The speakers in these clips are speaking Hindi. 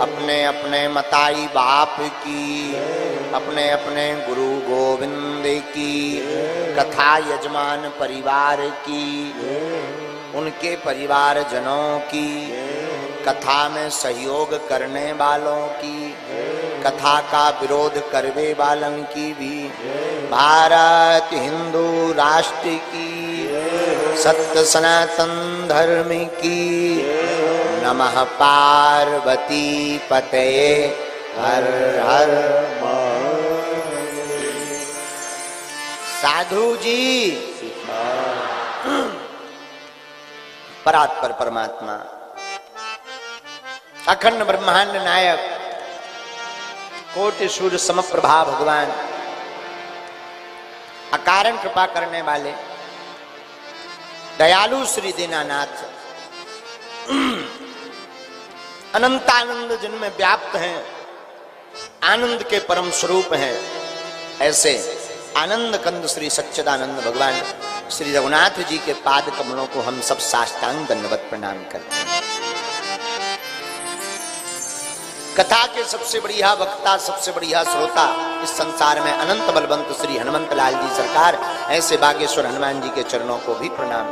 अपने अपने मताई बाप की, अपने अपने गुरु गोविंद की, कथा यजमान परिवार की, उनके परिवार जनों की, कथा में सहयोग करने वालों की, कथा का विरोध करने वालों की भी, भारत हिंदू राष्ट्र की, सत्य सनातन धर्म की। नमः पार्वती पतये हर हर साधु जी। परात्पर परमात्मा, अखंड ब्रह्मांड नायक, कोटि सूर्य समप्रभा भगवान, अकारण कृपा करने वाले दयालु श्री दीनानाथ, अनंतानंद जिनमें व्याप्त हैं, आनंद के परम स्वरूप हैं, ऐसे आनंद कंद श्री सच्चिदानंद भगवान श्री रघुनाथ जी के पाद कमलों को हम सब साष्टांग दंडवत प्रणाम करते हैं। कथा के सबसे बढ़िया वक्ता, सबसे बढ़िया श्रोता इस संसार में अनंत बलवंत श्री हनुमंत लाल जी सरकार, ऐसे बागेश्वर हनुमान जी के चरणों को भी प्रणाम।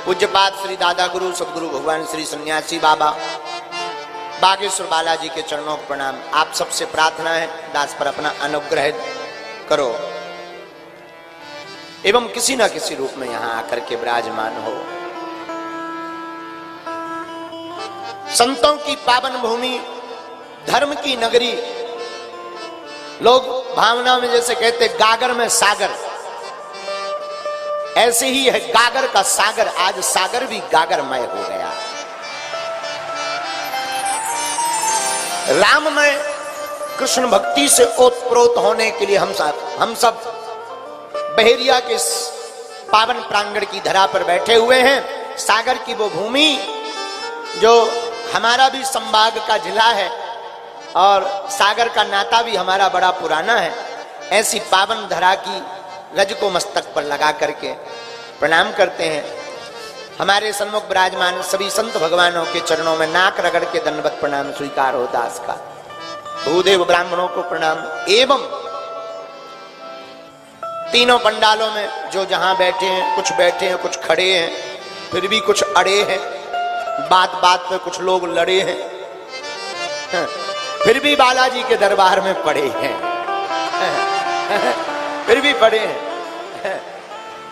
पूज्यपाद श्री दादा गुरु सदगुरु भगवान श्री सन्यासी बाबा बागेश्वर बालाजी के चरणों को प्रणाम। आप सबसे प्रार्थना है दास पर अपना अनुग्रह करो एवं किसी न किसी रूप में यहां आकर के विराजमान हो। संतों की पावन भूमि, धर्म की नगरी, लोग भावना में जैसे कहते गागर में सागर, ऐसे ही है गागर का सागर। आज सागर भी गागरमय हो गया। राममय कृष्ण भक्ति से ओतप्रोत होने के लिए हम सब बहेरिया के पावन प्रांगण की धरा पर बैठे हुए हैं। सागर की वो भूमि जो हमारा भी संभाग का जिला है और सागर का नाता भी हमारा बड़ा पुराना है, ऐसी पावन धरा की रज को मस्तक पर लगा करके प्रणाम करते हैं। हमारे सन्मुख विराजमान सभी संत भगवानों के चरणों में नाक रगड़ के दंडवत प्रणाम स्वीकार हो दास का। भूदेव ब्राह्मणों को प्रणाम एवं तीनों पंडालों में जो जहां बैठे हैं, कुछ बैठे हैं, कुछ खड़े हैं, फिर भी कुछ अड़े हैं, बात बात पे कुछ लोग लड़े हैं, फिर भी बालाजी के दरबार में पड़े हैं, फिर भी पड़े हैं,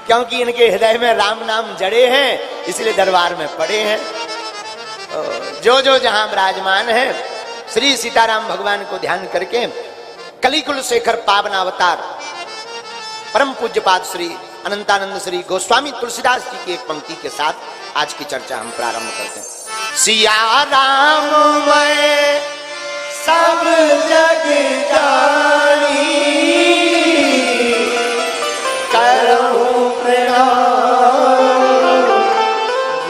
क्योंकि इनके हृदय में राम नाम जड़े हैं, इसलिए दरबार में पड़े हैं। जो जो जहां विराजमान है, श्री सीताराम भगवान को ध्यान करके कलिकुल शेखर पावन अवतार परम पूज्यपाद श्री अनंतानंद श्री गोस्वामी तुलसीदास जी की एक पंक्ति के साथ आज की चर्चा हम प्रारंभ करते हैं। सिया राम मैं सब जग जानी, करहूं प्रणाम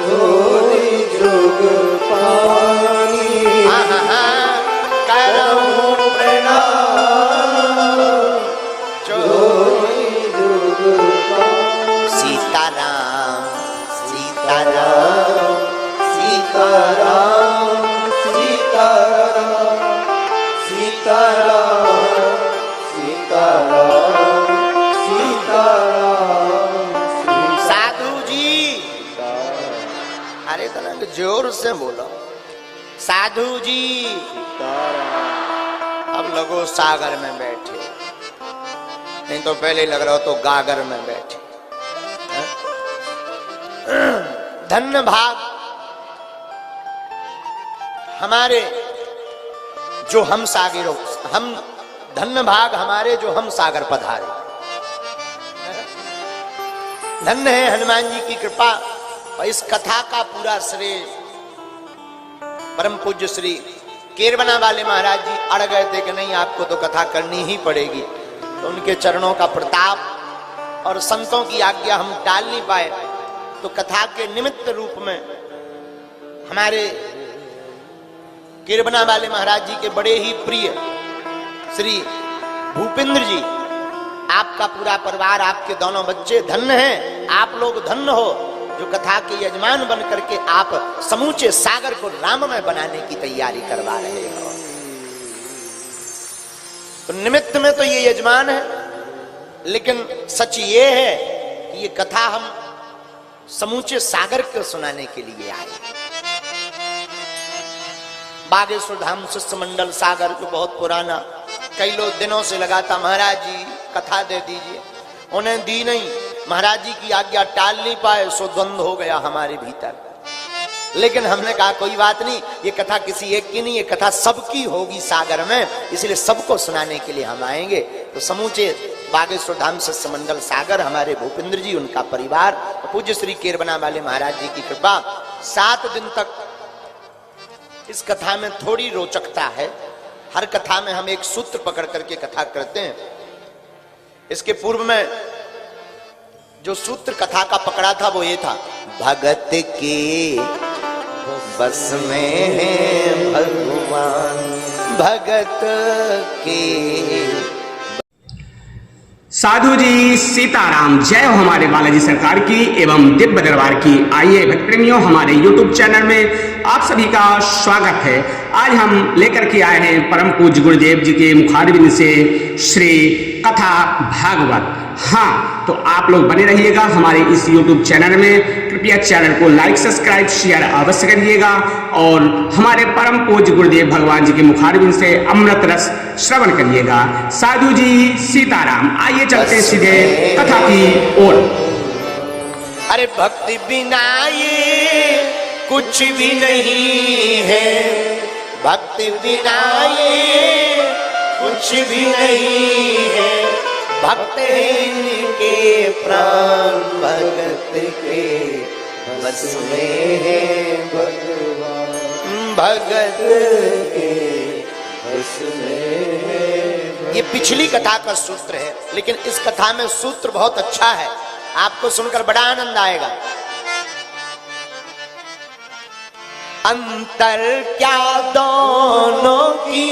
जोरी जुग पानी। करहूं प्रणाम जोरी जुग पानी। सीताराम सीताराम सीताराम सीताराम सीताराम सीताराम सीताराम। साधु जी, अरे तना जोर से बोलो साधु जी। अब लगो सागर में बैठे, नहीं तो पहले लग रहा हो तो गागर में बैठे। धन्य भाग हमारे जो हम सागरों, हम धन्य भाग हमारे जो हम सागर पधारे। धन्य है हनुमान जी की कृपा। और इस कथा का पूरा श्रेय परम पूज्य श्री केरबना वाले महाराज जी अड़ गए थे कि नहीं आपको तो कथा करनी ही पड़ेगी, तो उनके चरणों का प्रताप और संतों की आज्ञा हम टाल नहीं पाए, तो कथा के निमित्त रूप में हमारे केरबना वाले महाराज जी के बड़े ही प्रिय श्री भूपेंद्र जी, आपका पूरा परिवार, आपके दोनों बच्चे धन्य हैं। आप लोग धन्य हो जो कथा के यजमान बन करके आप समूचे सागर को राममय बनाने की तैयारी करवा रहे हो। तो निमित्त में तो ये यजमान है, लेकिन सच ये है कि ये कथा हम समूचे सागर को सुनाने के लिए आए। बागेश्वर धाम शिष्य मंडल सागर जो बहुत पुराना, कई लोग दिनों से लगाता महाराज जी कथा दे दीजिए, उन्हें दी नहीं। महाराज जी की आज्ञा टाल नहीं पाए, सो द्वंद्व हो गया हमारे भीतर। लेकिन हमने कहा कोई बात नहीं, ये कथा किसी एक की नहीं, ये कथा सबकी होगी सागर में, इसलिए सबको सुनाने के लिए हम आएंगे। तो समूचे बागेश्वर धाम शिष्य मंडल सागर, हमारे भूपेंद्र जी, उनका परिवार, पूज्य श्री केरबना वाले महाराज जी की कृपा, 7 दिन तक इस कथा में थोड़ी रोचकता है। हर कथा में हम एक सूत्र पकड़ करके कथा करते हैं। इसके पूर्व में जो सूत्र कथा का पकड़ा था वो ये था, भगत के बस में है भगवान, भगत के। साधु जी सीताराम, जय हो हमारे बालाजी सरकार की एवं दिव्य दरबार की। आइए भक्त प्रेमियों, हमारे YouTube चैनल में आप सभी का स्वागत है। आज हम लेकर के आए हैं परम पूज्य गुरुदेव जी के मुखारबिंद से श्री कथा भागवत। हाँ, तो आप लोग बने रहिएगा हमारे इस YouTube चैनल में। कृपया चैनल को लाइक, सब्सक्राइब, शेयर अवश्य करिएगा और हमारे परम पूज्य गुरुदेव भगवान जी के मुखारबिंद से अमृत रस श्रवण करिएगा। साधु जी सीताराम। आइए चलते सीधे कथा की ओर। अरे भक्ति बिना ये कुछ भी नहीं है, भक्ति बिना ये कुछ भी नहीं है, भक्त इनके प्राण भगत के बस में है भगवान, भगत के बस में है। ये पिछली कथा का सूत्र है, लेकिन इस कथा में सूत्र बहुत अच्छा है, आपको सुनकर बड़ा आनंद आएगा। अंतर क्या दोनों की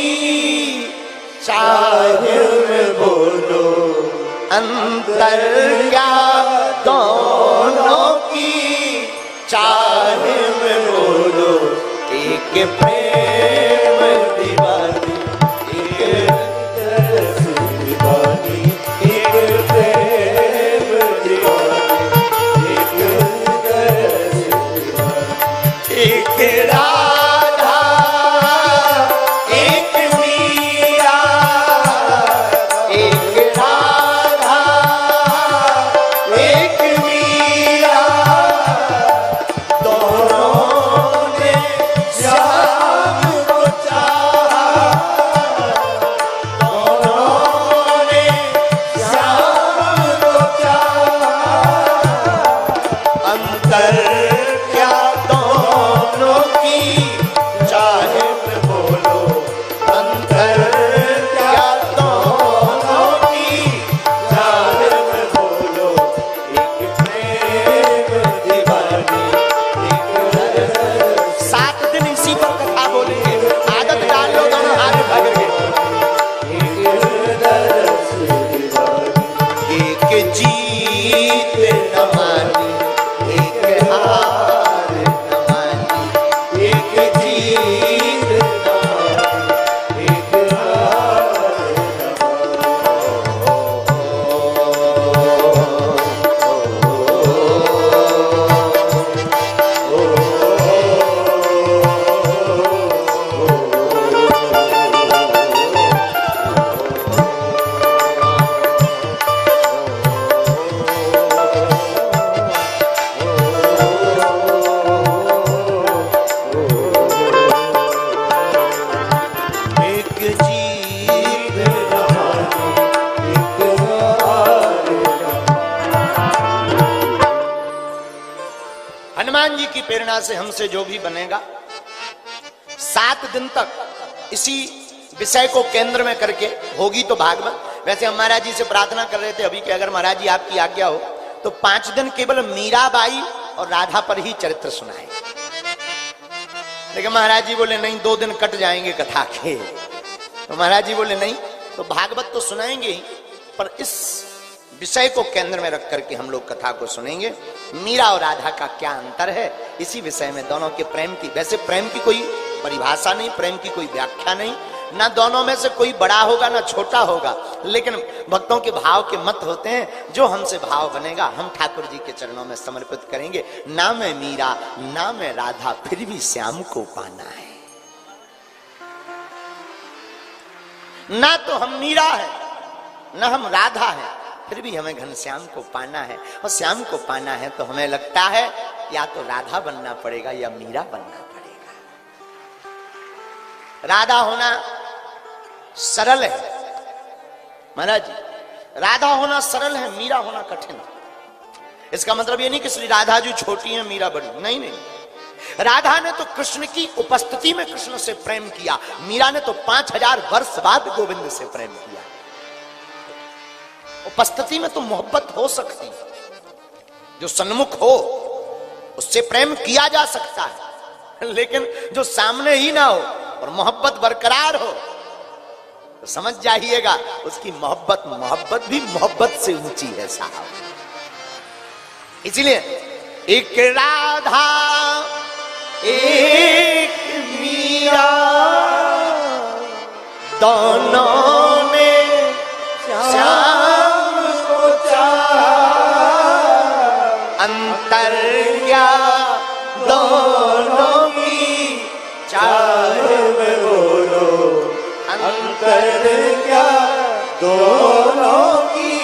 चाहे में बोलो, अंतर क्या दोनों की चाहे में बोलो, एक प्रेम दीवानी, एक रस दीवानी, एक प्रेम दीवानी, एक रस दीवानी, एक राधा एक मीरा, एक राधा एक मीरा, दोनों ने श्याम को चाहा, दोनों ने श्याम को चाहा, अंतर क्या दोनों की चाहे में बोलो, अंतर क्या दोनों की चाहे में बोलो, एक प्रेम दीवानी, एक रस। 7 दिन इसी पर कथा बोलेंगे, आदत डाल लो दोनों हाथ उठा करके। एक रस दीवानी, एक जीत न मानी, एक हार न मानी, एक जीत न मानी, एक हार एक जीत न मानी, एक हार हनुमान जी की प्रेरणा से हमसे जो भी बनेगा, 7 दिन तक इसी विषय को केंद्र में करके होगी तो भागवत। वैसे हम महाराज जी से प्रार्थना कर रहे थे अभी कि अगर महाराज जी आपकी आज्ञा हो तो 5 दिन केवल मीराबाई और राधा पर ही चरित्र सुनाए, लेकिन महाराज जी बोले नहीं, 2 दिन कट जाएंगे कथा के। तो महाराज जी बोले नहीं, तो भागवत तो सुनाएंगे ही, पर इस विषय को केंद्र में रख करके हम लोग कथा को सुनेंगे। मीरा और राधा का क्या अंतर है, इसी विषय में दोनों के प्रेम की, वैसे प्रेम की कोई परिभाषा नहीं, प्रेम की कोई व्याख्या नहीं, ना दोनों में से कोई बड़ा होगा ना छोटा होगा, लेकिन भक्तों के भाव के मत होते हैं। जो हमसे भाव बनेगा हम ठाकुर जी के चरणों में समर्पित करेंगे। ना मैं मीरा ना मैं राधा, फिर भी श्याम को पाना है। ना तो हम मीरा है ना हम राधा है, फिर भी हमें घनश्याम को पाना है। और श्याम को पाना है तो हमें लगता है या तो राधा बनना पड़ेगा या मीरा बनना पड़ेगा। राधा होना सरल है महाराज जी, राधा होना सरल है, मीरा होना कठिन है। इसका मतलब ये नहीं कि श्री राधा जी छोटी है मीरा बड़ी, नहीं नहीं। राधा ने तो कृष्ण की उपस्थिति में कृष्ण से प्रेम किया, मीरा ने तो 5000 वर्ष बाद गोविंद से प्रेम किया। उपस्थिति में तो मोहब्बत हो सकती, जो सन्मुख हो उससे प्रेम किया जा सकता है, लेकिन जो सामने ही ना हो और मोहब्बत बरकरार हो तो समझ जाइएगा उसकी मोहब्बत भी मोहब्बत से ऊंची है साहब। इसलिए एक राधा एक मीरा दोनों ने श्याम को चाहा, अंतर क्या दोनों की चाह में बोलो, अंतर क्या दोनों की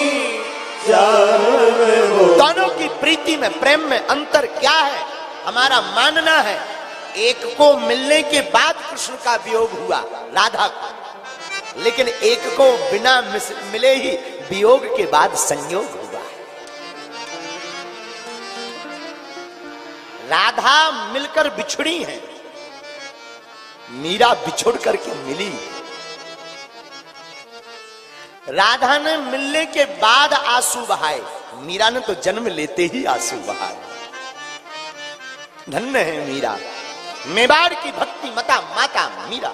चाह में बोलो। दोनों की प्रीति में प्रेम में अंतर क्या है, हमारा मानना है एक को मिलने के बाद कृष्ण का वियोग हुआ राधा को, लेकिन एक को बिना मिले ही वियोग के बाद संयोग हुआ। राधा मिलकर बिछड़ी है, मीरा बिछुड़ करके मिली। राधा ने मिलने के बाद आंसू बहाए, मीरा ने तो जन्म लेते ही आंसू बहाए। धन्य है मीरा, मेवाड़ की भक्ति माता मीरा।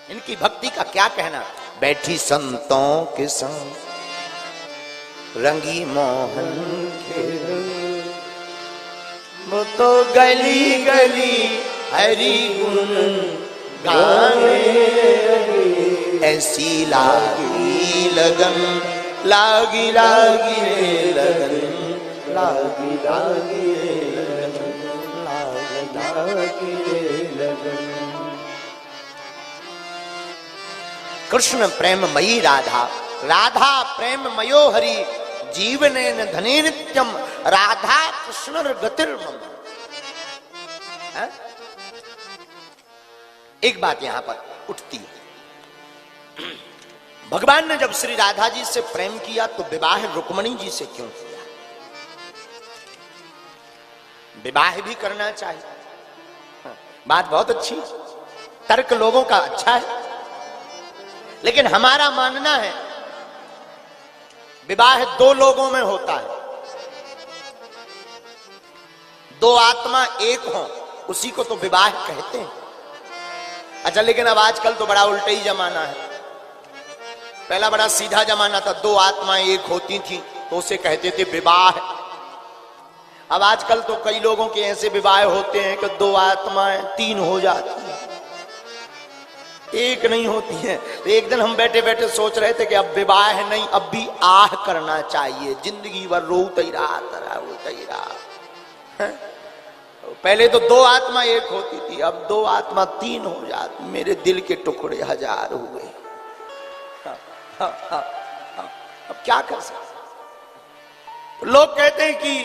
इनकी भक्ति का क्या कहना। बैठी संतों के संग रंगी मोहन खेल, वो तो गली गली हरि गुण गाने, ऐसी लागी लगन लागी लागी रे लगन, लागी लागी रे लगन, लागी लागी रे लगन। कृष्ण प्रेममयी राधा, राधा प्रेममयो हरि, जीवनेन धने नित्यम, राधा कृष्ण गतिर्मम। एक बात यहां पर उठती है, भगवान ने जब श्री राधा जी से प्रेम किया तो विवाह रुक्मणी जी से क्यों किया। विवाह भी करना चाहिए, बात बहुत अच्छी, तर्क लोगों का अच्छा है, लेकिन हमारा मानना है विवाह दो लोगों में होता है, दो आत्मा एक हो उसी को तो विवाह कहते हैं। अच्छा, लेकिन अब आजकल तो बड़ा उल्टा ही जमाना है। पहला बड़ा सीधा जमाना था, दो आत्माएं एक होती थी तो उसे कहते थे विवाह। अब आजकल तो कई लोगों के ऐसे विवाह होते हैं कि दो आत्माएं तीन हो जाती हैं, एक नहीं होती है। तो एक दिन हम बैठे बैठे सोच रहे थे कि अब विवाह नहीं, अब भी आह करना चाहिए, जिंदगी भर रोते ही रहा रोते ही रहा। पहले तो दो आत्मा एक होती थी, अब दो आत्मा तीन हो जाती, मेरे दिल के टुकड़े 1000 हुए। अब क्या कर सकते। लोग कहते हैं कि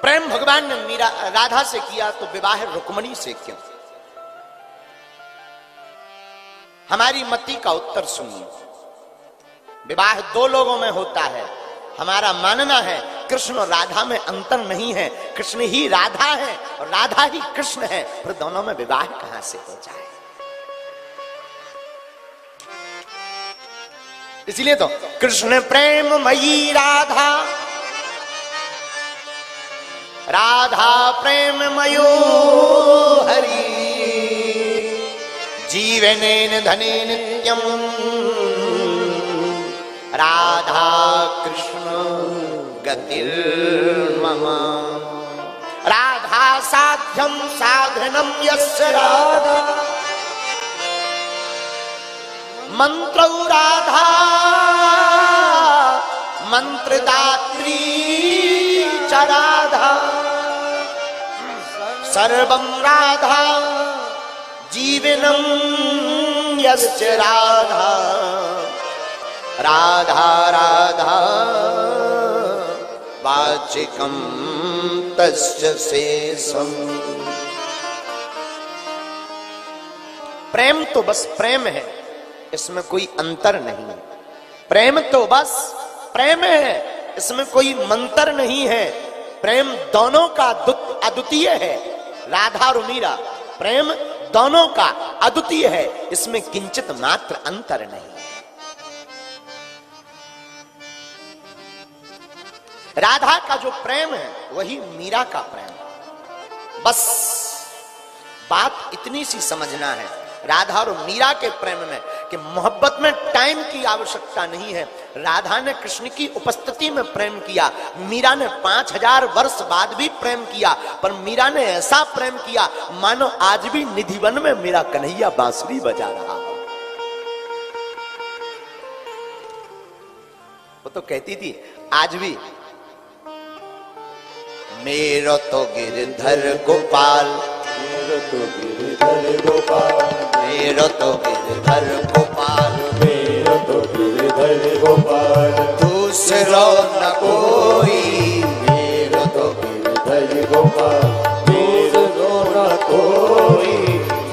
प्रेम भगवान ने मीरा राधा से किया तो विवाह रुक्मणी से क्यों। हमारी मति का उत्तर सुनिए। विवाह दो लोगों में होता है, हमारा मानना है कृष्ण और राधा में अंतर नहीं है, कृष्ण ही राधा है और राधा ही कृष्ण है, फिर दोनों में विवाह कहां से हो जाए। इसलिए तो कृष्ण प्रेममयी राधा, राधा प्रेममयो हरि, जीवनेन धने नित्यम, राधा कृष्ण गतिर्मम। राधा साध्यम साधनम यस्य राधा मंत्रौ राधा मंत्रदात्री च राधा सर्वं राधा जीवनम यस्य राधा राधा राधा वाचिकम तस्य शेषम। प्रेम तो बस प्रेम है, इसमें कोई अंतर नहीं है। प्रेम तो बस प्रेम है, इसमें कोई मंत्र नहीं है। प्रेम दोनों का अद्वितीय है। राधा और मीरा प्रेम दोनों का अद्वितीय है, इसमें किंचित मात्र अंतर नहीं। राधा का जो प्रेम है वही मीरा का प्रेम। बस बात इतनी सी समझना है राधा और मीरा के प्रेम में कि मोहब्बत में टाइम की आवश्यकता नहीं है। राधा ने कृष्ण की उपस्थिति में प्रेम किया, मीरा ने 5000 वर्ष बाद भी प्रेम किया, पर मीरा ने ऐसा प्रेम किया मानो आज भी निधिवन में मेरा कन्हैया बांसुरी बजा रहा हो। वो तो कहती थी आज भी, मेरो तो गिरधर गोपाल, मेरो तो गिरधर गोपाल, मेरो तो गिरधर गोपाल, मेरो तो गिरधर गोपाल, दूसरो न कोई, मेरो तो गिरधर गोपाल, दूसरो न कोई,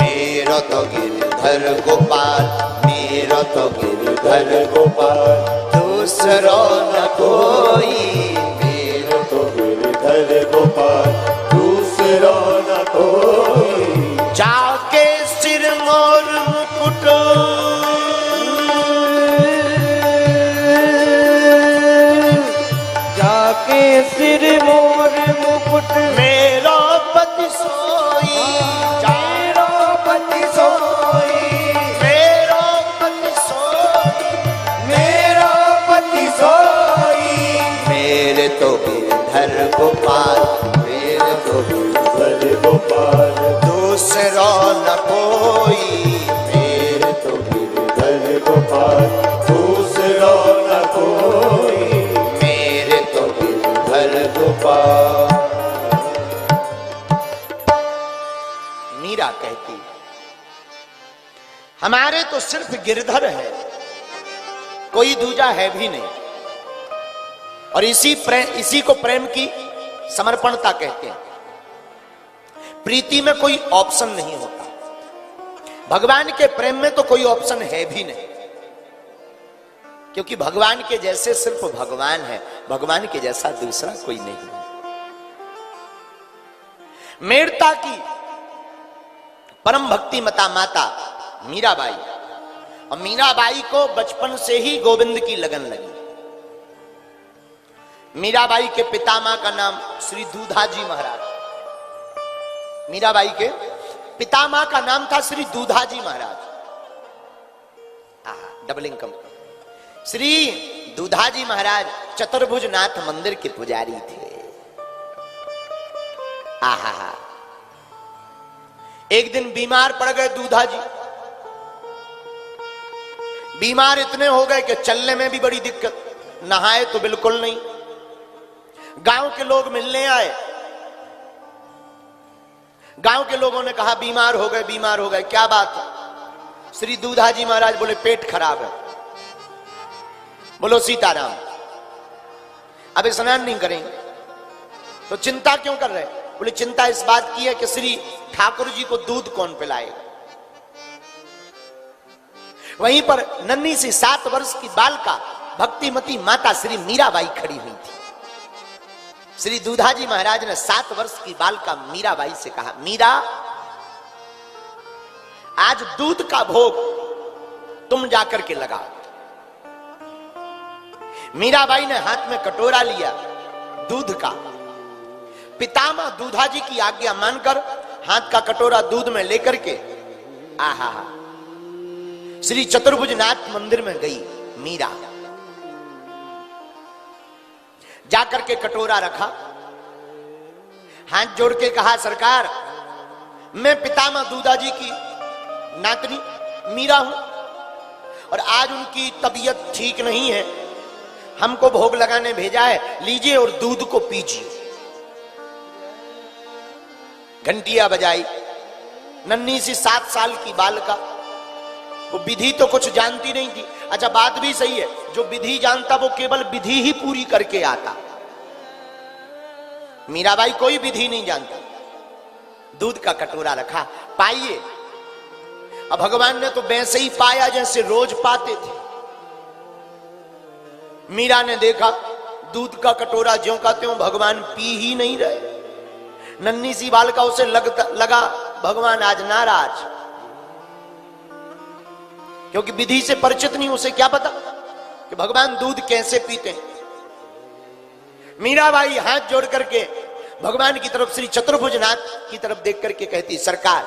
मेरो तो गिरधर गोपाल, मेरो तो गिरधर गोपाल, दूसरो न कोई, मेरो तो गिरधर गोपाल, दूसरो न कोई। जाके सिर मोर मुकुट, जाके सिर मोर मुकुट, मेरो पति सोई, मेरो पति सोई, मेरो पति सोई, मेरो पति सोई। मेरे तो गिरधर गोपाल, मेरे तो गिरधर गोपाल, दूसरो न कोई, मेरे तो गिरधर गोपाल, दूसरो न कोई, मेरे तो गिरधर गोपाल। मीरा कहती हमारे तो सिर्फ गिरधर है, कोई दूजा है भी नहीं। और इसी को प्रेम की समर्पणता कहते हैं। प्रीति में कोई ऑप्शन नहीं होता, भगवान के प्रेम में तो कोई ऑप्शन है भी नहीं, क्योंकि भगवान के जैसे सिर्फ भगवान है, भगवान के जैसा दूसरा कोई नहीं है। मेड़ता की परम भक्ति मता माता मीराबाई, और मीराबाई को बचपन से ही गोविंद की लगन लगी। मीराबाई के पितामह का नाम श्री दूधाजी महाराज, मीराबाई के पितामह का नाम था श्री दूधाजी महाराज। डबलिंग कम। श्री दूधाजी महाराज चतुर्भुज नाथ मंदिर के पुजारी थे। आहा, एक दिन बीमार पड़ गए दूधाजी। बीमार इतने हो गए कि चलने में भी बड़ी दिक्कत, नहाए तो बिल्कुल नहीं। गांव के लोग मिलने आए, गांव के लोगों ने कहा बीमार हो गए, बीमार हो गए, क्या बात है? श्री दूधाजी महाराज बोले पेट खराब है। बोलो सीताराम। अब स्नान नहीं करेंगे तो चिंता क्यों कर रहे? बोले चिंता इस बात की है कि श्री ठाकुर जी को दूध कौन पिलाएगा। वहीं पर नन्ही सी 7 वर्ष की बालिका भक्तिमती माता श्री मीराबाई खड़ी हुई थी। श्री दूधाजी महाराज ने 7 वर्ष की बालिका मीराबाई से कहा, मीरा आज दूध का भोग तुम जाकर के लगाओ। मीराबाई ने हाथ में कटोरा लिया दूध का। पितामह दूधाजी की आज्ञा मानकर हाथ का कटोरा दूध में लेकर के आहा श्री चतुर्भुज नाथ मंदिर में गई मीरा। जाकर के कटोरा रखा, हाथ जोड़ के कहा, सरकार मैं पितामह दूधाजी की नातनी मीरा हूं और आज उनकी तबीयत ठीक नहीं है, हमको भोग लगाने भेजा है, लीजिए और दूध को पीजिए। घंटियां बजाई, नन्ही सी 7 साल की बालिका, वो विधि तो कुछ जानती नहीं थी। अच्छा बात भी सही है, जो विधि जानता वो केवल विधि ही पूरी करके आता। मीराबाई कोई विधि नहीं जानता। दूध का कटोरा रखा, पाइए। अब भगवान ने तो वैसे ही पाया जैसे रोज पाते थे। मीरा ने देखा दूध का कटोरा ज्यों का त्यों भगवान पी ही नहीं रहे। नन्ही सी बालिका, उसे लगा भगवान आज नाराज, क्योंकि विधि से परिचित नहीं, उसे क्या पता कि भगवान दूध कैसे पीते हैं। मीराबाई हाथ जोड़ करके भगवान की तरफ, श्री चतुर्भुजनाथ की तरफ देख करके कहती, सरकार,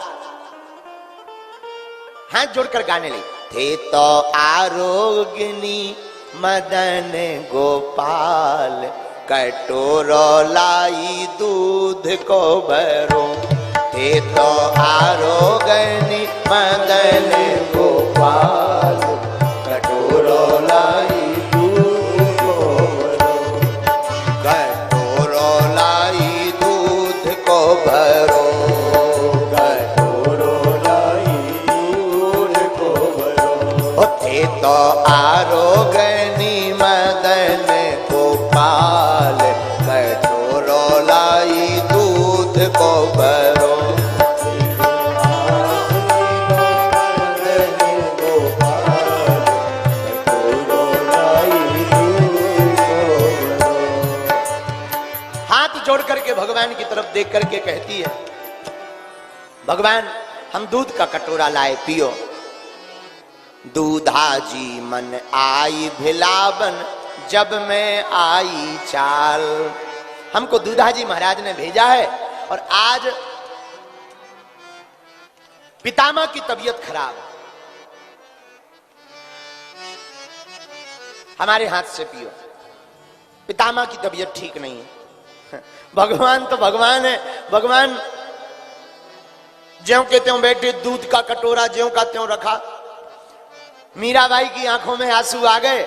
हाथ जोड़कर गाने लगी, थे तो आरोग्यनी मदन गोपाल, कटोरो लाई दूध को भरो। थे तो आरोग्यनी मदन गोपाल, कटोरो लाई दूध को भरो। कटोरो लाई दूध को भरो, कटोरो लाई दूध को भरो। थे तो आरोग्यनी मदन गोपाल, कटोरो लाई दूध को भरो। हाथ जोड़ करके भगवान की तरफ देख करके कहती है, भगवान हम दूध का कटोरा लाए, पियो। दूधाजी मन आई भिलावन, जब मैं आई चाल। हमको दूधाजी महाराज ने भेजा है और आज पितामह की तबीयत खराब है, हमारे हाथ से पियो, पितामह की तबीयत ठीक नहीं है। भगवान तो भगवान है, भगवान ज्यों के त्यों बैठे, दूध का कटोरा ज्यों का त्यों रखा। मीराबाई की आंखों में आंसू आ गए।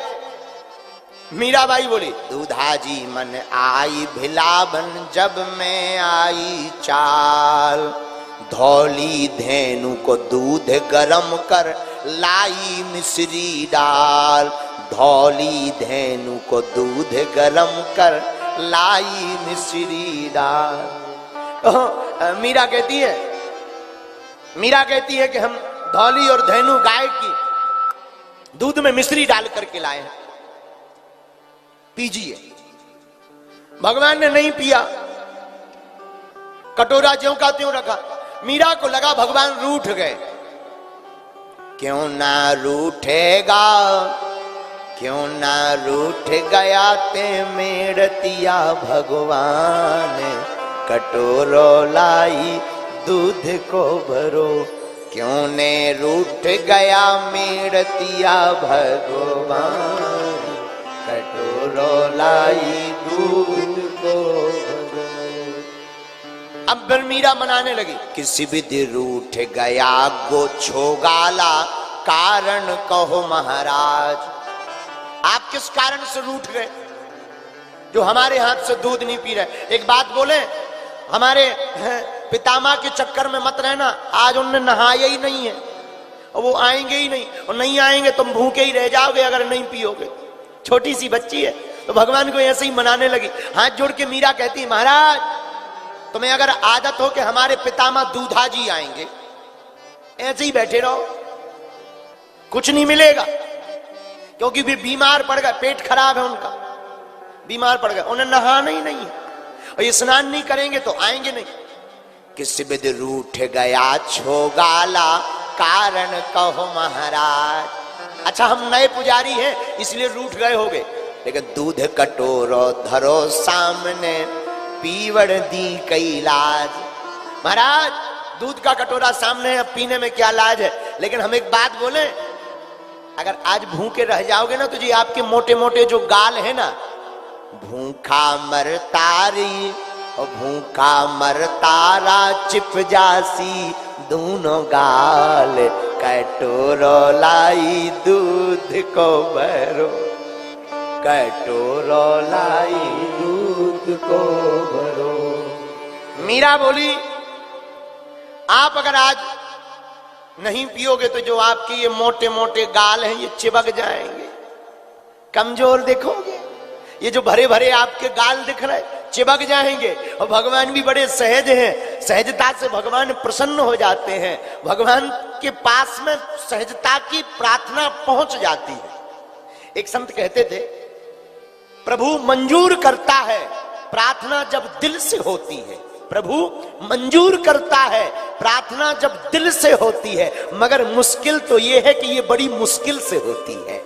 मीराबाई बोली, दूधाजी मन आई भिलावन, जब मैं आई चाल। धौली धेनु को दूध गरम कर, लाई मिश्री डाल। धौली धेनु को दूध गरम कर, लाई मिश्री डाल। मीरा कहती है कि हम धौली और धेनु गाय की दूध में मिश्री डाल करके लाए हैं, पीजिए। भगवान ने नहीं पिया, कटोरा ज्यों का त्यों रखा। मीरा को लगा भगवान रूठ गए। क्यों ना रूठेगा, क्यों ना रूठ गया ते मेरतिया भगवान। कटोरो लाई दूध को भरो, क्यों ने रूठ गया मेरतिया भगवान। कटोरो लाई दूध को भरो। अब फिर मीरा मनाने लगी, किसी विधि रूठ गया गो छोगाला, कारण कहो महाराज। आप किस कारण से रूठ गए जो हमारे हाथ से दूध नहीं पी रहे? एक बात बोले, हमारे पितामह के चक्कर में मत रहना। आज उनने नहाया ही नहीं है और वो आएंगे ही नहीं, और नहीं आएंगे तुम भूखे ही रह जाओगे अगर नहीं पियोगे। छोटी सी बच्ची है तो भगवान को ऐसे ही मनाने लगी। हाथ जोड़ के मीरा कहती, महाराज तुम्हें अगर आदत हो कि हमारे पितामह दूधाजी आएंगे, ऐसे ही बैठे रहो, कुछ नहीं मिलेगा, क्योंकि भी बीमार पड़ गए, पेट खराब है उनका, बीमार पड़ गए, उन्हें नहाना ही नहीं है और ये स्नान नहीं करेंगे तो आएंगे नहीं। किस विध रूठ गया छोगाला, कारण कहो महाराज। अच्छा हम नए पुजारी हैं इसलिए रूठ गए होगे, लेकिन दूध कटोरो धरो सामने, पीवड़ दी कई लाज। महाराज दूध का कटोरा सामने है, पीने में क्या लाज है? लेकिन हम एक बात बोले, अगर आज भूखे रह जाओगे ना तो जी आपके मोटे मोटे जो गाल है ना, भूखा मर तारी और भूखा मर तारा चिप जासी दोनों गाल, कटोरो लाई दूध को भरो, कटोरो लाई दूध को भरो। मीरा बोली आप अगर आज नहीं पियोगे तो जो आपके ये मोटे मोटे गाल हैं ये चिपक जाएंगे, कमजोर दिखोगे, ये जो भरे भरे आपके गाल दिख रहे चिपक जाएंगे। और भगवान भी बड़े सहज हैं, सहजता से भगवान प्रसन्न हो जाते हैं, भगवान के पास में सहजता की प्रार्थना पहुंच जाती है। एक संत कहते थे प्रभु मंजूर करता है प्रार्थना जब दिल से होती है, प्रभु मंजूर करता है प्रार्थना जब दिल से होती है, मगर मुश्किल तो यह है कि यह बड़ी मुश्किल से होती है।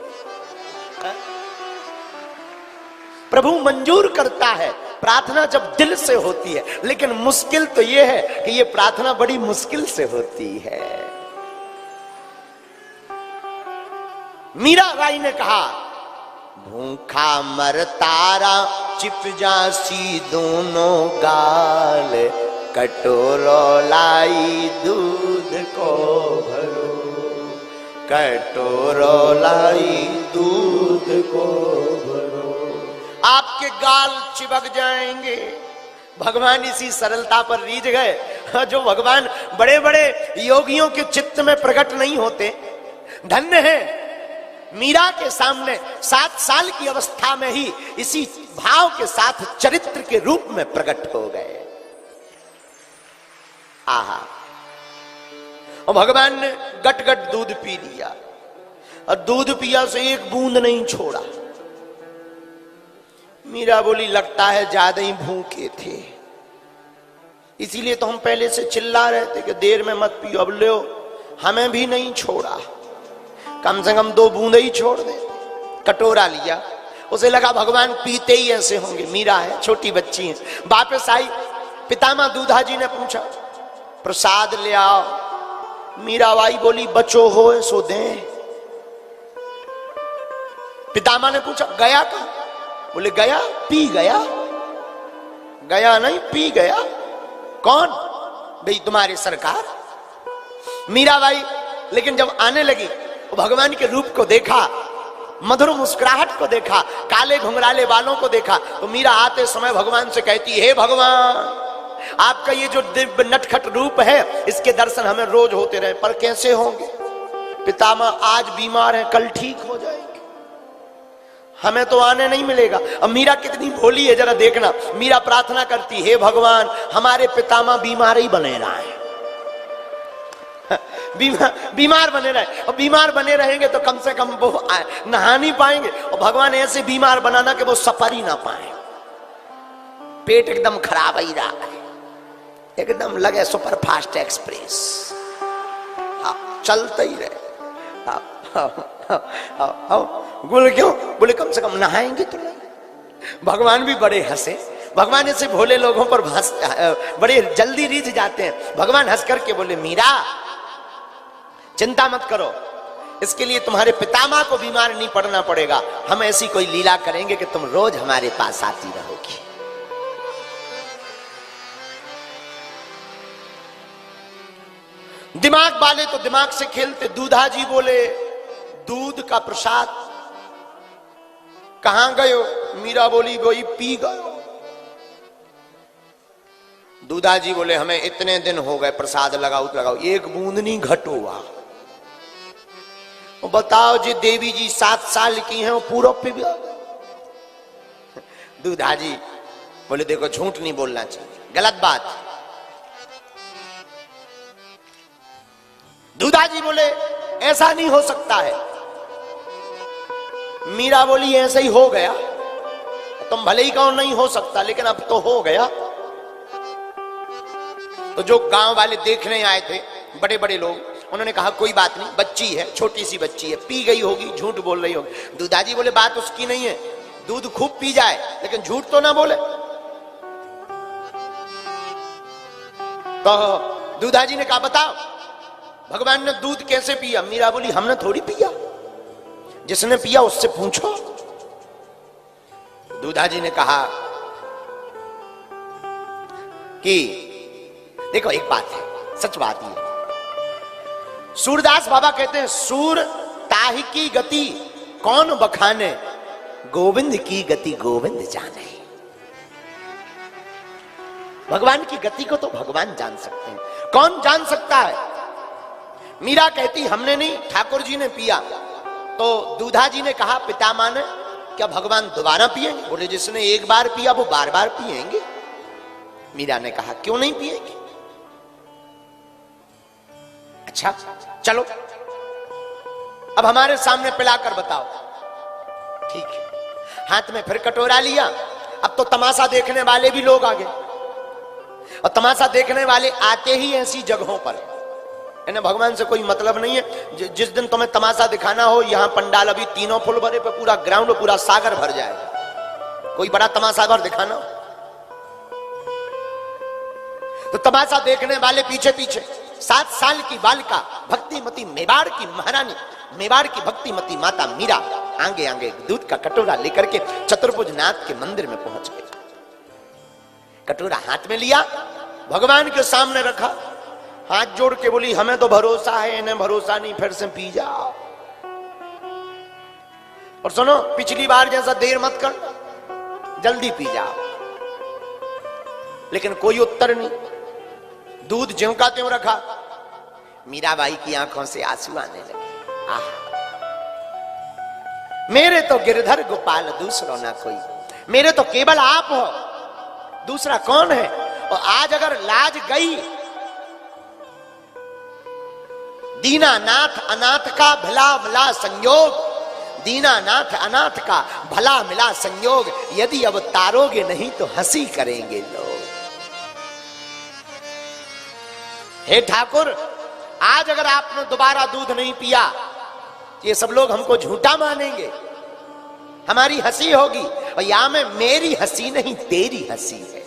प्रभु मंजूर करता है प्रार्थना जब दिल से होती है, लेकिन मुश्किल तो यह है कि यह प्रार्थना बड़ी मुश्किल से होती है। मीरा बाई ने कहा भूखा मर तारा चिप जासी दोनों गाल, कटोरो लाई दूध को भरो, कटोरो लाई दूध को भरो। आपके गाल चिपक जाएंगे। भगवान इसी सरलता पर रीझ गए जो भगवान बड़े बड़े योगियों के चित्त में प्रकट नहीं होते। धन्य है मीरा के सामने 7 साल की अवस्था में ही इसी भाव के साथ चरित्र के रूप में प्रकट हो गए। आहा, और भगवान ने गट गट दूध पी लिया और दूध पिया से एक बूंद नहीं छोड़ा। मीरा बोली लगता है ज्यादा ही भूखे थे, इसीलिए तो हम पहले से चिल्ला रहे थे कि देर में मत पियो, अब लो हमें भी नहीं छोड़ा, कम से कम 2 बूंद ही छोड़ दे। कटोरा लिया, उसे लगा भगवान पीते ही ऐसे होंगे, मीरा है छोटी बच्ची है। वापस आई, पितामह दूधा जी ने पूछा प्रसाद ले आओ। मीराबाई बोली बचो हो सो दे। पितामह ने पूछा गया कहां? बोले गया पी गया। गया नहीं पी गया। कौन? भाई तुम्हारी सरकार। मीराबाई लेकिन जब आने लगी भगवान के रूप को देखा, मधुर मुस्कुराहट को देखा, काले घुंघराले बालों को देखा, तो मीरा आते समय भगवान से कहती हे भगवान आपका ये जो दिव्य नटखट रूप है इसके दर्शन हमें रोज होते रहे, पर कैसे होंगे? पितामह आज बीमार है, कल ठीक हो जाएंगे, हमें तो आने नहीं मिलेगा। अब मीरा कितनी भोली है जरा देखना। मीरा प्रार्थना करती हे भगवान हमारे पितामह बीमार ही बने रहे, बीमार बने रहे, और बीमार बने रहेंगे तो कम से कम वो नहा नहीं पाएंगे, और भगवान ऐसे बीमार बनाना कि वो सफर ही ना पाए। पेट एकदम खराब ही रहा है, एकदम लगे सुपर फास्ट एक्सप्रेस, चलते ही रहे। बोले क्यों? बोले कम से कम नहाएंगे तो नहीं। भगवान भी बड़े हंसे। भगवान ऐसे भोले लोगों पर बड़े जल्दी रीझ जाते हैं। भगवान हंस करके बोले मीरा चिंता मत करो, इसके लिए तुम्हारे पितामह को बीमार नहीं पड़ना पड़ेगा, हम ऐसी कोई लीला करेंगे कि तुम रोज हमारे पास आती रहोगी। दिमाग वाले तो दिमाग से खेलते। दूधा जी बोले दूध का प्रसाद कहां गयो? मीरा बोली वही पी गयो। दूधा जी बोले हमें इतने दिन हो गए प्रसाद लगाओ तो लगाओ, एक बूंद नहीं घट हुआ। बताओ जी देवी जी 7 साल की हैं, वो पूरा पी गया। दूधा जी बोले देखो झूठ नहीं बोलना चाहिए, गलत बात। दूधा जी बोले ऐसा नहीं हो सकता है। मीरा बोली ऐसा ही हो गया, तुम भले ही कहो नहीं हो सकता, लेकिन अब तो हो गया। तो जो गांव वाले देखने आए थे बड़े बड़े लोग, उन्होंने कहा कोई बात नहीं, बच्ची है, छोटी सी बच्ची है, पी गई होगी, झूठ बोल रही होगी। दूधाजी बोले बात उसकी नहीं है, दूध खूब पी जाए लेकिन झूठ तो ना बोले। तो दूधाजी ने कहा बताओ भगवान ने दूध कैसे पिया? मीरा बोली हमने थोड़ी पिया, जिसने पिया उससे पूछो। दूधा जी ने कहा कि देखो एक बात है, सच बात ये, सूरदास बाबा कहते हैं सूर ताहि की गति कौन बखाने, गोविंद की गति गोविंद जाने। भगवान की गति को तो भगवान जान सकते हैं, कौन जान सकता है। मीरा कहती हमने नहीं, ठाकुर जी ने पिया। तो दूधा जी ने कहा पितामह ने, क्या भगवान दोबारा पिएंगे? बोले जिसने एक बार पिया वो बार बार पिएंगे। मीरा ने कहा क्यों नहीं पिएंगे? अच्छा चलो अब हमारे सामने पिलाकर बताओ। ठीक है, हाथ में फिर कटोरा लिया। अब तो तमाशा देखने वाले भी लोग आ गए, और तमाशा देखने वाले आते ही ऐसी जगहों पर, इन्हें भगवान से कोई मतलब नहीं है। जिस दिन तुम्हें तमाशा दिखाना हो, यहां पंडाल अभी तीनों फुल भरे पे, पूरा ग्राउंड पूरा सागर भर जाएगा। कोई बड़ा तमाशा भर दिखाना हो तो तमाशा देखने वाले पीछे पीछे। 7 साल की बालिका भक्तिमती मेवाड़ की महारानी, मेवाड़ की भक्तिमती माता मीरा आगे आगे दूध का कटोरा लेकर के चतुर्भुज नाथ के मंदिर में पहुंच गए। कटोरा हाथ में लिया, भगवान के सामने रखा, हाथ जोड़ के बोली हमें तो भरोसा है, इन्हें भरोसा नहीं, फिर से पी जाओ। और सुनो, पिछली बार जैसा देर मत कर, जल्दी पी जाओ। लेकिन कोई उत्तर नहीं, दूध ज्यों का त्यों रखा। मीराबाई की आंखों से आंसू आने लगे। आह, मेरे तो गिरधर गोपाल दूसरो ना कोई, मेरे तो केवल आप हो, दूसरा कौन है? और आज अगर लाज गई, दीनानाथ अनाथ का भला मिला संयोग, दीनानाथ अनाथ का भला मिला संयोग, यदि अब तारोगे नहीं तो हंसी करेंगे लोग। हे ठाकुर, आज अगर आपने दोबारा दूध नहीं पिया, ये सब लोग हमको झूठा मानेंगे, हमारी हंसी होगी। और यहां में मेरी हंसी नहीं तेरी हंसी है,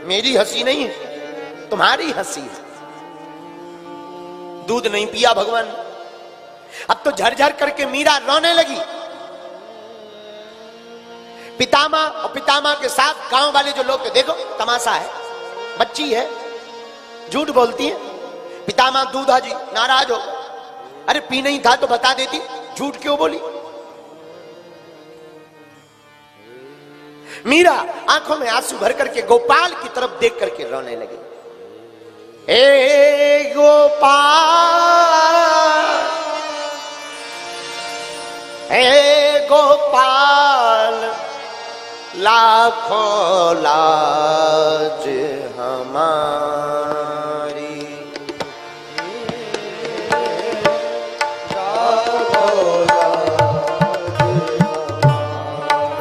मेरी हंसी नहीं है तुम्हारी हंसी है। दूध नहीं पिया भगवान। अब तो झरझर करके मीरा रोने लगी। पितामह और पितामह के साथ गांव वाले जो लोग, देखो तमाशा है, बच्ची है, झूठ बोलती है। पितामह दूधा जी नाराज हो, अरे पी नहीं था तो बता देती, झूठ क्यों बोली? मीरा आंखों में आंसू भर करके गोपाल की तरफ देख करके रोने लगी। हे गोपाल, हे गोपाल, लाखों लाज हमारी,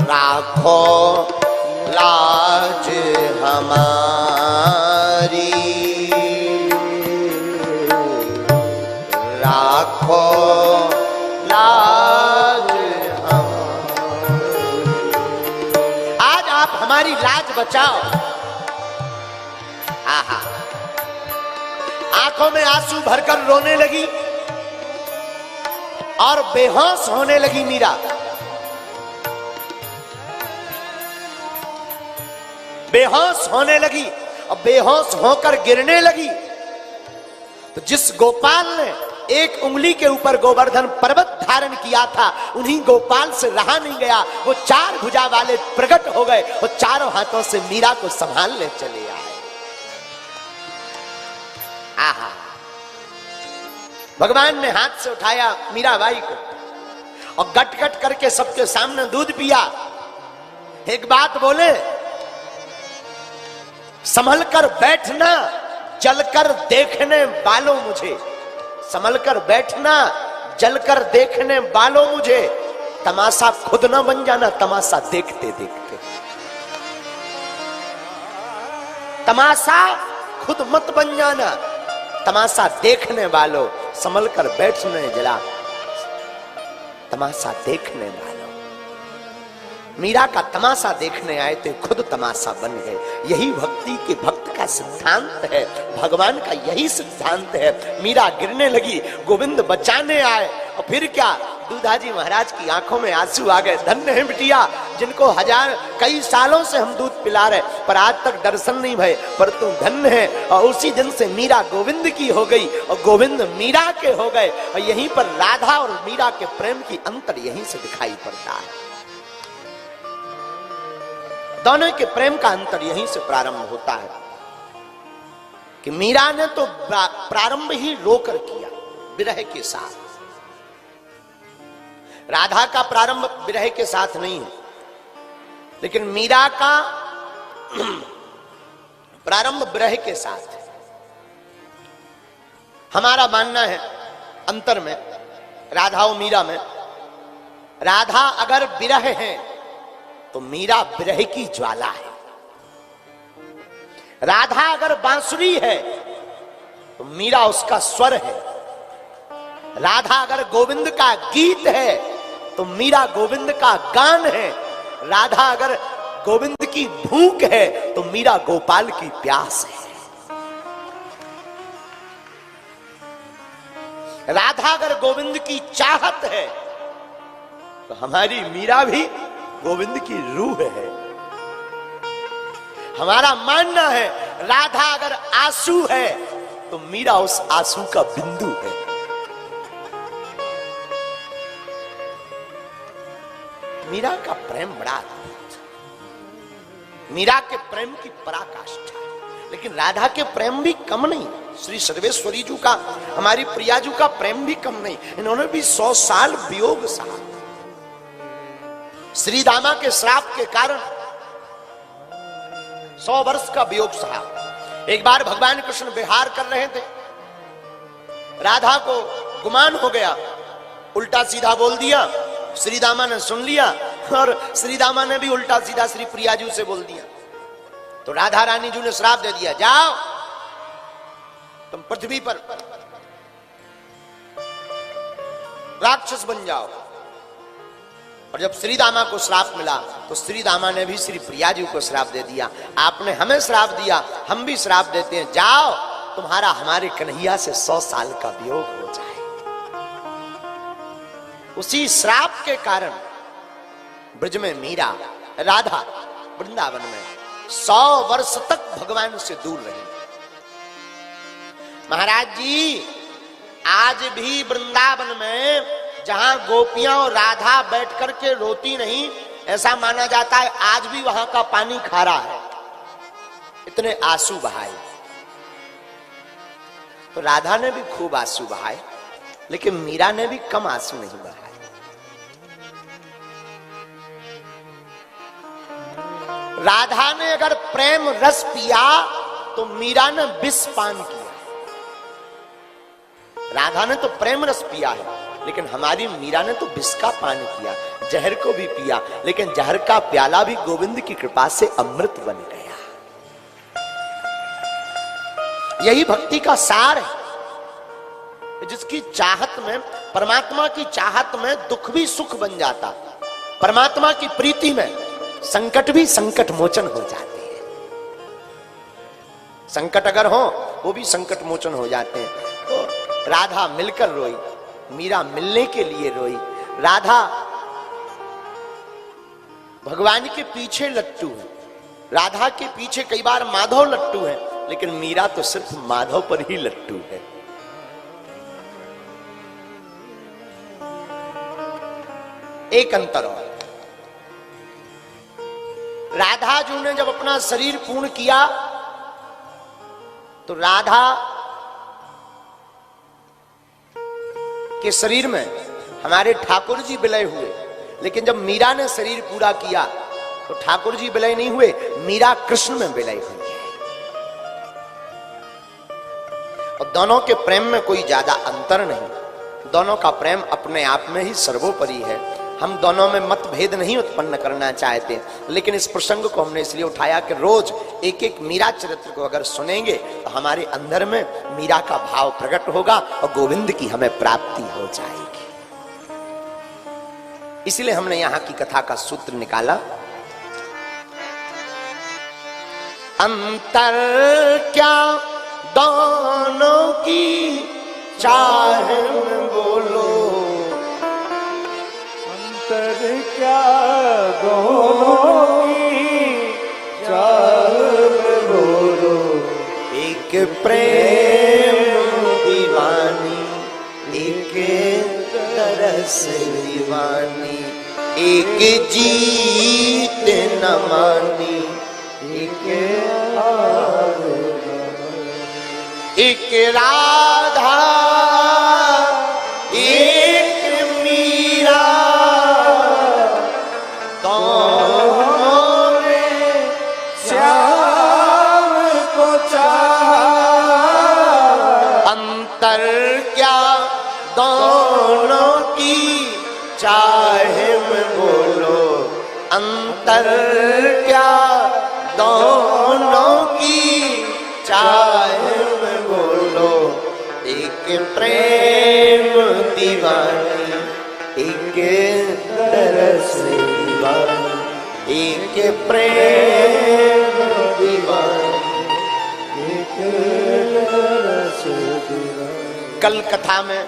लाखों लाज हमारी, लाखों लाज हमारी। आज आप हमारी लाज बचाओ। आहा, आंखों में आंसू भरकर रोने लगी और बेहोश होने लगी मीरा। बेहोश होने लगी और बेहोश होकर गिरने लगी। तो जिस गोपाल ने एक उंगली के ऊपर गोवर्धन पर्वत धारण किया था, उन्हीं गोपाल से रहा नहीं गया। वो 4 भुजा वाले प्रकट हो गए और चारों हाथों से मीरा को संभालने चले आए। आहा, भगवान ने हाथ से उठाया मीराबाई को और गट गट करके सबके सामने दूध पिया। एक बात बोले, संभल कर बैठना, जलकर देखने वालों मुझे, संभल कर बैठना, जलकर देखने वालों मुझे, तमाशा खुद ना बन जाना, तमाशा देखते देखते। तमाशा खुद मत बन जाना, तमाशा देखने वालों, संभल कर बैठने जला, तमाशा देखने वालों। मीरा का तमाशा देखने आए थे, खुद तमाशा बन गए। यही भक्ति के भक्त का सिद्धांत है, भगवान का यही सिद्धांत है। मीरा गिरने लगी, गोविंद बचाने आए, और फिर क्या, दूधाजी महाराज की आंखों में आंसू आ गए। धन्य है बिटिया, जिनको कई सालों से हम दूध पिला रहे, पर आज तक दर्शन नहीं भय, पर तू धन्य है। और उसी दिन से मीरा गोविंद की हो गई और गोविंद मीरा के हो गए। और यहीं पर राधा और मीरा के प्रेम की अंतर यहीं से दिखाई पड़ता है। दोनों के प्रेम का अंतर यहीं से प्रारंभ होता है कि मीरा ने तो प्रारंभ ही रोकर किया विरह के साथ। राधा का प्रारंभ विरह के साथ नहीं है, लेकिन मीरा का प्रारंभ विरह के साथ है। हमारा मानना है अंतर में राधा और मीरा में, राधा अगर विरह है तो मीरा विरह की ज्वाला है। राधा अगर बांसुरी है तो मीरा उसका स्वर है। राधा अगर गोविंद का गीत है तो मीरा गोविंद का गान है। राधा अगर गोविंद की भूख है तो मीरा गोपाल की प्यास है। राधा अगर गोविंद की चाहत है तो हमारी मीरा भी गोविंद की रूह है। हमारा मानना है राधा अगर आंसू है तो मीरा उस आंसू का बिंदु है। मीरा का प्रेम बड़ा अद्भुत, मीरा के प्रेम की पराकाष्ठा है। लेकिन राधा के प्रेम भी कम नहीं, श्री सर्वेश्वरी जी का, हमारी प्रिया जी का प्रेम भी कम नहीं। इन्होंने भी 100 साल वियोग सहा। श्री दामा के श्राप के कारण 100 वर्ष का वियोग सहा। एक बार भगवान कृष्ण विहार कर रहे थे, राधा को गुमान हो गया, उल्टा सीधा बोल दिया। श्री दामा ने सुन लिया और श्री दामा ने भी उल्टा सीधा श्री प्रिया जी से बोल दिया। तो राधा रानी जी ने श्राप दे दिया, जाओ तुम पृथ्वी पर राक्षस बन जाओ। और जब श्री दामा को श्राप मिला तो श्री दामा ने भी श्री प्रिया जी को श्राप दे दिया। आपने हमें श्राप दिया, हम भी श्राप देते हैं, जाओ तुम्हारा हमारे कन्हैया से 100 साल का वियोग हो जाए। उसी श्राप के कारण ब्रज में मीरा, राधा वृंदावन में 100 वर्ष तक भगवान से दूर रही। महाराज जी, आज भी वृंदावन में जहां गोपियां और राधा बैठ करके रोती नहीं, ऐसा माना जाता है आज भी वहां का पानी खारा है, इतने आंसू बहाए। तो राधा ने भी खूब आंसू बहाए, लेकिन मीरा ने भी कम आंसू नहीं बहाए। राधा ने अगर प्रेम रस पिया तो मीरा ने विष पान किया। राधा ने तो प्रेम रस पिया है, लेकिन हमारी मीरा ने तो विष का पान किया, जहर को भी पिया, लेकिन जहर का प्याला भी गोविंद की कृपा से अमृत बन गया। यही भक्ति का सार है, जिसकी चाहत में, परमात्मा की चाहत में दुख भी सुख बन जाता, परमात्मा की प्रीति में संकट भी संकट मोचन हो जाते हैं। संकट अगर हो वो भी संकट मोचन हो जाते हैं। तो राधा मिलकर रोई, मीरा मिलने के लिए रोई। राधा भगवान के पीछे लट्टू है, राधा के पीछे कई बार माधव लट्टू है, लेकिन मीरा तो सिर्फ माधव पर ही लट्टू है। एक अंतर और, राधा जी ने जब अपना शरीर पूर्ण किया तो राधा के शरीर में हमारे ठाकुर जी विलय हुए, लेकिन जब मीरा ने शरीर पूरा किया तो ठाकुर जी विलय नहीं हुए, मीरा कृष्ण में विलय हुई है। और दोनों के प्रेम में कोई ज्यादा अंतर नहीं, दोनों का प्रेम अपने आप में ही सर्वोपरि है। हम दोनों में मतभेद नहीं उत्पन्न करना चाहते, लेकिन इस प्रसंग को हमने इसलिए उठाया कि रोज एक एक मीरा चरित्र को अगर सुनेंगे तो हमारे अंदर में मीरा का भाव प्रकट होगा और गोविंद की हमें प्राप्ति हो जाएगी। इसलिए हमने यहां की कथा का सूत्र निकाला, अंतर क्या दोनों की चाह में बोलो, अंतर क्या दो प्रेम दीवानी, एक तरस दीवानी, एक जीत न मानी, एक राधा एक मीरा, दोनों ने श्याम को चाहा, अंतर क्या दोनों की चाहे में बोलो, अंतर क्या दोनों की चाहे में बोलो, एक प्रेम दीवानी, एक तरस दीवानी, एक प्रेम दीवानी, एक तरस दीवानी। कल कथा में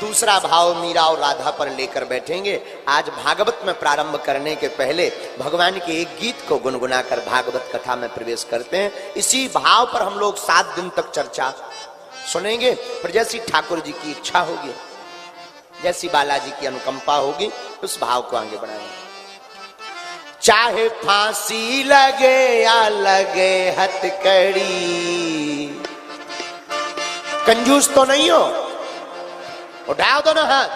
दूसरा भाव मीरा और राधा पर लेकर बैठेंगे। आज भागवत में प्रारंभ करने के पहले भगवान के एक गीत को गुनगुनाकर भागवत कथा में प्रवेश करते हैं। इसी भाव पर हम लोग 7 दिन तक चर्चा सुनेंगे। पर जैसी ठाकुर जी की इच्छा होगी, जैसी बालाजी की अनुकंपा होगी, उस भाव को आगे बढ़ाएंगे। चाहे फांसी लगे या लगे हथकड़ी, कंजूस तो नहीं हो, उठाओ दोनों हाथ।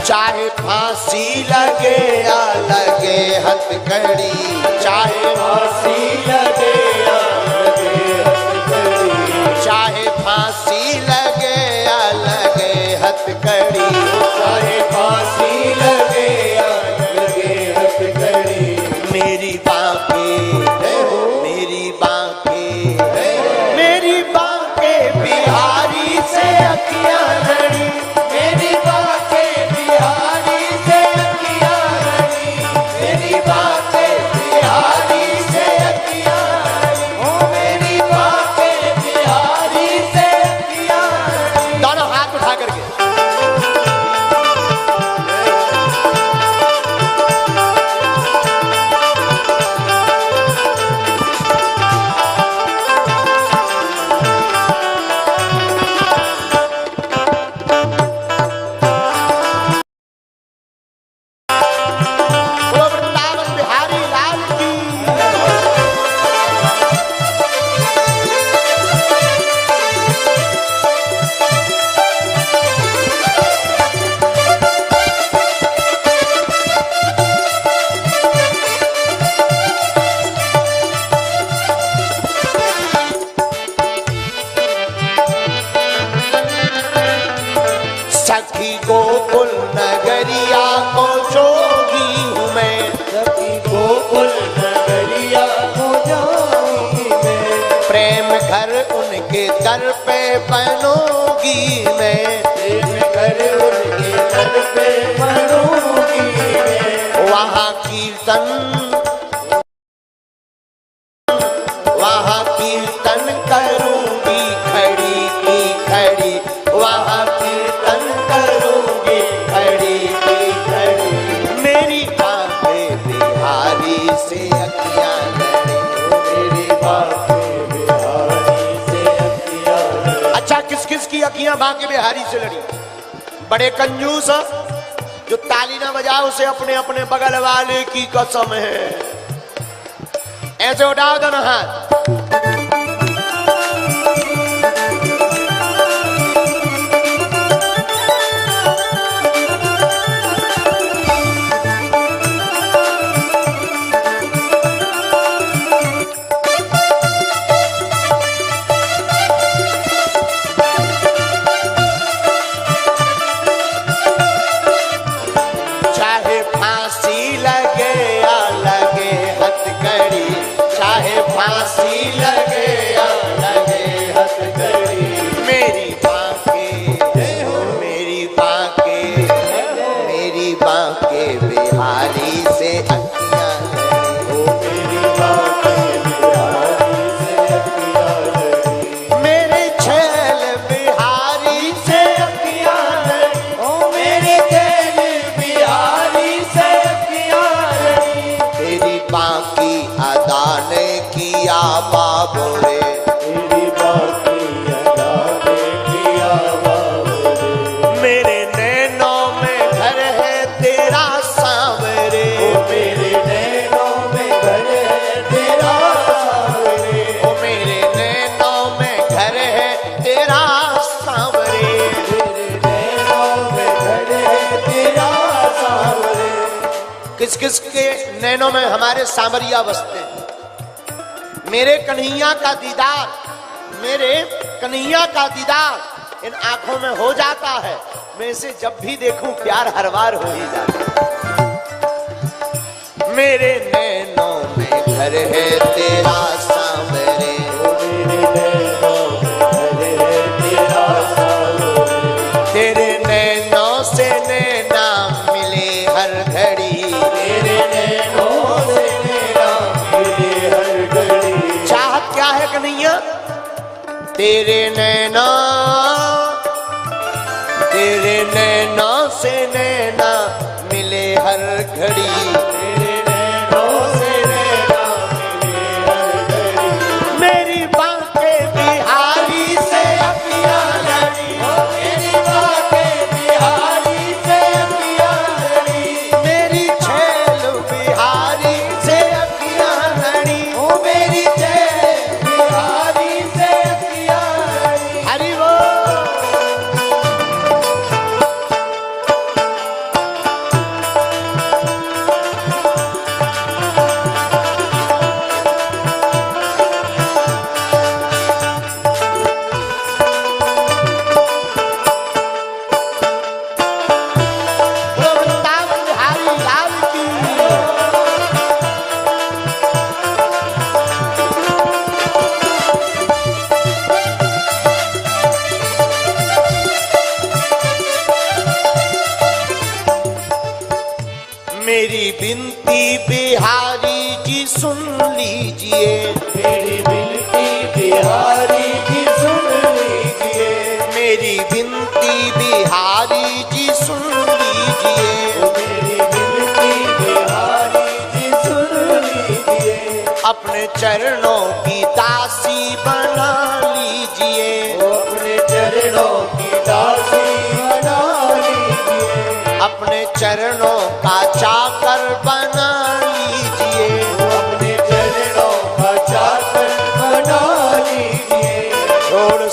चाहे फांसी लगे या लगे हथकड़ी, चाहे फांसी लगे या लगे हथकड़ी, चाहे फांसी लगे या लगे हथकड़ी, चाहे फांसी लगे या लगे हथकड़ी। मेरी बांके मेरी बांके मेरी बांके बिहारी से अखियां लड़ी, मेरी बांके बिहारी से अखियां लड़ी, मेरी बांके बिहारी से अखियां लड़ी, ओ मेरी बांके बिहारी से अखियां लड़ी। दोनों हाथ उठा करके सखी गोकुल नगरिया को जोगी हूँ मैं, सखी गोकुल नगरिया को जोगी मैं, प्रेम घर उनके दर पे बनोगी मैं, प्रेम घर उनके दर पे बनोगी मैं। वहाँ कीर्तन करूंगी खड़ी की खड़ी, वहाँ कीर्तन करूंगी खड़ी की खड़ी। मेरी बातें बिहारी से अखियां लड़ी, मेरी बातें बिहारी से अखियां लड़ी। अच्छा, किस किस की अखियां बांके बिहारी से लड़ी? बड़े कंजूस जो ताली ना बजाओ उसे अपने अपने बगल वाले की कसम है। ऐसे उठाओ दोनों हाथ। चाहे फांसी लगे या लगे हथकड़ी, चाहे फांसी फांसी लगे या लगे हथकड़ी, मेरी बांके बिहारी से अखियां लड़ी, मेरी बांके बिहारी से अखियां लड़ी, मेरे छैल बिहारी से अखियां लड़ी, ओ मेरे छैल बिहारी से अखियां लड़ी, तेरी बांकी अदा ने किया बाबू रे, तेरी बांकी अदा ने किया बाबू रे, मेरे नैनों में घर है तेरा सांवरे, मेरे नैनों में घर है तेरा सांवरे, ओ मेरे नैनों में घर है तेरा सांवरे, मेरे नैनों में घर है तेरा सांवरे। किस किस के नैनों में हमारे सांवरिया बसते हैं। मेरे कन्हैया का दीदार, मेरे कन्हैया का दीदार इन आंखों में हो जाता है, मैं इसे जब भी देखूं प्यार हर बार हो ही जाता है। मेरे नैनों में घर है तेरा सांवरे, मेरे नैनों में घर है तेरा सांवरे, तेरे नैनों से नैना मिले हर घड़ी, तेरे नैनों से नैना मिले हर घड़ी। चाहत क्या है कन्हैया? तेरे नैना से नैना मिले हर घड़ी, तेरे नैनों से नैना मिले हर घड़ी, मेरी बांके बिहारी से अखियां लड़ी, मेरी बांके बिहारी से अखियां लड़ी, मेरी छैल बिहारी से अखियां लड़ी, ओ मेरी छैल बिहारी से अखियां लड़ी। हरि बोल। वृंदावन बिहारी लाल की। मेरी बिनती बिहारी जी सुन लीजिए, मेरी बिनती बिहारी जी सुन लीजिए, मेरी बिनती बिहारी जी सुन लीजिए, मेरी बिनती बिहारी जी सुन लीजिए, अपने चरणों की दासी बना लीजिए, अपने चरणों की दासी बना लीजिए, अपने चरणों का चाकर बना लीजिए, अपने चरणों का चाकर बना लीजिए, छोड़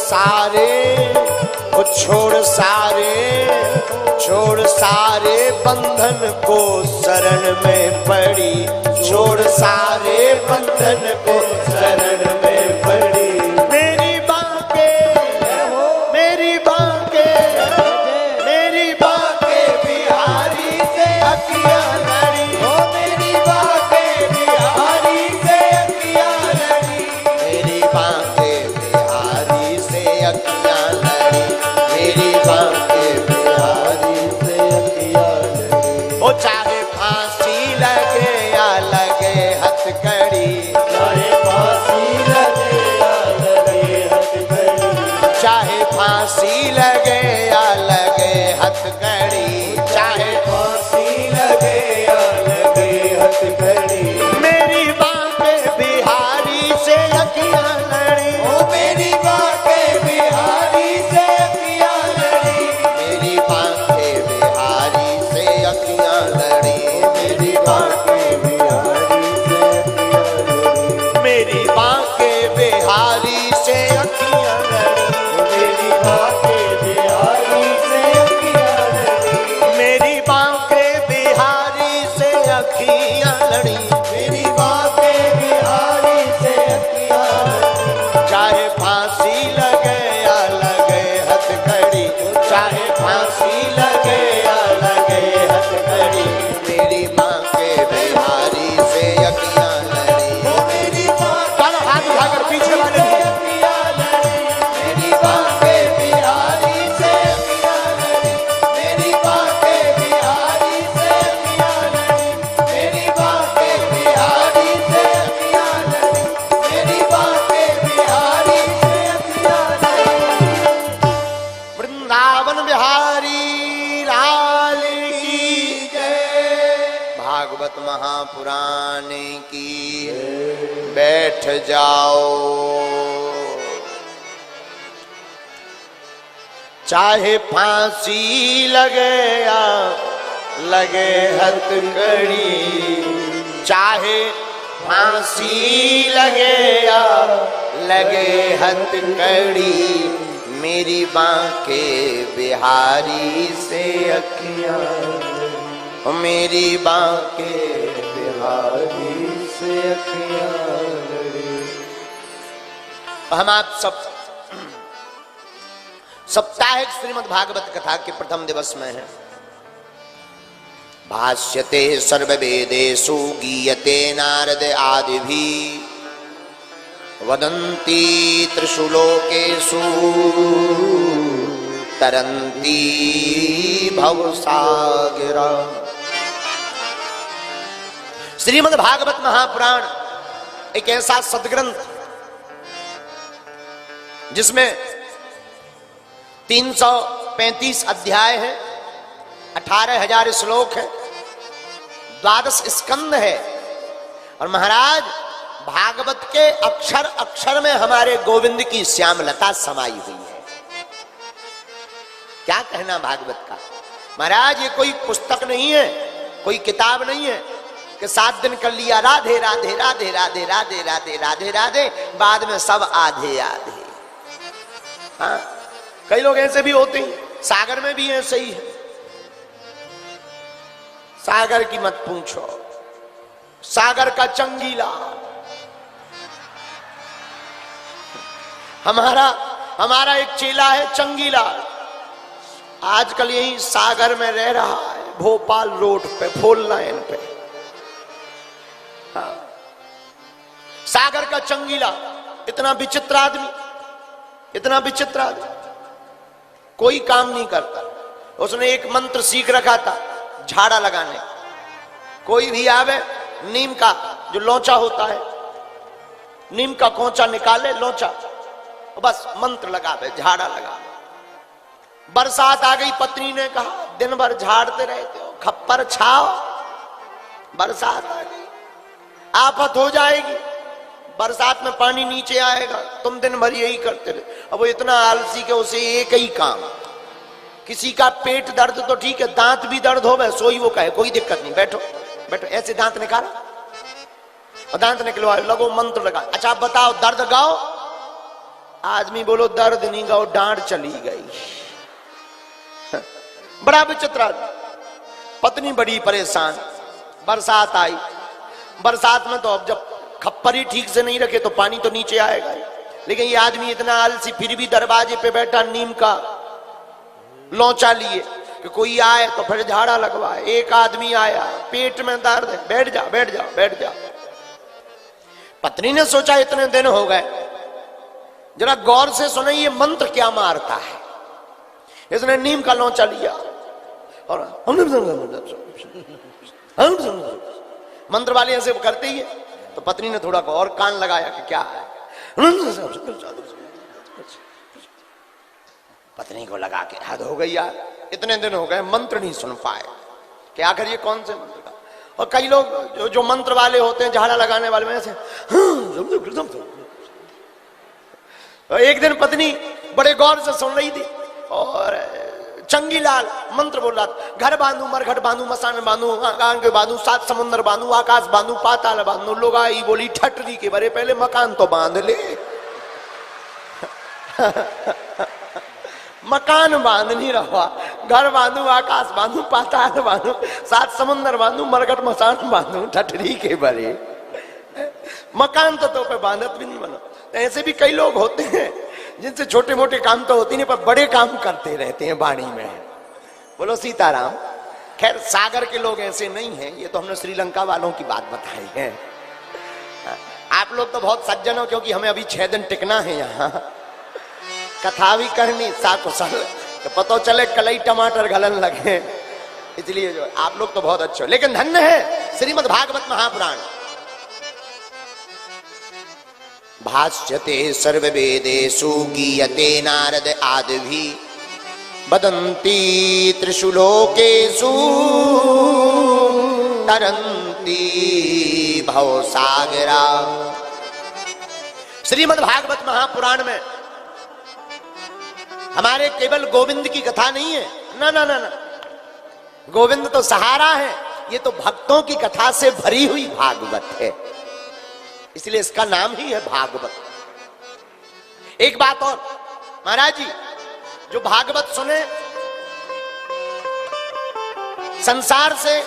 सारे बंधन को शरण में पड़ी, छोड़ सारे बंधन को शरण में पड़ी, मेरी बांके बिहारी से अखियां लड़ी, ओ मेरी बांके बिहारी से अखियां लड़ी, मेरी बांके बिहारी से अखियां लड़ी, मेरी बांके बिहारी से अखियां लड़ी। ओ चाहे फांसी लगे या लगे हथकड़ी, चाहे फांसी लगे या लगे हथकड़ी, चाहे फांसी लगे या लगे हथकड़ी, चाहे फांसी लगे या लगे हथकड़ी, मेरी बांके बिहारी से अखियां लड़ी, ओ मेरी बांके बिहारी से अखियां लड़ी, मेरी बांके बिहारी से अखियां लड़ी, मेरी बांके बिहारी से अखियां लड़ी, मेरी बांके बिहारी से अखियां लड़ी, मेरी बांके बिहारी से अखियां लड़ी, मेरी बांके बिहारी से अखियां लड़ी, मेरी बांके बिहारी से अखियां लड़ी, चाहे फांसी लगे या लगे हथकड़ी, चाहे फांसी लगे या लगे हथकड़ी, मेरी बांके बिहारी से अखियां लड़ी, मेरी बांके महापुराण की बैठ जाओ। चाहे फांसी लगे या लगे हथकड़ी, चाहे फांसी लगे या लगे हथकड़ी, मेरी बांके बिहारी से अखियां, मेरी बांके बिहारी से अखियां लड़ी। हम आप सब साप्ताहिक श्रीमद् भागवत कथा के प्रथम दिवस में है। भाष्यते सर्ववेदेषु गीयते नारद आदिभिः, वदन्ति त्रिषु लोकेषु तरन्ति भवसागरा। श्रीमद् भागवत महापुराण एक ऐसा सदग्रंथ जिसमें 335 अध्याय है, 18,000 श्लोक है, 12 स्कंद है। और महाराज भागवत के अक्षर अक्षर में हमारे गोविंद की श्यामलता समाई हुई है। क्या कहना भागवत का महाराज, ये कोई पुस्तक नहीं है, कोई किताब नहीं है कि 7 दिन कर लिया राधे राधे राधे राधे राधे राधे राधे राधे, बाद में सब आधे आधे। हाँ, कई लोग ऐसे भी होते हैं, सागर में भी ऐसे ही है। सागर की मत पूछो, सागर का चंगीला। हमारा एक चेला है चंगीला, आजकल यही सागर में रह रहा है, भोपाल रोड पे, फोल लाइन पे। हाँ। सागर का चंगीला, इतना विचित्र आदमी, इतना विचित्र आदमी, कोई काम नहीं करता। उसने एक मंत्र सीख रखा था झाड़ा लगाने। कोई भी आवे, नीम का जो लोचा होता है, नीम का कोंचा निकाले, लोचा, बस मंत्र लगावे, झाड़ा लगा। बरसात आ गई, पत्नी ने कहा दिन भर झाड़ते रहते हो, खप्पर छाओ, बरसात आ गई, आफत हो जाएगी, बरसात में पानी नीचे आएगा, तुम दिन भर यही करते रहे। अब वो इतना आलसी के उसे एक ही काम, किसी का पेट दर्द तो ठीक है, दांत भी दर्द हो, सोई वो कहे कोई दिक्कत नहीं, बैठो बैठो, ऐसे दांत निकाला और दांत निकलवा, लगो मंत्र लगा। अच्छा बताओ दर्द गाओ, आदमी बोलो दर्द नहीं गाओ, डांट चली गई। बड़ा विचित्र। पत्नी बड़ी परेशान, बरसात आई, बरसात में तो अब जब खप्पर ही ठीक से नहीं रखे तो पानी तो नीचे आएगा। लेकिन ये आदमी इतना आलसी, फिर भी दरवाजे पे बैठा नीम का लोचा लिए कि कोई आए तो फिर झाड़ा लगवाए। एक आदमी आया, पेट में दर्द है, बैठ जा बैठ जा बैठ जा। पत्नी ने सोचा इतने दिन हो गए, जरा गौर से सुने ये मंत्र क्या मारता है। इसने नीम का लोचा लिया और मंत्र वाले ऐसे करते ही है। तो पत्नी ने थोड़ा और कान लगाया कि क्या है। पत्नी को लगा के हद हो गई यार, इतने दिन हो गए मंत्र नहीं सुन पाए कि आखिर ये कौन से मंत्र का। और कई लोग जो मंत्र वाले होते हैं, झाड़ा लगाने वाले में ऐसे तो एक दिन पत्नी बड़े गौर से सुन रही थी और चंगीलाल मंत्र बोल रहा था, घर बांधू, मरघट बांधू, मसान बांधू, आकाश के बांधू, 7 समुद्र बांधू, आकाश बांधू, पाताल बांधू। लोग आई बोली ठटरी के बरे, पहले मकान तो बांध ले। मकान बांध नहीं रहा, घर बांधू, आकाश बांधू, पाताल बांधू, 7 समुद्र बांधू, मरघट मसान बांधू, ठटरी के बरे। मकान तो पे बांधत भी नहीं बना। ऐसे भी कई लोग होते हैं जिनसे छोटे मोटे काम तो होती नहीं, पर बड़े काम करते रहते हैं वाणी में। बोलो सीताराम। खैर सागर के लोग ऐसे नहीं हैं, ये तो हमने श्रीलंका वालों की बात बताई है। आप लोग तो बहुत सज्जन हो, क्योंकि हमें अभी 6 दिन टिकना है यहाँ, कथा भी करनी, साकुशल तो पता चले कलई टमाटर गलन लगे, इसलिए जो आप लोग तो बहुत अच्छे हो। लेकिन धन्य है श्रीमद् भागवत महापुराण। भाष्यते सर्ववेदेषु गीयते नारद आदिभिः, वदन्ति त्रिषु लोकेषु तरन्ति मुक्ति भव सागरा। श्रीमद् भागवत महापुराण में हमारे केवल गोविंद की कथा नहीं है, ना ना ना ना, गोविंद तो सहारा है, ये तो भक्तों की कथा से भरी हुई भागवत है, इसलिए इसका नाम ही है भागवत। एक बात और महाराज जी, जो भागवत सुने, संसार से,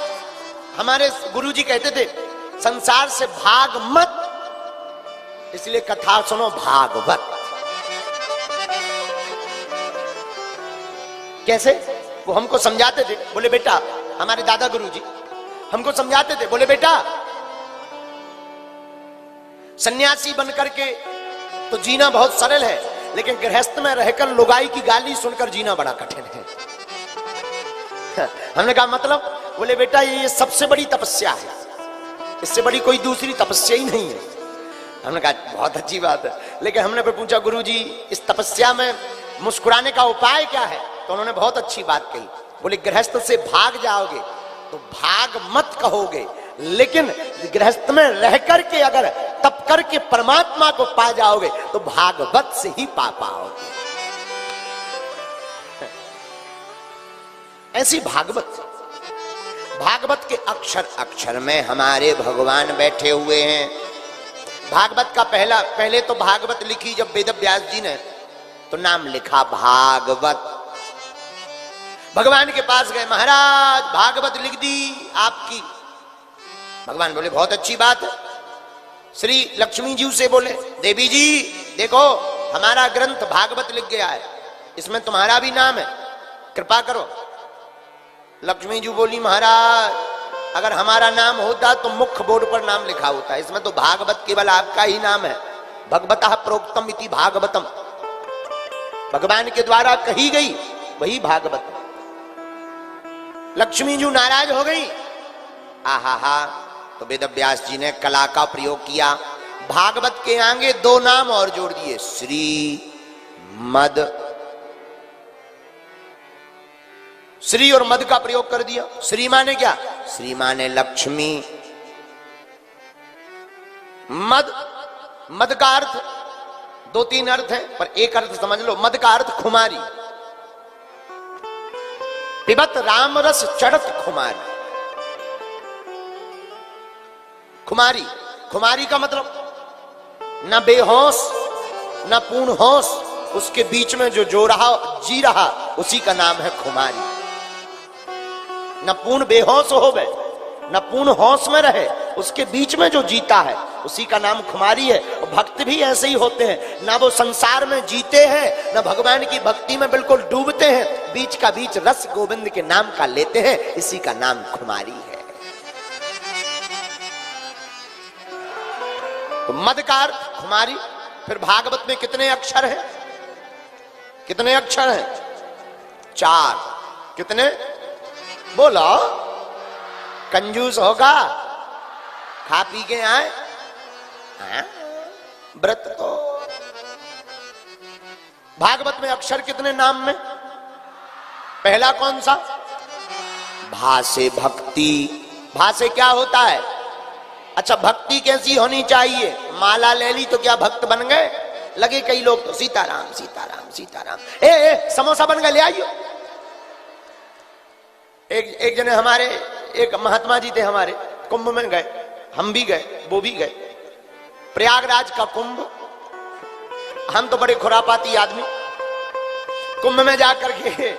हमारे गुरुजी कहते थे संसार से भाग मत, इसलिए कथा सुनो भागवत। कैसे? वो हमको समझाते थे, बोले बेटा, हमारे दादा गुरुजी हमको समझाते थे, बोले बेटा सन्यासी बनकर के तो जीना बहुत सरल है, लेकिन गृहस्थ में रहकर लुगाई की गाली सुनकर जीना बड़ा कठिन है। हमने कहा मतलब? बोले बेटा ये सबसे बड़ी तपस्या है, इससे बड़ी कोई दूसरी तपस्या ही नहीं है। हमने कहा बहुत अच्छी बात है, लेकिन हमने फिर पूछा गुरुजी इस तपस्या में मुस्कुराने का उपाय क्या है? तो उन्होंने बहुत अच्छी बात कही, बोले गृहस्थ से भाग जाओगे तो भाग मत कहोगे, लेकिन गृहस्थ में रह करके अगर तप करके परमात्मा को पा जाओगे तो भागवत से ही पा पाओगे। ऐसी भागवत, भागवत के अक्षर अक्षर में हमारे भगवान बैठे हुए हैं। भागवत का पहले तो भागवत लिखी जब वेद व्यास जी ने, तो नाम लिखा भागवत। भगवान के पास गए, महाराज भागवत लिख दी आपकी। भगवान बोले बहुत अच्छी बात है। श्री लक्ष्मी जी से बोले, देवी जी देखो हमारा ग्रंथ भागवत लिख गया है, इसमें तुम्हारा भी नाम है, कृपा करो। लक्ष्मी जी बोली महाराज अगर हमारा नाम होता तो मुख्य बोर्ड पर नाम लिखा होता, इसमें तो भागवत केवल आपका ही नाम है। भगवतः प्रोक्तम इति भागवतम, भगवान के द्वारा कही गई वही भागवत। लक्ष्मी जी नाराज हो गई। आहा, तो वेद व्यास जी ने कला का प्रयोग किया, भागवत के आगे दो नाम और जोड़ दिए, श्री मद। श्री और मद का प्रयोग कर दिया। श्री माने क्या? श्री माने लक्ष्मी। मद, मद का अर्थ दो तीन अर्थ है, पर एक अर्थ समझ लो, मद का अर्थ खुमारी। पिबत राम रस चढ़त खुमारी। खुमारी, खुमारी का मतलब न बेहोश न पूर्ण होश, उसके बीच में जो जी रहा उसी का नाम है खुमारी। न पूर्ण बेहोश हो गए न पूर्ण होश में रहे, उसके बीच में जो जीता है उसी का नाम खुमारी है। और भक्त भी ऐसे ही होते हैं, ना वो संसार में जीते हैं ना भगवान की भक्ति में बिल्कुल डूबते हैं, बीच का बीच रस गोविंद के नाम का लेते हैं, इसी का नाम खुमारी है। तो मद का अर्थ खुमारी। फिर भागवत में कितने अक्षर हैं? कितने अक्षर हैं? 4। कितने? बोलो, कंजूस होगा, खा पी के आए व्रत तो। भागवत में अक्षर कितने नाम में? पहला कौन सा? भासे भक्ति। भासे क्या होता है? अच्छा भक्ति कैसी होनी चाहिए? माला ले ली तो क्या भक्त बन गए? लगे कई लोग तो सीताराम सीताराम सीताराम। ए समोसा बन गए, ले आइयो। एक जने हमारे, एक महात्मा जी थे हमारे, कुंभ में गए, हम भी गए, वो भी गए, प्रयागराज का कुंभ। हम तो बड़े खुरापाती आदमी, कुंभ में जाकर के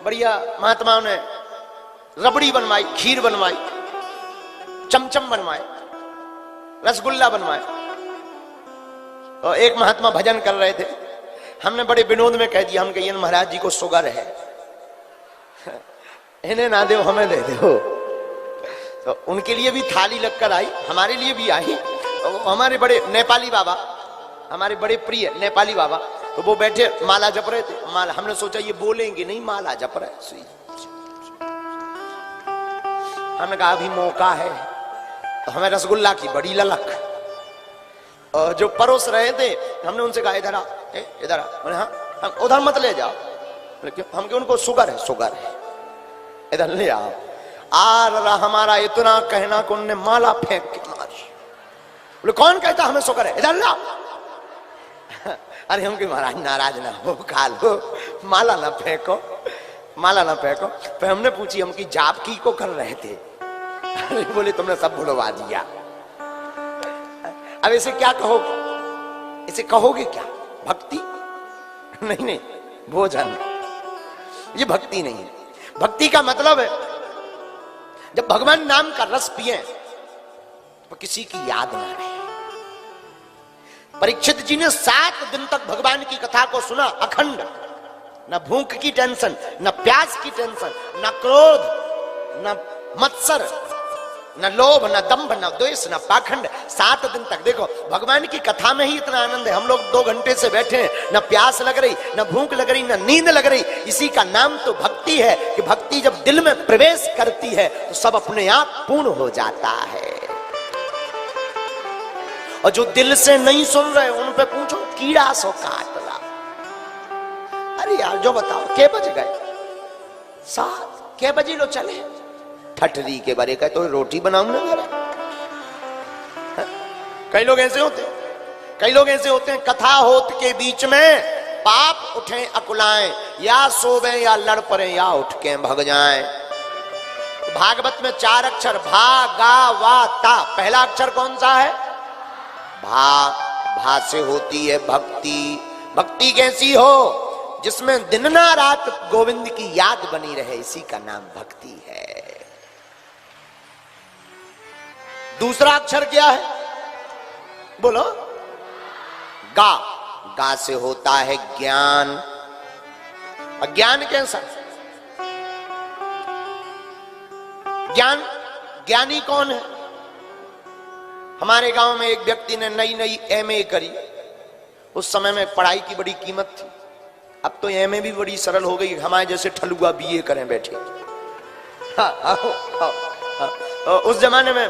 बढ़िया महात्माओं ने रबड़ी बनवाई, खीर बनवाई, चमचम बनवाए, रसगुल्ला बनवाए। और एक महात्मा भजन कर रहे थे, हमने बड़े विनोद में कह दिया, हम कहिए महाराज जी को शुगर है, इन्हें ना दो हमें दे दो। तो उनके लिए भी थाली लगकर आई, हमारे लिए भी आई। हमारे बड़े नेपाली बाबा, हमारे बड़े प्रिय नेपाली बाबा, तो वो बैठे माला जप रहे थे। माला, हमने सोचा ये बोलेंगे नहीं, माला जप रहे। हमने कहा अभी मौका है, तो हमें रसगुल्ला की बड़ी ललक। और जो परोस रहे थे, हमने उनसे कहा इधर आ, इधर आ। बोले हाँ, हम उधर मत ले जाओ। हम क्यों? उनको शुगर है, शुगर है, इधर ले आओ। रहा हमारा इतना कहना कि उनने माला फेंक के मारी। बोले कौन कहता हमें शुक्र है, इधर लाओ। अरे हम कि महाराज नाराज ना हो, खा लो, माला ना फेंको, माला ना फेंको। फिर हमने पूछी हम की जाप की को कर रहे थे। अरे बोले तुमने सब भुलवा दिया। अब इसे क्या कहोगे, इसे कहोगे क्या, भक्ति? नहीं नहीं, भोजन, ये भक्ति नहीं है। भक्ति का मतलब है जब भगवान नाम का रस पिए तो किसी की याद ना रहे। परीक्षित जी ने 7 दिन तक भगवान की कथा को सुना अखंड, न भूख की टेंशन, न प्यास की टेंशन, न क्रोध, न मत्सर, न लोभ, न दंभ, न द्वेष, न पाखंड। 7 दिन तक देखो भगवान की कथा में ही इतना आनंद है। हम लोग 2 घंटे से बैठे हैं, न प्यास लग रही, न भूख लग रही, न नींद लग रही। इसी का नाम तो भक्ति है कि भक्ति जब दिल में प्रवेश करती है तो सब अपने आप पूर्ण हो जाता है। और जो दिल से नहीं सुन रहे उन पे पूछो, कीड़ा सो काट ला। अरे यार जो बताओ के बज गए 7, के बजे लो चले, ठटरी के बारे का तो रोटी बनाऊं ना मेरा। कई लोग ऐसे होते हैं, कई लोग ऐसे होते हैं कथा होत के बीच में पाप उठे अकुलाएं, या सोवे या लड़ पड़े या उठ के भग जाएं। भागवत में 4 अक्षर भा गा वा ता। पहला अक्षर कौन सा है? भा। भा से होती है भक्ति। भक्ति कैसी हो? जिसमें दिन ना रात गोविंद की याद बनी रहे, इसी का नाम भक्ति है। दूसरा अक्षर क्या है? बोलो। गा। गा से होता है ज्ञान। और ज्ञान कैसा? ज्ञान, ज्ञानी कौन है? हमारे गांव में एक व्यक्ति ने नई एमए करी। उस समय में पढ़ाई की बड़ी कीमत थी। अब तो एमए भी बड़ी सरल हो गई, हमारे जैसे ठलुआ बीए करें बैठे। उस जमाने में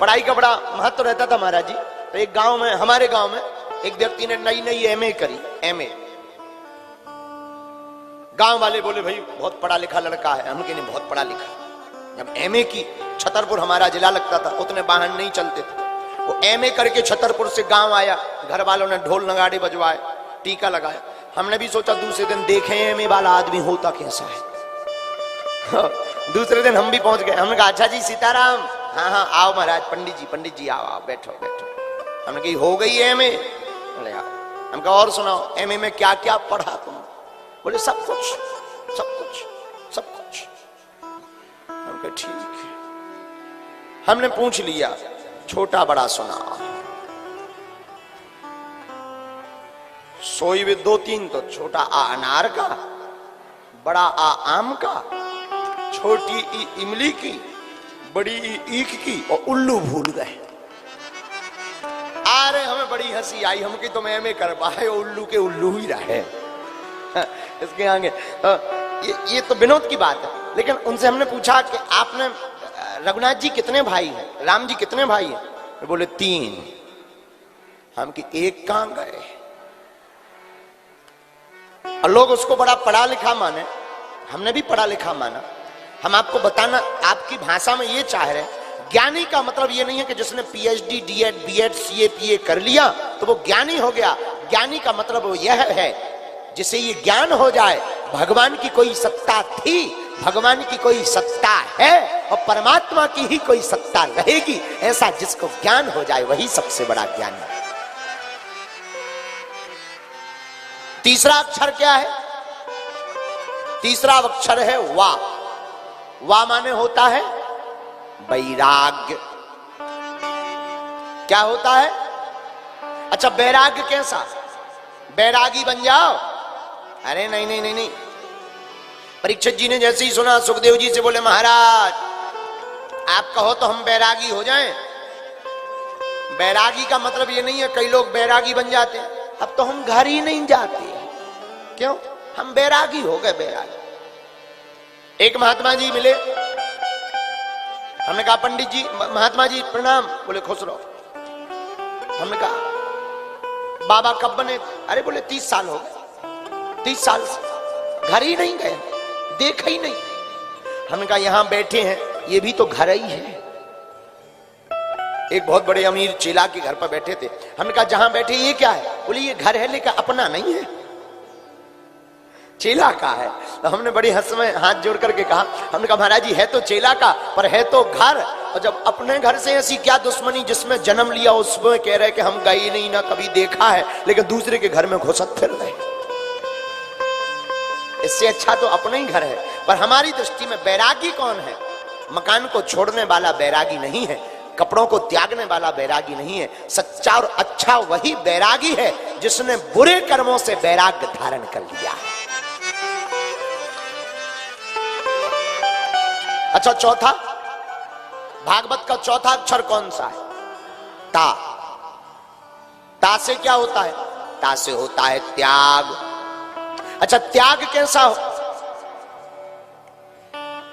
पढ़ाई का बड़ा महत्व रहता था महाराज जी। तो एक गांव में, हमारे गांव में एक व्यक्ति ने नई एमए करी। एमए, गांव वाले बोले भाई बहुत पढ़ा लिखा लड़का है। हम कहने बहुत पढ़ा लिखा। जब एमए की, छतरपुर हमारा जिला लगता था, उतने वाहन नहीं चलते थे। वो एमए करके छतरपुर से गांव आया, घर वालों ने ढोल नगाड़े बजवाए, टीका लगाया। हमने भी सोचा दूसरे दिन देखें एमए वाला आदमी होता कैसा है। दूसरे दिन हम भी पहुंच गए। हमने कहा अच्छा जी सीताराम। हाँ हाँ आओ महाराज, पंडित जी आओ आओ, बैठो बैठो। हमने कही हो गई एमए? बोले हम कहा और सुनाओ एमए में क्या क्या पढ़ा तुम? बोले सब कुछ, सब कुछ, सब कुछ। हम कहा ठीक है। हमने पूछ लिया छोटा बड़ा सुना। सोई में 2-3 तो छोटा आ अनार का, बड़ा आ आम का, छोटी ई इमली की, बड़ी ई ईख की, और उल्लू भूल गए। अरे हमें बड़ी हंसी आई। हम की तो मैं में कर पाए, उल्लू के उल्लू ही रहे। इसके आगे ये तो विनोद की बात है। लेकिन उनसे हमने पूछा कि आपने, रघुनाथ जी कितने भाई हैं, राम जी कितने भाई हैं? बोले 3। हम की एक कहां गए? और लोग उसको बड़ा पढ़ा लिखा माने, हमने भी पढ़ा लिखा माना। हम आपको बताना, आपकी भाषा में ये चाह रहे, ज्ञानी का मतलब ये नहीं है कि जिसने पीएचडी, डीएड, बीएड, सीए, पीए कर लिया तो वो ज्ञानी हो गया। ज्ञानी का मतलब वो यह है जिसे ये ज्ञान हो जाए भगवान की कोई सत्ता थी, भगवान की कोई सत्ता है और परमात्मा की ही कोई सत्ता रहेगी, ऐसा जिसको ज्ञान हो जाए वही सबसे बड़ा ज्ञानी है। तीसरा अक्षर क्या है? तीसरा अक्षर है वा। वा माने होता है वैराग्य। क्या होता है? अच्छा वैराग्य कैसा? बैरागी बन जाओ? अरे नहीं नहीं नहीं नहीं। परीक्षित जी ने जैसे ही सुना सुखदेव जी से बोले महाराज आप कहो तो हम बैरागी हो जाएं। बैरागी का मतलब ये नहीं है कई लोग बैरागी बन जाते हैं। अब तो हम घर ही नहीं जाते। क्यों? हम बैरागी हो गए। बैरागी। एक महात्मा जी मिले, हमने कहा पंडित जी, महात्मा जी प्रणाम। बोले खुश रहो। हमने कहा बाबा कब बने? अरे बोले 30 साल हो गए। 30 साल से घर ही नहीं गए, देखा ही नहीं। हमने कहा यहां बैठे हैं ये भी तो घर ही है। एक बहुत बड़े अमीर चेला के घर पर बैठे थे। हमने कहा जहां बैठे ये क्या है? बोले ये घर है लेकिन अपना नहीं है, चेला का है। तो हमने बड़ी हंस में हाथ जोड़ करके कहा, हमने कहा महाराज जी है तो चेला का पर है तो घर, और जब अपने घर से ऐसी क्या दुश्मनी जिसमें जन्म लिया उसमें कह रहे कि हम गए नहीं ना कभी देखा है, लेकिन दूसरे के घर में घुसत फिर रहे। इससे अच्छा तो अपना ही घर है। पर हमारी दृष्टि में बैरागी कौन है? मकान को छोड़ने वाला बैरागी नहीं है, कपड़ों को त्यागने वाला बैरागी नहीं है। सच्चा और अच्छा वही बैरागी है जिसने बुरे कर्मों से बैराग्य धारण कर लिया है। अच्छा, चौथा, भागवत का चौथा अक्षर कौन सा है? ता। ता से क्या होता है? ता से होता है त्याग। अच्छा, त्याग कैसा हो?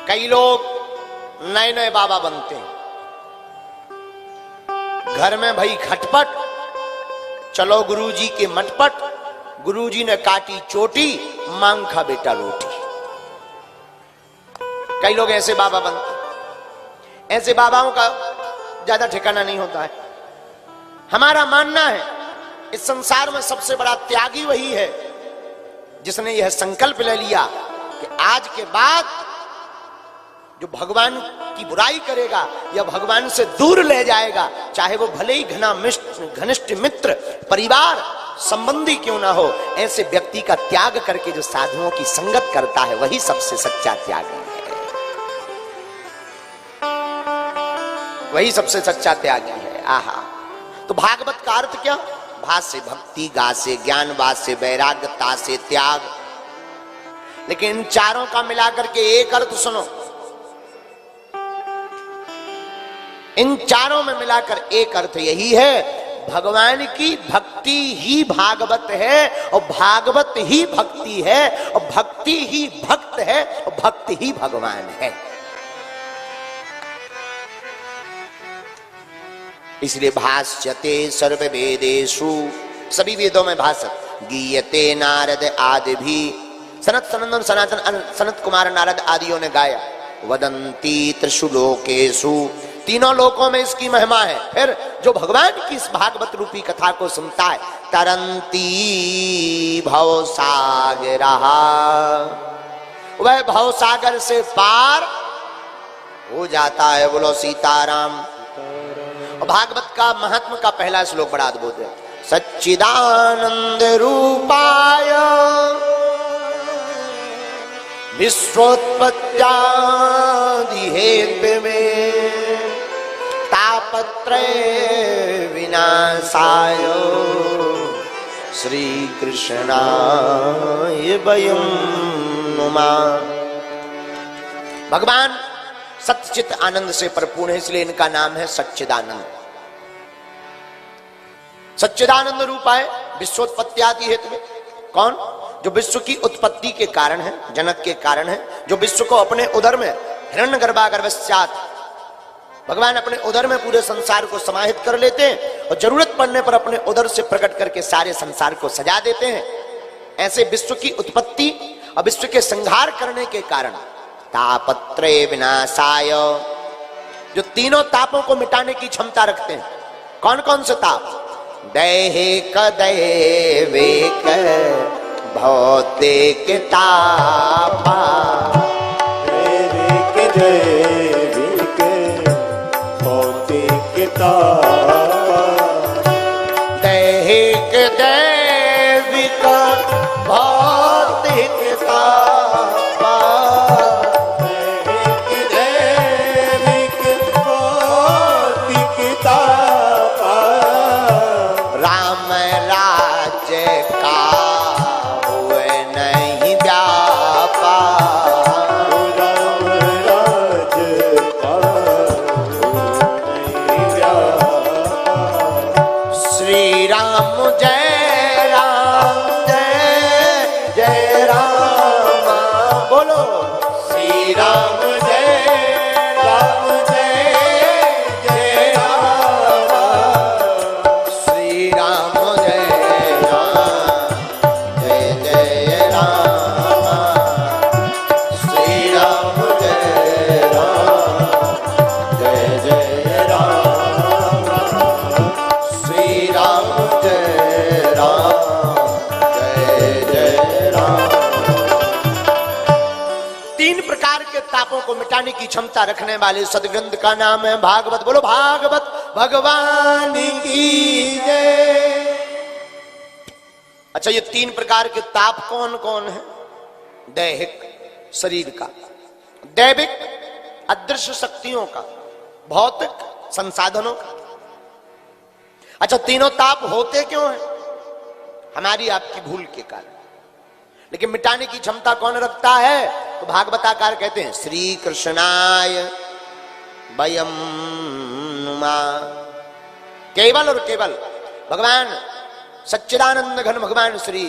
कई लोग नए नए बाबा बनते हैं, घर में भाई खटपट, चलो गुरुजी के मटपट, गुरुजी ने काटी चोटी, मांग खा बेटा रोटी। कई लोग ऐसे बाबा बनते। ऐसे बाबाओं का ज्यादा ठिकाना नहीं होता है। हमारा मानना है इस संसार में सबसे बड़ा त्यागी वही है जिसने यह संकल्प ले लिया कि आज के बाद जो भगवान की बुराई करेगा या भगवान से दूर ले जाएगा, चाहे वो भले ही घनिष्ठ मित्र परिवार संबंधी क्यों ना हो, ऐसे व्यक्ति का त्याग करके जो साधुओं की संगत करता है वही सबसे सच्चा त्यागी है। वही सबसे सच्चा त्यागी है। आहा। तो भागवत का अर्थ क्या? भा से भक्ति, गा से ज्ञान, वा से वैराग्य, ता से त्याग। लेकिन इन चारों का मिलाकर के एक अर्थ सुनो, इन चारों में मिलाकर एक अर्थ यही है, भगवान की भक्ति ही भागवत है और भागवत ही भक्ति है और भक्ति ही भक्त है और भक्त ही भगवान है। इसलिए भाष्यते सर्व वेदेषु, सभी वेदों में भाषत, गीयते नारद आदि भी, सनत सनंदन सनातन सनत कुमार नारद आदियों ने गाया। वदंती त्रिषु लोकेषु, तीनों लोकों में इसकी महिमा है। फिर जो भगवान की इस भागवत रूपी कथा को सुनता है, तरंती भवसागरः, वह भवसागर से पार हो जाता है। बोलो सीताराम। और भागवत का महात्मा का पहला श्लोक बड़ा अद्भुत है। सच्चिदानंद रूपाय विश्वोत्पत्त्यादि हेतवे तापत्रय विनाशाय श्री कृष्णाय वयं नुमः। भगवान सच्चित आनंद से परिपूर्ण है, इसलिए इनका नाम है सच्चिदानंद। सच्चिदानंद रूप है विश्वोत्पत्त्यादि हेतु में। कौन? जो विश्व की उत्पत्ति के कारण है, जनक के कारण है, जो विश्व को अपने उदर में हिरण्यगर्भागर्भस्यात्, भगवान अपने उदर में पूरे संसार को समाहित कर लेते हैं और जरूरत पड़ने पर अपने उदर से प्रकट करके सारे संसार को सजा देते हैं। ऐसे विश्व की उत्पत्ति और विश्व के संहार करने के कारण तापत्रय विनाशाय, जो तीनों तापों को मिटाने की क्षमता रखते हैं। कौन कौन से ताप? दैहिक, दैविक, भौतिक तापा, दैविक, दैविक, भौतिक तापा, दैहिक, दैविक, भौतिक तापा, दैविक, भौतिक तापा, राम राज्य का हुए नहीं व्यापा, राम राज्य का नहीं व्यापा, श्री राम जय राम, जय जय राम। बोलो श्री राम जय राम, जय जय राम, श्री राम जय राम, जय जय राम, श्री राम जय राम, पापों को मिटाने की क्षमता रखने वाले सदग्रंथ का नाम है भागवत। बोलो भागवत भगवान की जय। अच्छा, ये 3 प्रकार के ताप कौन कौन है? दैहिक शरीर का, दैविक अदृश्य शक्तियों का, भौतिक संसाधनों का। अच्छा, तीनों ताप होते क्यों हैं? हमारी आपकी भूल के कारण। लेकिन मिटाने की क्षमता कौन रखता है? तो भागवताकार कहते हैं श्री कृष्णाय वयम नुमः। केवल और केवल भगवान सच्चिदानंद घन भगवान श्री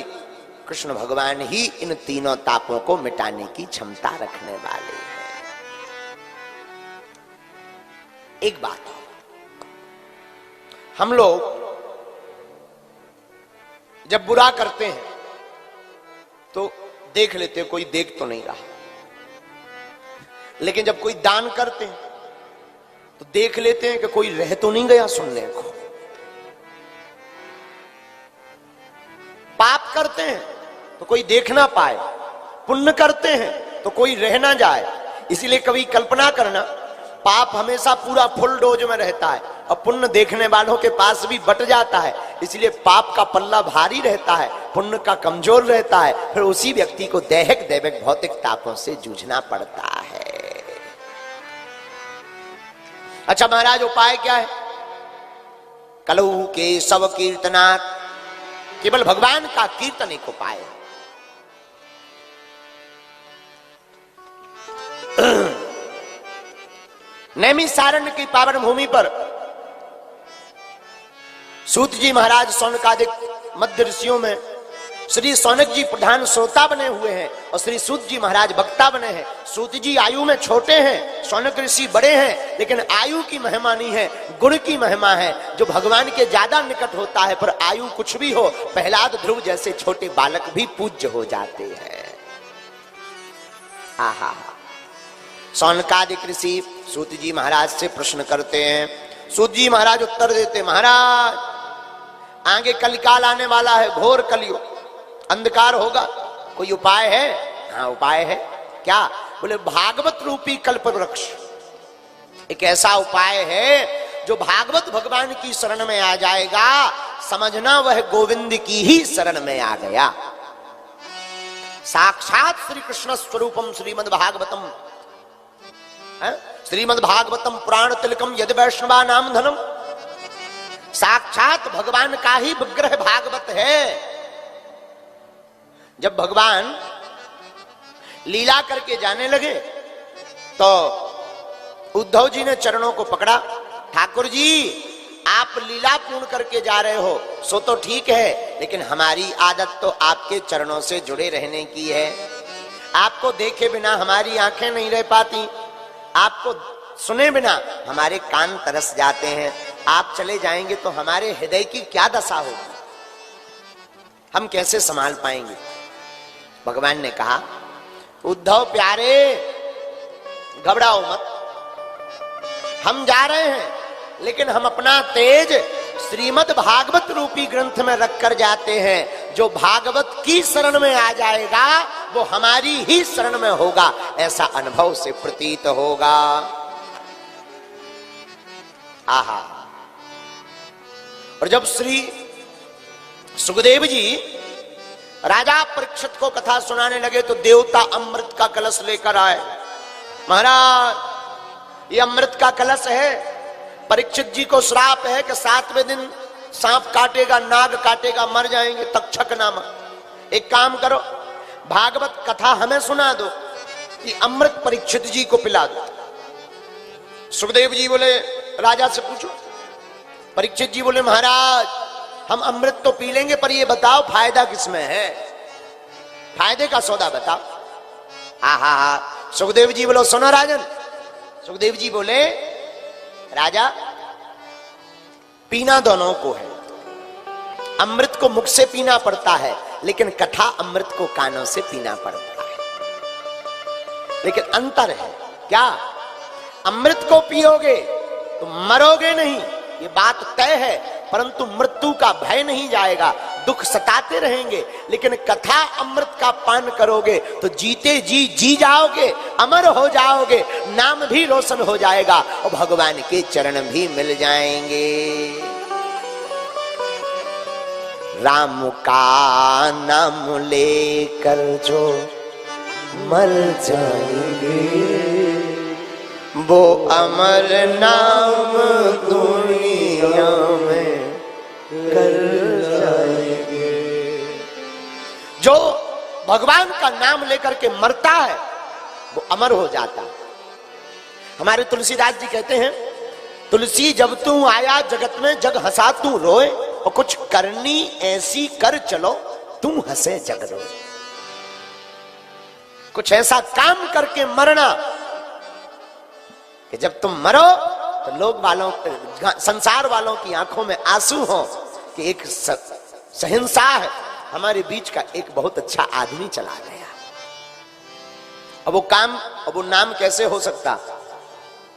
कृष्ण भगवान ही इन तीनों तापों को मिटाने की क्षमता रखने वाले हैं। एक बात, हम लोग जब बुरा करते हैं तो देख लेते हैं कोई देख तो नहीं रहा, लेकिन जब कोई दान करते हैं तो देख लेते हैं कि कोई रह तो नहीं गया सुनने को। पाप करते हैं तो कोई देख ना पाए, पुण्य करते हैं तो कोई रह ना जाए। इसीलिए कभी कल्पना करना, पाप हमेशा पूरा फुल डोज में रहता है और पुण्य देखने वालों के पास भी बट जाता है। इसलिए पाप का पल्ला भारी रहता है, पुण्य का कमजोर रहता है। फिर उसी व्यक्ति को दैहिक दैविक भौतिक तापों से जूझना पड़ता है। अच्छा महाराज, उपाय क्या है? कलऊ के सब कीर्तनात्, केवल भगवान का कीर्तन एक उपाय है। नैमिषारण्य की पावन भूमि पर सूत जी महाराज सौनकादिक मध्य ऋषियों में श्री सौनक जी प्रधान श्रोता बने हुए हैं और श्री सूत जी महाराज वक्ता बने हैं। सूत जी आयु में छोटे हैं, सौनक ऋषि बड़े हैं, लेकिन आयु की महिमा नहीं है, गुण की महिमा है। जो भगवान के ज्यादा निकट होता है, पर आयु कुछ भी हो, प्रहलाद ध्रुव जैसे छोटे बालक भी पूज्य हो जाते हैं। आहा, सौनकादिक ऋषि सूत जी महाराज से प्रश्न करते हैं। सूत जी महाराज उत्तर देते, महाराज आगे कलिकाल आने वाला है, घोर कलियुग, अंधकार होगा, कोई उपाय है? हाँ उपाय है। क्या? बोले भागवत रूपी कल्प वृक्ष। एक ऐसा उपाय है जो भागवत भगवान की शरण में आ जाएगा, समझना वह गोविंद की ही शरण में आ गया। साक्षात श्री कृष्ण स्वरूपम श्रीमद् भागवतम, श्रीमद् भागवतम पुराण तिलकम यदि वैष्णवा नाम धनम। साक्षात भगवान का ही विग्रह भागवत है। जब भगवान लीला करके जाने लगे तो उद्धव जी ने चरणों को पकड़ा। ठाकुर जी, आप लीला पूर्ण करके जा रहे हो सो तो ठीक है, लेकिन हमारी आदत तो आपके चरणों से जुड़े रहने की है। आपको देखे बिना हमारी आंखें नहीं रह पाती, आपको सुने बिना हमारे कान तरस जाते हैं। आप चले जाएंगे तो हमारे हृदय की क्या दशा होगी, हम कैसे संभाल पाएंगे? भगवान ने कहा, उद्धव प्यारे घबराओ मत, हम जा रहे हैं, लेकिन हम अपना तेज श्रीमद् भागवत रूपी ग्रंथ में रखकर जाते हैं। जो भागवत की शरण में आ जाएगा वो हमारी ही शरण में होगा, ऐसा अनुभव से प्रतीत होगा। आहा। और जब श्री सुखदेव जी राजा परीक्षित को कथा सुनाने लगे तो देवता अमृत का कलश लेकर आए। महाराज ये अमृत का कलश है, परीक्षित जी को श्राप है कि 7वें दिन सांप काटेगा, नाग काटेगा, मर जाएंगे, तक्षक नामक। एक काम करो, भागवत कथा हमें सुना दो, ये अमृत परीक्षित जी को पिला दो। सुखदेव जी बोले राजा से पूछो। परीक्षित जी बोले महाराज हम अमृत तो पी लेंगे, पर ये बताओ फायदा किसमें है, फायदे का सौदा बताओ। आहा, सुखदेव जी बोलो सुनो राजन। सुखदेव जी बोले राजा पीना दोनों को है, अमृत को मुख से पीना पड़ता है, लेकिन कथा अमृत को कानों से पीना पड़ता है। लेकिन अंतर है क्या? अमृत को पियोगे तो मरोगे नहीं, ये बात तय है, परंतु मृत्यु का भय नहीं जाएगा। दुख सताते रहेंगे, लेकिन कथा अमृत का पान करोगे तो जीते जी जाओगे, अमर हो जाओगे, नाम भी रोशन हो जाएगा और भगवान के चरण भी मिल जाएंगे। राम का नाम लेकर जो मर जाएंगे, वो अमर नाम दुनिया में कर जाएंगे। जो भगवान का नाम लेकर के मरता है वो अमर हो जाता है। हमारे तुलसीदास जी कहते हैं, तुलसी जब तू आया जगत में जग हंसा तू रोए, और कुछ करनी ऐसी कर चलो तू हंसे जग रोए। कुछ ऐसा काम करके मरना कि जब तुम मरो तो लोग वालों, संसार वालों की आंखों में आंसू हो कि एक शहंशाह हमारे बीच का एक बहुत अच्छा आदमी चला गया। अब वो काम, अब वो नाम कैसे हो सकता?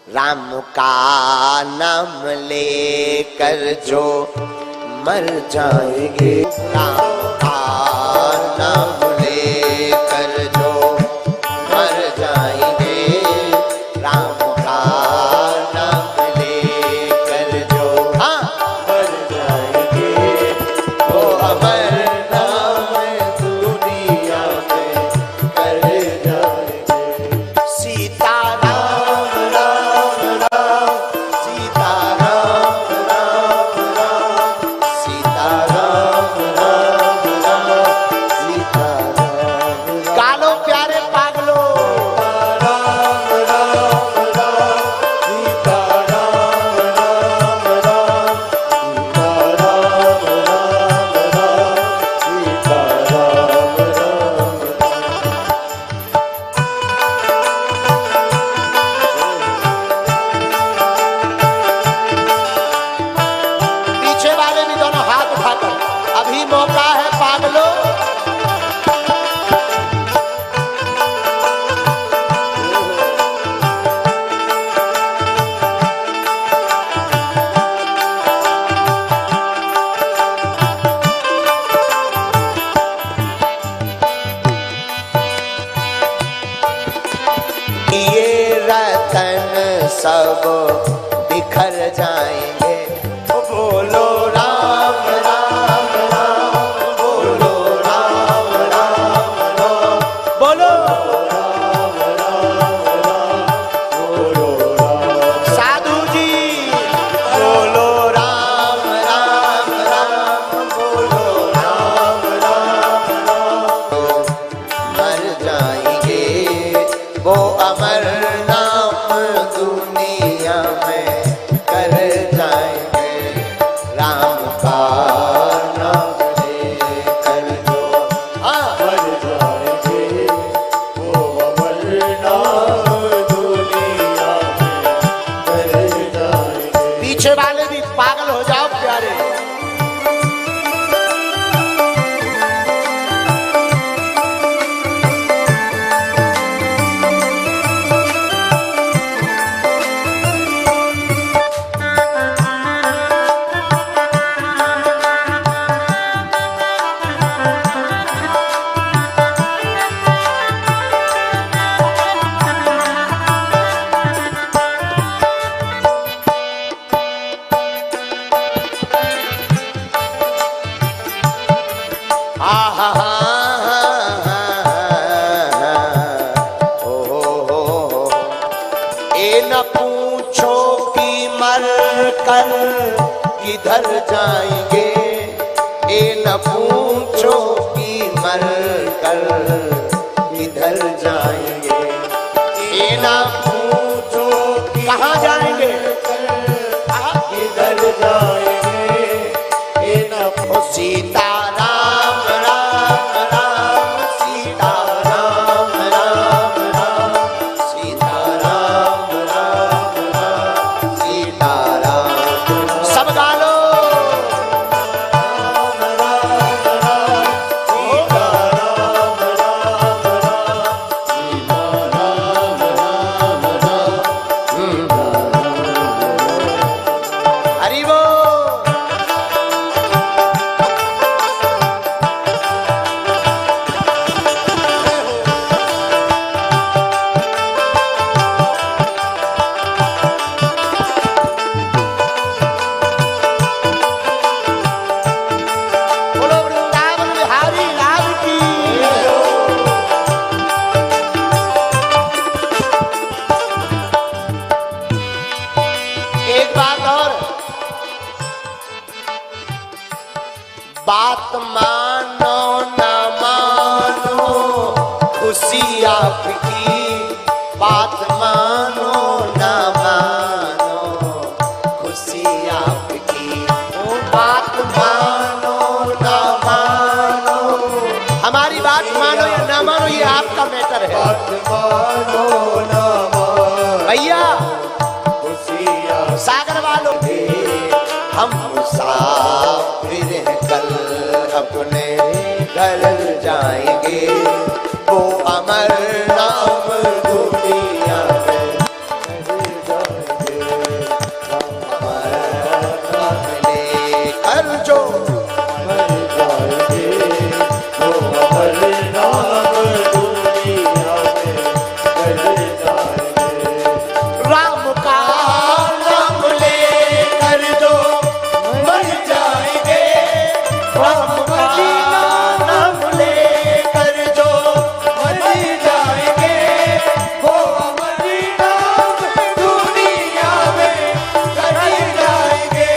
राम का नाम लेकर जो मर जाएंगे, राम का नाम लेकर जो मर जाएंगे, राम का नाम लेकर जो मर जाएंगे, वो अमर नाम दुनिया में कर जाएंगे। सीता राम राम राम, सीता राम राम राम, सीता राम राम राम, सीता राम। गालो प्यारे पागलो, राम राम राम, सीता राम राम राम, सीता राम राम राम, सीता राम राम। पीछे वाले भी दोनों हाथ उठाकर, अभी मौका है पागलो। ये रतन सब बिखर जाएंगे, बोलो राम राम राम, बोलो राम राम राम, बोलो राम राम राम, बोलो राम। साधु जी बोलो राम राम राम, बोलो राम राम राम, मर जाएंगे वो अमर नाम दुनिया में कर जाएंगे। राम का नाम लेकर जो मर जाएंगे, वो अमर नाम दुनिया में कर जाएंगे। पीछे वाले भी पागल हो जाओ प्यारे। न पूछो कि मर कर किधर जाएंगे, ए न पूछो कि मर कर किधर जाएंगे, ए न पूछो कहाँ जाएंगे, किधर जाएंगे, ए न पूछो। सीता राम राम राम, सीता राम राम राम, सीता राम राम राम, सीता राम। सब गा लो। राम राम राम, सीता राम राम राम, सीता राम राम राम, सीता राम। हरि बोल। आपकी बात मानो ना मानो, खुशी आपकी वो बात मानो ना मानो। हमारी बात मानो या ना मानो ये आपका मैटर है। बात मानो ना मानो भैया खुशियाँ सागर वालों हम मुसाफिर हैं, कल अपने घर जाएंगे, वो अमर नाम दुनिया में अमर नाम लेकर जो राम का नाम लेकर जो मर जाएंगे, राम का नाम लेकर जो मर जाएंगे, वो अमर नाम दुनिया में कर जाएंगे।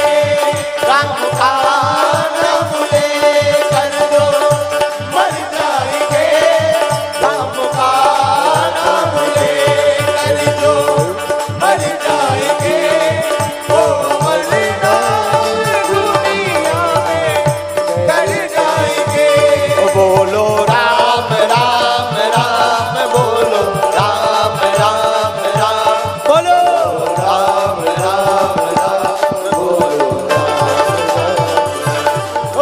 राम का नाम लेकर जो मर जाएंगे, राम का नाम लेकर जो मर जाएंगे, वो अमर नाम दुनिया में कर जाएंगे। बोलो राम राम राम, बोलो राम राम राम, बोलो राम राम राम,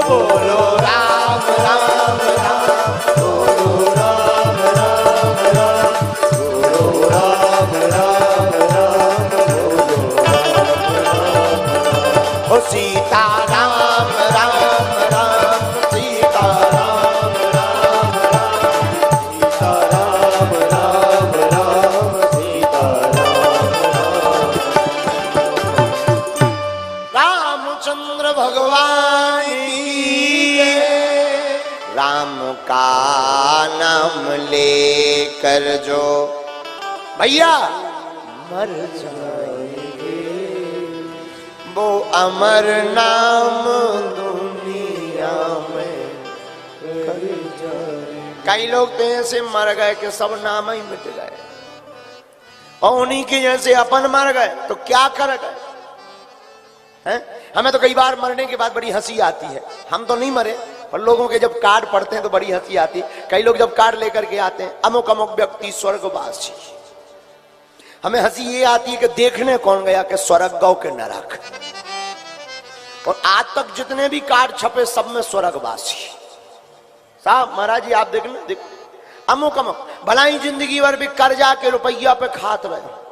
बोलो राम राम राम, बोलो राम राम राम, बोलो राम राम राम, ओ सीता राम राम राम, सीता राम राम राम, सीता राम राम राम, सीता राम राम। रामचंद्र भगवान की जय। राम का नाम लेकर जो भैया मर जाएंगे, वो अमर नाम दुनिया में कर जाएंगे। कई लोग तो ऐसे मर गए कि सब नाम ही मिट गए, और उन्हीं के जैसे अपन मर गए तो क्या कर गए हैं? हमें तो कई बार मरने के बाद बड़ी हंसी आती है। हम तो नहीं मरे, पर लोगों के जब कार्ड पढ़ते हैं तो बड़ी हंसी आती है। कई लोग जब कार्ड लेकर के आते हैं, अमुक अमुक व्यक्ति स्वर्गवासी, हमें हंसी ये आती है कि देखने कौन गया कि स्वर्ग गौ के नरक। और आज तक जितने भी कार्ड छपे सब में स्वर्गवासी। साहब महाराज जी आप देखना, अमुक अमुक भलाई जिंदगी भर भी कर्जा के रुपया पे खात रहे,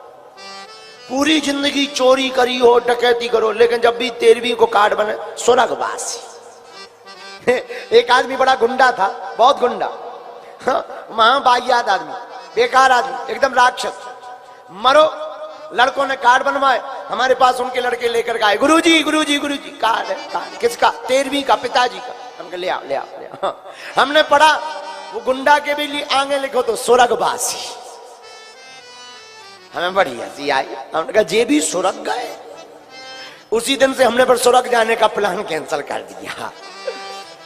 पूरी जिंदगी चोरी करी हो, डकैती करो, लेकिन जब भी 13वीं को कार्ड बने स्वर्गवासी। एक आदमी बड़ा गुंडा था, बहुत गुंडा, महाबाह्यात आदमी, बेकार आदमी, एकदम राक्षस। मरो, लड़कों ने कार्ड बनवाए, हमारे पास उनके लड़के लेकर के आए, गुरुजी गुरुजी गुरुजी कार्ड है, कार्ड किसका? 13वीं का, पिताजी का। हमने ले आओ ले आओ ले आओ। हमने पढ़ा वो गुंडा के भी लिए आगे लिखो तो स्वर्गवासी। हमें बड़ी हंसी आई, हमने कहा जे भी स्वर्ग गए। उसी दिन से हमने पर स्वर्ग जाने का प्लान कैंसिल कर दिया।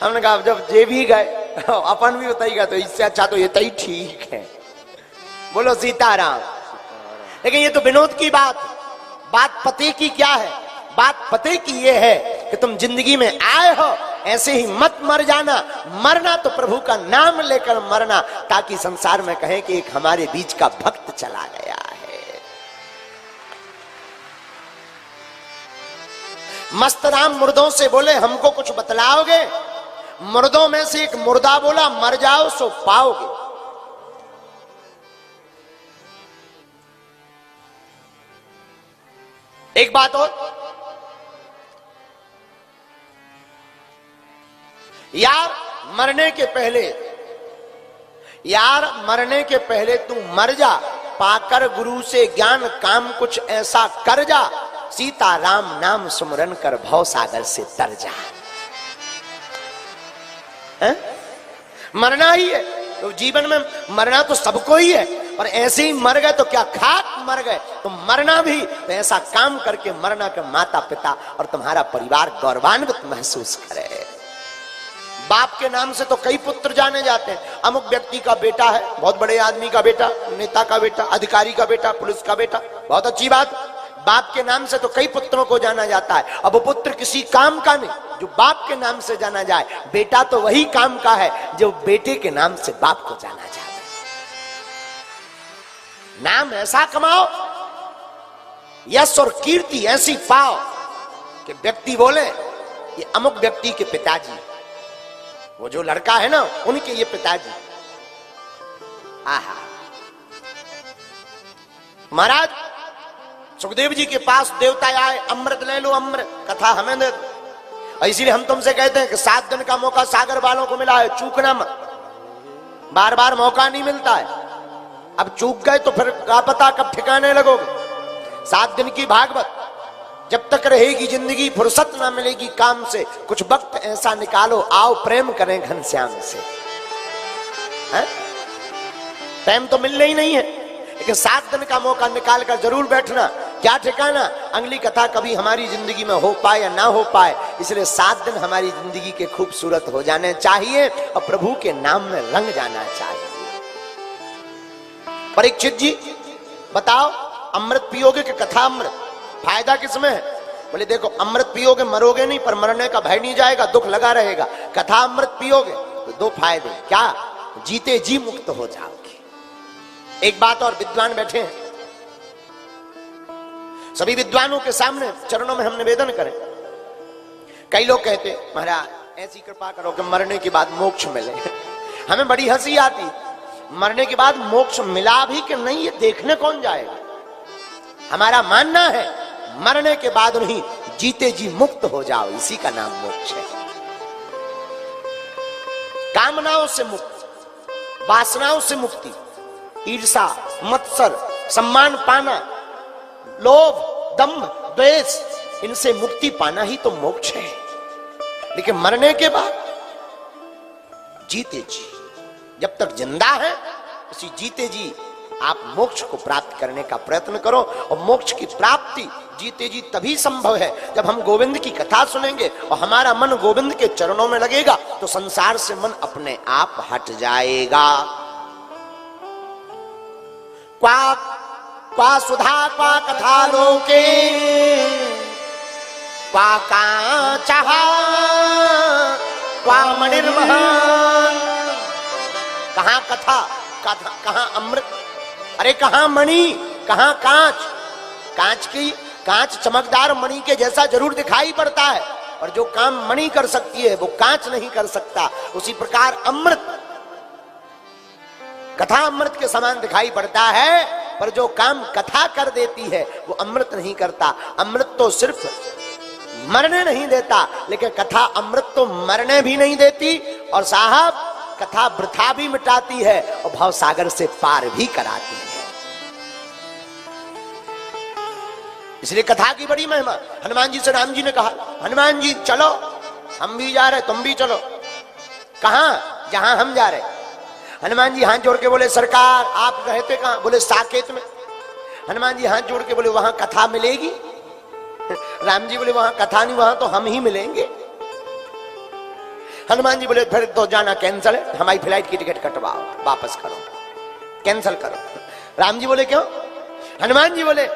हमने कहा जब जे भी गए अपन भी बताइएगा तो इससे अच्छा तो ये तई ठीक है। बोलो सीताराम। लेकिन ये तो विनोद की बात पते की क्या है? बात पते की ये है कि तुम जिंदगी में आए हो, ऐसे ही मत मर जाना। मरना तो प्रभु का नाम लेकर मरना, ताकि संसार में कहें कि एक हमारे बीच का भक्त चला गया है। मस्तराम मुर्दों से बोले हमको कुछ बतलाओगे? मुर्दों में से एक मुर्दा बोला मर जाओ सो पाओगे। एक बात और, यार मरने के पहले तू मर जा, पाकर गुरु से ज्ञान काम कुछ ऐसा कर जा, सीता राम नाम सुमरन कर भव सागर से तर जा। है? मरना ही है तो जीवन में मरना तो सबको ही है, और ऐसे ही मर गए तो क्या खाक मर गए? तो मरना भी तो ऐसा काम करके मरना कि माता पिता और तुम्हारा परिवार गौरवान्वित महसूस करे। बाप के नाम से तो कई पुत्र जाने जाते हैं। अमुक व्यक्ति का बेटा है, बहुत बड़े आदमी का बेटा, नेता का बेटा, अधिकारी का बेटा, पुलिस का बेटा, बहुत अच्छी बात। बाप के नाम से तो कई पुत्रों को जाना जाता है। अब वो पुत्र किसी काम का नहीं जो बाप के नाम से जाना जाए, बेटा तो वही काम का है जो बेटे के नाम से बाप को जाना जाए। नाम ऐसा कमाओ, यश और कीर्ति ऐसी पाओ कि व्यक्ति बोले ये अमुक व्यक्ति के पिताजी, वो जो लड़का है ना उनके ये पिताजी। आहा, महाराज सुखदेव जी के पास देवता आए, अमृत ले लो, अमृत कथा हमें दे दो। इसीलिए हम तुमसे कहते हैं कि 7 दिन का मौका सागर वालों को मिला है, चूकना मत, बार बार मौका नहीं मिलता है। अब चूक गए तो फिर क्या पता कब ठिकाने लगोगे। 7 दिन की भागवत, जब तक रहेगी जिंदगी फुर्सत ना मिलेगी काम से, कुछ वक्त ऐसा निकालो, आओ प्रेम करें घनश्याम से। टाइम तो मिलना ही नहीं है, लेकिन 7 दिन का मौका निकाल कर जरूर बैठना। क्या ठिकाना अगली कथा कभी हमारी जिंदगी में हो पाए या ना हो पाए, इसलिए 7 दिन हमारी जिंदगी के खूबसूरत हो जाने चाहिए और प्रभु के नाम में रंग जाना चाहिए। परीक्षित जी बताओ, अमृत पियोगे कि कथा अमृत, फायदा किसमें है? बोले देखो, अमृत पियोगे मरोगे नहीं, पर मरने का भय नहीं जाएगा, दुख लगा रहेगा। कथा अमृत पियोगे तो 2 फायदे, क्या? जीते जी मुक्त हो जाओगे। एक बात और, विद्वान बैठे हैं, सभी विद्वानों के सामने चरणों में हम निवेदन करें। कई लोग कहते महाराज ऐसी कृपा करो कि मरने के बाद मोक्ष मिले। हमें बड़ी हंसी आती, मरने के बाद मोक्ष मिला भी कि नहीं ये देखने कौन जाएगा। हमारा मानना है मरने के बाद नहीं, जीते जी मुक्त हो जाओ, इसी का नाम मोक्ष है। कामनाओं से मुक्ति, वासनाओं से मुक्ति, ईर्षा, मत्सर, सम्मान पाना, लोभ, दंभ, द्वेष, इनसे मुक्ति पाना ही तो मोक्ष है। लेकिन मरने के बाद जीते जी, जब तक जिंदा है उसी जीते जी आप मोक्ष को प्राप्त करने का प्रयत्न करो। और मोक्ष की प्राप्ति जीते जी तभी संभव है जब हम गोविंद की कथा सुनेंगे और हमारा मन गोविंद के चरणों में लगेगा, तो संसार से मन अपने आप हट जाएगा। क्वा सुधा क्वा कथा लोके क्वा कांचः क्वा मणिर्महान्। कहां कथा, कहां अमृत, अरे कहां मणि, कहां कांच। कांच चमकदार मणि के जैसा जरूर दिखाई पड़ता है, और जो काम मणि कर सकती है वो कांच नहीं कर सकता। उसी प्रकार अमृत, कथा अमृत के समान दिखाई पड़ता है, पर जो काम कथा कर देती है वो अमृत नहीं करता। अमृत तो सिर्फ मरने नहीं देता, लेकिन कथा अमृत तो मरने भी नहीं देती, और साहब कथा वृथा भी मिटाती है और भव सागर से पार भी कराती है। इसलिए कथा की बड़ी महिमा। हनुमान जी से राम जी ने कहा, हनुमान जी चलो, हम भी जा रहे, तुम भी चलो। कहां? जहां हम जा रहे। हनुमान जी हाथ जोड़ के बोले, सरकार आप रहते कहां? बोले साकेत में। हनुमान जी हाथ जोड़ के बोले, वहां कथा मिलेगी? राम जी बोले, वहां कथा नहीं, वहां तो हम ही मिलेंगे। हनुमान जी बोले, फिर तो जाना कैंसल है, हमारी फ्लाइट की टिकट कटवाओ, वापस करो, कैंसल करो। राम जी बोले क्यों? हनुमान जी बोले,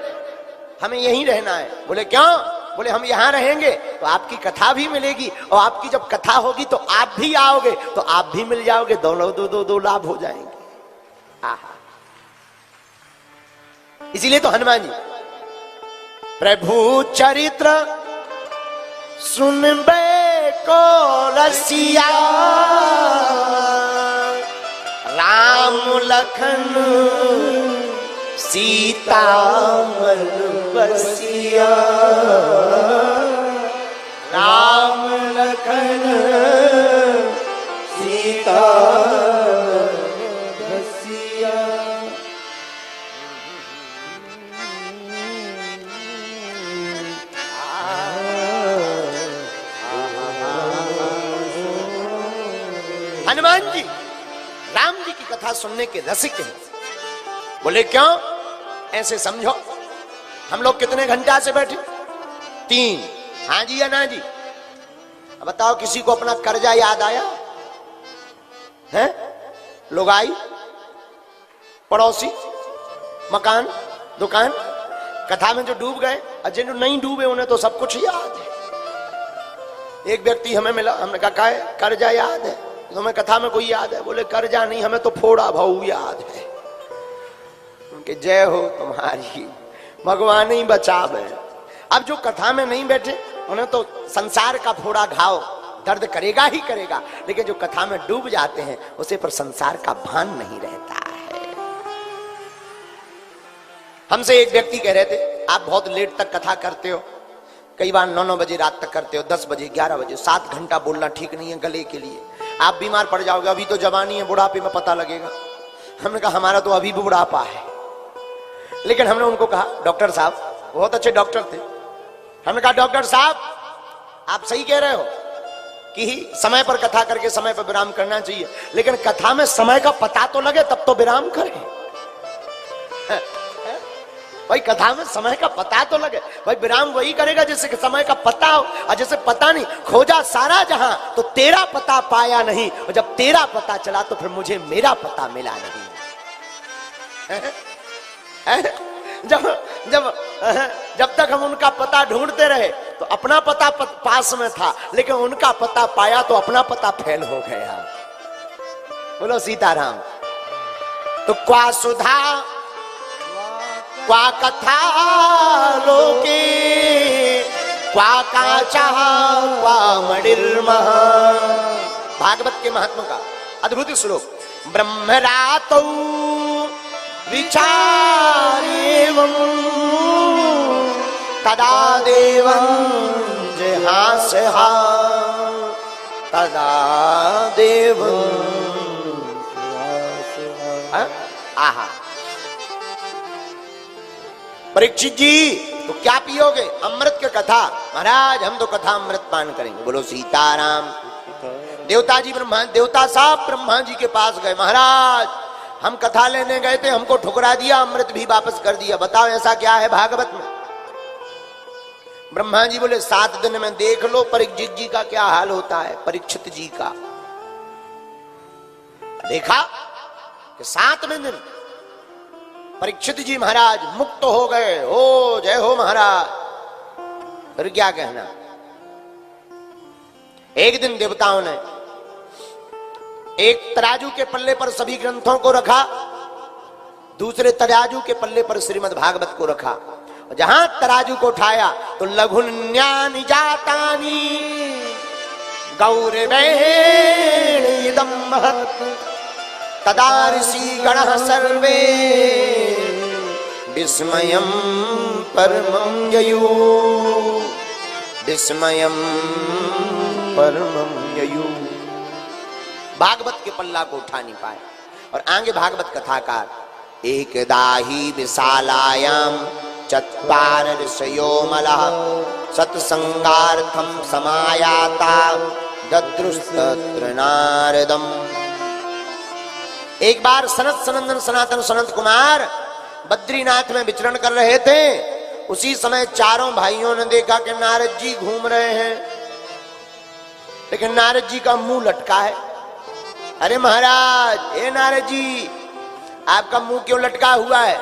हमें यहीं रहना है। बोले क्यों? बोले हम यहां रहेंगे तो आपकी कथा भी मिलेगी, और आपकी जब कथा होगी तो आप भी आओगे, तो आप भी मिल जाओगे, दोनों दो लाभ हो जाएंगे। आहा, इसीलिए तो हनुमान जी प्रभु चरित्र सुनबे को रसिया, राम लखन सीता मन बसिया, राम लखन सीता बसिया। हनुमान जी राम जी की कथा सुनने के रसिक हैं। बोले क्यों? ऐसे समझो, हम लोग कितने घंटा से बैठे? 3। हाँ जी या ना जी? अब बताओ, किसी को अपना कर्जा याद आया? हैं, लुगाई, पड़ोसी, मकान, दुकान। कथा में जो डूब गए और जिन नहीं डूबे उन्हें तो सब कुछ याद है। एक व्यक्ति हमें मिला, हमने कहा है कर्जा याद है? तो हमें कथा में कोई याद है? बोले कर्जा नहीं, हमें तो फोड़ा भाऊ याद है। उनके जय हो तुम्हारी, भगवान ही बचावे। अब जो कथा में नहीं बैठे उन्हें तो संसार का फोड़ा घाव दर्द करेगा ही करेगा, लेकिन जो कथा में डूब जाते हैं उसे पर संसार का भान नहीं रहता है। हमसे एक व्यक्ति कह रहे थे आप बहुत लेट तक कथा करते हो, कई बार 9-9 बजे रात तक करते हो, 10 बजे 11 बजे, 7 घंटा बोलना ठीक नहीं है गले के लिए, आप बीमार पड़ जाओगे, अभी तो जवानी है, बुढ़ापे में पता लगेगा। हमने कहा हमारा तो अभी भी बुढ़ापा है। लेकिन हमने उनको कहा डॉक्टर साहब, बहुत अच्छे डॉक्टर थे, हमने कहा डॉक्टर साहब आप सही कह रहे हो कि समय पर कथा करके समय पर विराम करना चाहिए, लेकिन कथा में समय का पता तो लगे तब तो विराम करें। भाई कथा में समय का पता तो लगे, भाई विराम वही करेगा जिससे समय का पता हो, और जैसे पता नहीं, खोजा सारा जहां तो तेरा पता पाया नहीं, और जब तेरा पता चला तो फिर मुझे मेरा पता मिला नहीं। जब जब जब तक हम उनका पता ढूंढते रहे तो अपना पता पास में था, लेकिन उनका पता पाया तो अपना पता फेल हो गया। बोलो सीताराम। तो क्वा सुधा क्वा कथा लोके क्वा काचा क्वा मणिर्महा। भागवत के महात्मा का अद्भुत श्लोक। ब्रह्मरातौ विचारेवं तदा देवं जिहासहा तदा देवं। आहा परीक्षित जी तो क्या पियोगे? अमृत की कथा। महाराज हम तो कथा अमृत पान करेंगे। बोलो सीताराम। देवता जी देवता साहब ब्रह्मा जी के पास गए, महाराज हम कथा लेने गए थे, हमको ठुकरा दिया, अमृत भी वापस कर दिया, बताओ ऐसा क्या है भागवत में? ब्रह्मा जी बोले 7 दिन में देख लो परीक्षित जी का क्या हाल होता है। परीक्षित जी का देखा कि 7वें दिन परीक्षित जी महाराज मुक्त हो गए। हो जय हो महाराज। फिर क्या कहना। एक दिन देवताओं ने एक तराजू के पल्ले पर सभी ग्रंथों को रखा, दूसरे तराजू के पल्ले पर श्रीमद् भागवत को रखा। जहां तराजू को उठाया तो लघुन्यानि जातानि गौरवेण इदं महत् तदा ऋषि गणः सर्वे विस्मयं परमं ययु। विस्मयं परमं ययु। भागवत के पल्ला को उठा नहीं पाए। और आगे भागवत कथाकार एकदा हि विशालायां चत्वार ऋषयो मलः सत्संगार्थं समायाता दद्रुस्तत्र नारदम्। एक बार सनत सनंदन सनातन सनत कुमार बद्रीनाथ में विचरण कर रहे थे। उसी समय चारों भाइयों ने देखा कि नारद जी घूम रहे हैं, लेकिन नारद जी का मुंह लटका है। अरे महाराज, हे नारद जी आपका मुंह क्यों लटका हुआ है?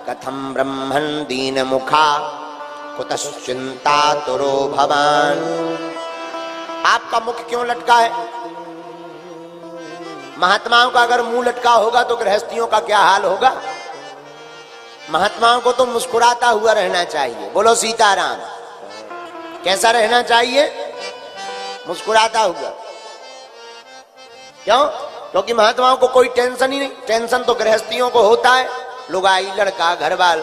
कथम ब्रह्मन् दीन मुखा कुतश्चिंता तुरो भवान। आपका मुख क्यों लटका है? महात्माओं का अगर मुंह लटका होगा तो गृहस्थियों का क्या हाल होगा? महात्माओं को तो मुस्कुराता हुआ रहना चाहिए। बोलो सीताराम। कैसा रहना चाहिए? मुस्कुराता हुआ। क्यों? क्योंकि महात्माओं को कोई टेंशन ही नहीं। टेंशन तो गृहस्थियों को होता है, लुगाई, लड़का, घरवाल,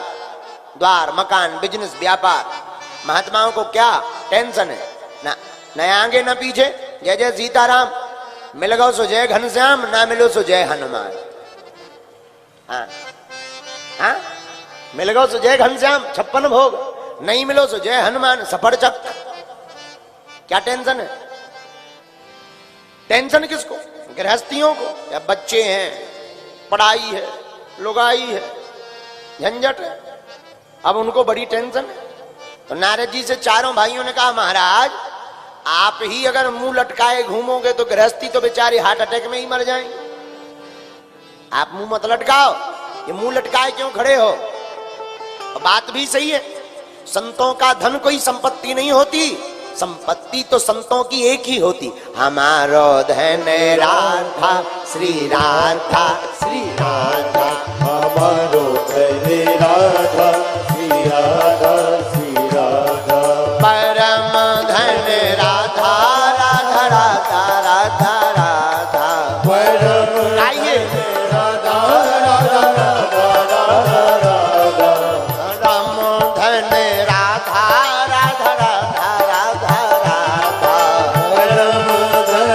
द्वार, मकान, बिजनेस, व्यापार। महात्माओं को क्या टेंशन है? ना न आगे न पीछे। जय जय सीताराम। मिल गो सो जय घनश्याम, ना मिलो सो जय हनुमान। हाँ हाँ, मिल गो सो जय घनश्याम 56 भोग, नहीं मिलो सो जय हनुमान सफरचक। क्या टेंशन है? टेंशन किसको? गृहस्थियों को। या बच्चे हैं, पढ़ाई है, लुगाई है, झंझट है, अब उनको बड़ी टेंशन है। तो नारद जी से चारों भाइयों ने कहा महाराज आप ही अगर मुंह लटकाए घूमोगे तो गृहस्थी तो बेचारे हार्ट अटैक में ही मर जाएंगे। आप मुंह मत लटकाओ, ये मुंह लटकाए क्यों खड़े हो? बात भी सही है, संतों का धन कोई संपत्ति नहीं होती, संपत्ति तो संतों की एक ही होती। हमारो धन राधा श्री राधा, श्री राधा हमारो धन राधा श्री राधा श्री राधा। परम धन राधा राधा राधा राधा राधा। परम आइए राधा राधा राधा राधा राधा। परम धन राधा राधा राधा राधा राधा। परम धन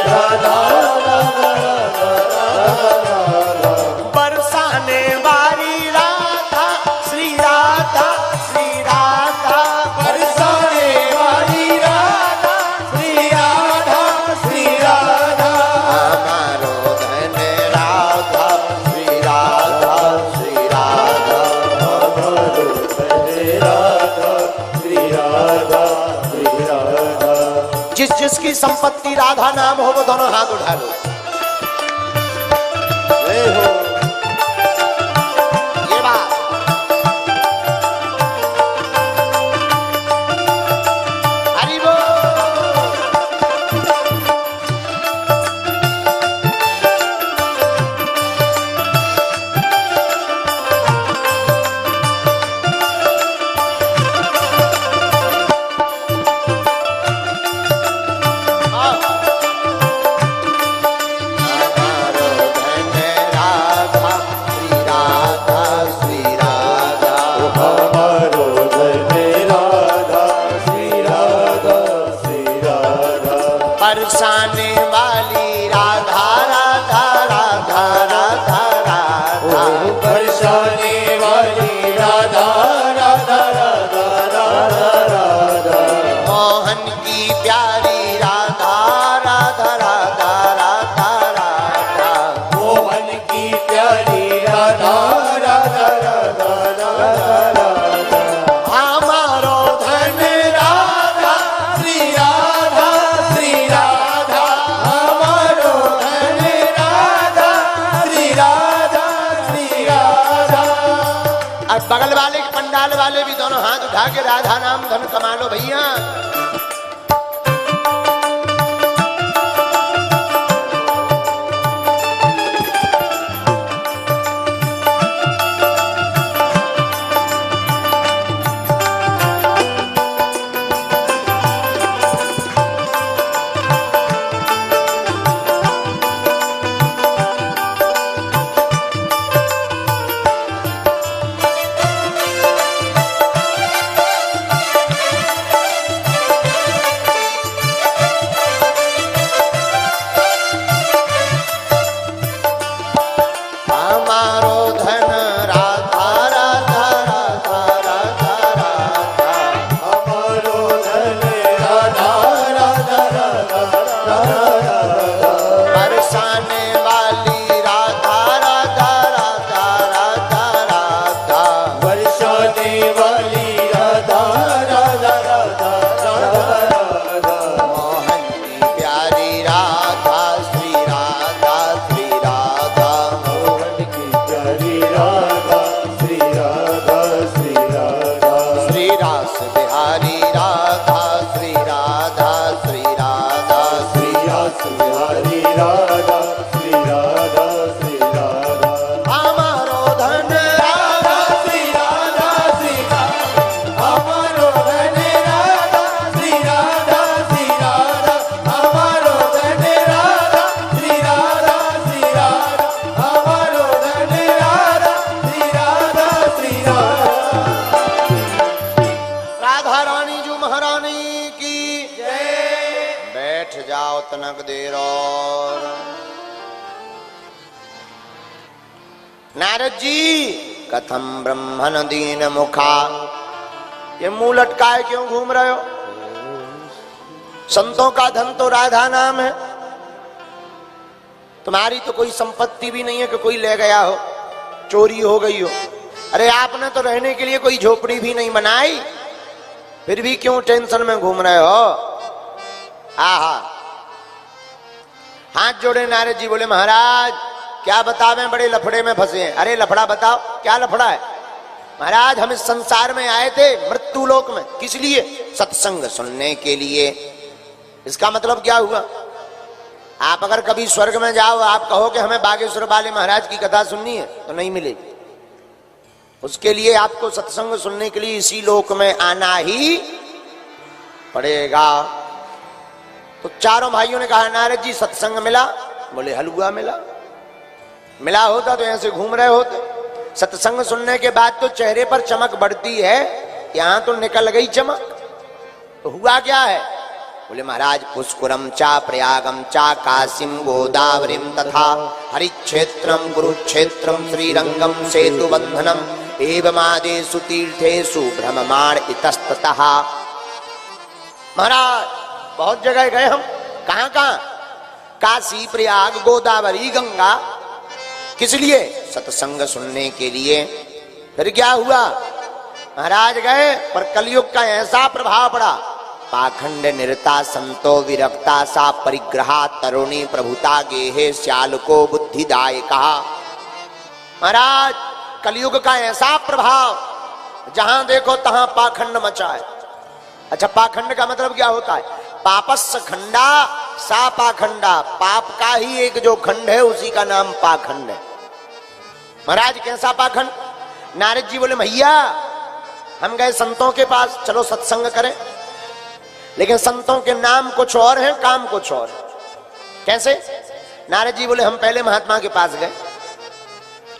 राधा राधा राधा राधा। बरसाने वाली राधा श्री राधा, श्री राधा बरसाने वाली राधा श्री राधा श्री राधा। हमारो धन राधा श्री राधा, श्री राधा। हमारो धन राधा श्री राधा श्री राधा। जिस जिसकी संपत्ति राधा नाम हो वो दोनों हाथ उठा लो। जय हो। ये बात हरि बोल। हमारो धन राधा श्री राधा, श्री राधा। हमारो धन राधा श्री राधा श्री राधा। बरसाने वाली राधा राधा राधा राधा राधा। बरसाने वाली राधा राधा राधा राधा राधा। मोहन की प्यारी राधा राधा राधा राधा राधा। मोहन की प्यारी राधा राधा राधा राधा राधा। हमारो धन राधा श्री राधा श्री राधा। हमारो धन राधा श्री राधा श्री राधा। अब बगल वाले के पंडाल वाले भी दोनों हाथ उठा के राधा नाम धन कमा लो भैया। हमारो धन राधा राधा राधा राधा राधा। हमारो धन राधा राधा राधा राधा राधा। बरसाने वाली राधा राधा राधा राधा राधा। बरसाने वाली राधा राधा राधा राधा राधा। मोहन की प्यारी राधा श्री राधा, श्री राधा। मोहन की प्यारी राधा श्री राधा श्री राधा। श्री रास बिहारी राधा श्री राधा, श्री राधा। श्री रास बिहारी राधा श्री राधा श्री राधा। हमारो धन राधा श्री राधा श्री राधा। हमारो धन राधा श्री राधा श्री राधा। हमारो धन राधा श्री राधा श्री राधा। हमारो धन राधा श्री राधा श्री राधा। राधा रानी जी महारानी की जय। बैठ जाओ तनक देर और। नारद जी कथम ब्रह्मन दीन मुखा, ये मुंह लटकाए क्यों घूम रहे हो? संतों का धन तो राधा नाम है, तुम्हारी तो कोई संपत्ति भी नहीं है कि कोई ले गया हो, चोरी हो गई हो। अरे आपने तो रहने के लिए कोई झोपड़ी भी नहीं बनाई, फिर भी क्यों टेंशन में घूम रहे हो? आहा, हाथ जोड़े नारद जी बोले महाराज क्या बतावें, बड़े लफड़े में फंसे हैं। अरे लफड़ा बताओ, क्या लफड़ा है? महाराज हम इस संसार में आए थे मृत्यु लोक में, किस लिए? सत्संग सुनने के लिए। इसका मतलब क्या हुआ? आप अगर कभी स्वर्ग में जाओ, आप कहो कि हमें बागेश्वर वाले महाराज की कथा सुननी है, तो नहीं मिलेगी। उसके लिए आपको सत्संग सुनने के लिए इसी लोक में आना ही पड़ेगा। तो चारों भाइयों ने कहा, नारद जी सत्संग मिला? बोले हलवा मिला। मिला होता तो ऐसे घूम रहे होते। सत्संग सुनने के बाद तो चेहरे पर चमक बढ़ती है, यहां तो निकल गई चमक। तो हुआ क्या है? बोले महाराज पुष्करम चा प्रयागम चा काशीम गोदावरीम तथा हरिक्षेत्रम कुरुक्षेत्रम श्रीरंगम सेतु बंधनम एवमादेषु तीर्थेषु भ्रममाण इतस्ततः। महाराज बहुत जगह गए हम। कहां कहां? काशी, प्रयाग, गोदावरी, गंगा। किस लिए? सत्संग सुनने के लिए। फिर क्या हुआ? महाराज गए, पर कलयुग का ऐसा प्रभाव पड़ा। पाखंड निरता संतो विरक्ता सा परिग्रहा तरुणी प्रभुता गेहे श्याल को बुद्धिदायका। महाराज कलयुग का ऐसा प्रभाव, जहां देखो तहां पाखंड मचा है। अच्छा, पाखंड का मतलब क्या होता है? पापस्स खंडा सा पाखंडा। पाप का ही एक जो खंड है उसी का नाम पाखंड है। महाराज कैसा पाखंड? नारद जी बोले भैया हम गए संतों के पास, चलो सत्संग करें। लेकिन संतों के नाम कुछ और हैं, काम कुछ और है। कैसे? नारद जी बोले हम पहले महात्मा के पास गए।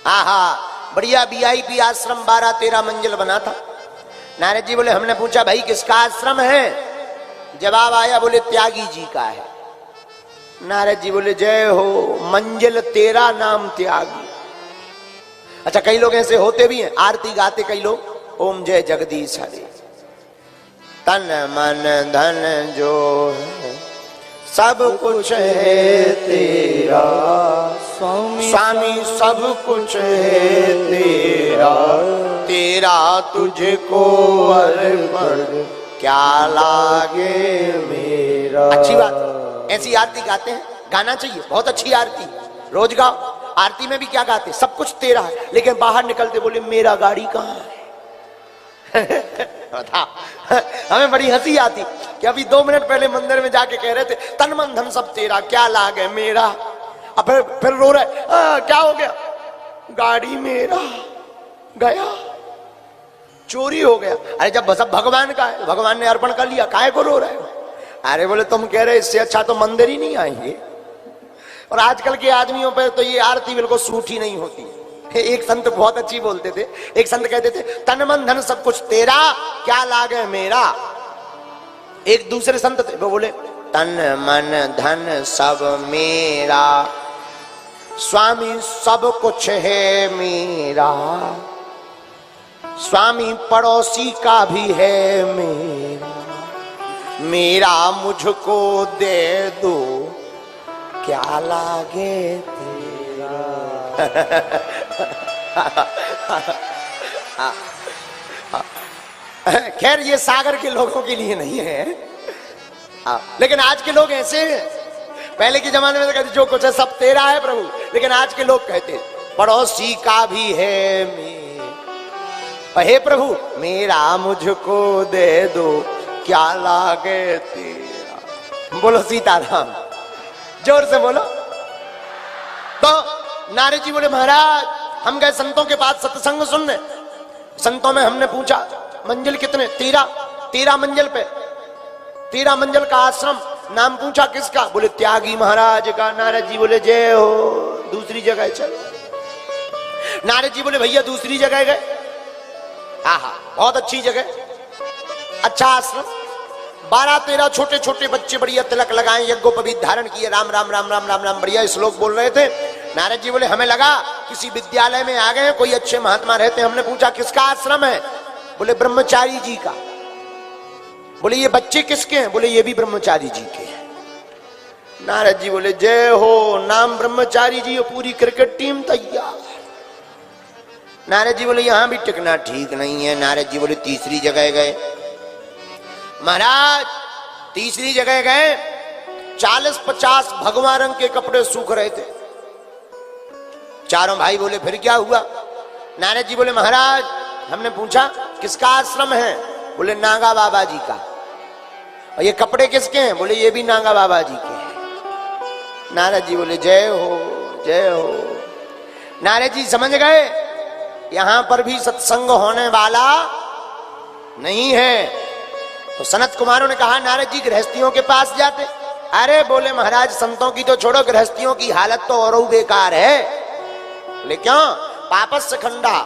आहा बढ़िया VIP आश्रम 12-13 मंजिल बना था। नारद जी बोले, हमने पूछा भाई किसका आश्रम है? जवाब आया, बोले त्यागी जी का है। नारद जी बोले जय हो, मंजिल तेरा नाम त्यागी। अच्छा, कई लोग ऐसे होते भी हैं, आरती गाते कई लोग, ओम जय जगदीश हरे। तन मन धन जो है सब कुछ है तेरा स्वामी, स्वामी सब कुछ है तेरा, तेरा तुझको अर्पण क्या लागे मेरा। अच्छी बात, ऐसी आरती गाते हैं, गाना चाहिए, बहुत अच्छी आरती, रोज गाओ। आरती में भी क्या गाते? सब कुछ तेरा है, लेकिन बाहर निकलते बोले मेरा गाड़ी कहाँ है? हमें बड़ी हंसी आती कि अभी 2 मिनट पहले मंदिर में जाके कह रहे थे तन मन धन सब तेरा क्या लाग है मेरा। अब फिर रो रहे, क्या हो गया? गाड़ी मेरा गया, चोरी हो गया। अरे जब सब भगवान का है, भगवान ने अर्पण कर लिया, काहे को रो रहे हो? अरे बोले तुम कह रहे इससे अच्छा तो मंदिर ही नहीं आएंगे। और आजकल के आदमियों पर तो ये आरती बिल्कुल सूट ही नहीं होती। एक संत बहुत अच्छी बोलते थे, एक संत कहते थे तन मन धन सब कुछ तेरा क्या लागे मेरा। एक दूसरे संत थे, वो बोले तन मन धन सब मेरा, स्वामी सब कुछ है मेरा, स्वामी पड़ोसी का भी है मेरा, मेरा मुझको दे दो क्या लागे तेरा। खैर ये सागर के लोगों के लिए नहीं है, लेकिन आज के लोग ऐसे हैं। पहले के जमाने में तो कहते जो कुछ है सब तेरा है प्रभु, लेकिन आज के लोग कहते पड़ोसी का भी है मेरा, हे प्रभु मेरा मुझको दे दो क्या लागे तेरा। बोलो सीताराम, जोर से बोलो। तो नारद जी बोले महाराज हम गए संतों के पास सत्संग सुनने। संतों में हमने पूछा मंजिल कितने? 13 मंजिल पे, 13 मंजिल का आश्रम। नाम पूछा किसका? बोले त्यागी महाराज का। नारद जी बोले जय हो, दूसरी जगह चलो। नारद जी बोले भैया दूसरी जगह गए। आहा बहुत अच्छी जगह, अच्छा आश्रम। 12-13 छोटे छोटे बच्चे बढ़िया तिलक लगाए, यज्ञोपवीत धारण किए, राम राम राम राम राम राम बढ़िया श्लोक बोल रहे थे। नारद जी बोले हमें लगा किसी विद्यालय में आ गए, कोई अच्छे महात्मा रहते। हमने पूछा किसका आश्रम है? बोले ब्रह्मचारी जी का। बोले ये बच्चे किसके हैं? बोले ये भी ब्रह्मचारी जी के हैं। नारद जी बोले जय हो, नाम ब्रह्मचारी जी, पूरी क्रिकेट टीम तैयार। नारद जी बोले यहां भी टिकना ठीक नहीं है। नारद जी बोले तीसरी जगह गए। महाराज तीसरी जगह गए, 40-50 भगवा रंग के कपड़े सूख रहे थे। चारों भाई बोले फिर क्या हुआ? नारद जी बोले महाराज हमने पूछा किसका आश्रम है? बोले नागा बाबा जी का। और ये कपड़े किसके हैं? बोले ये भी नागा बाबा जी के हैं। नारद जी बोले जय हो जय हो। नारद जी समझ गए यहां पर भी सत्संग होने वाला नहीं है। तो सनत कुमारों ने कहा नारद जी गृहस्थियों के पास जाते। अरे बोले महाराज संतों की तो छोड़ो, गृहस्थियों की हालत तो और बेकार है। बोले क्यों? पापस खंडा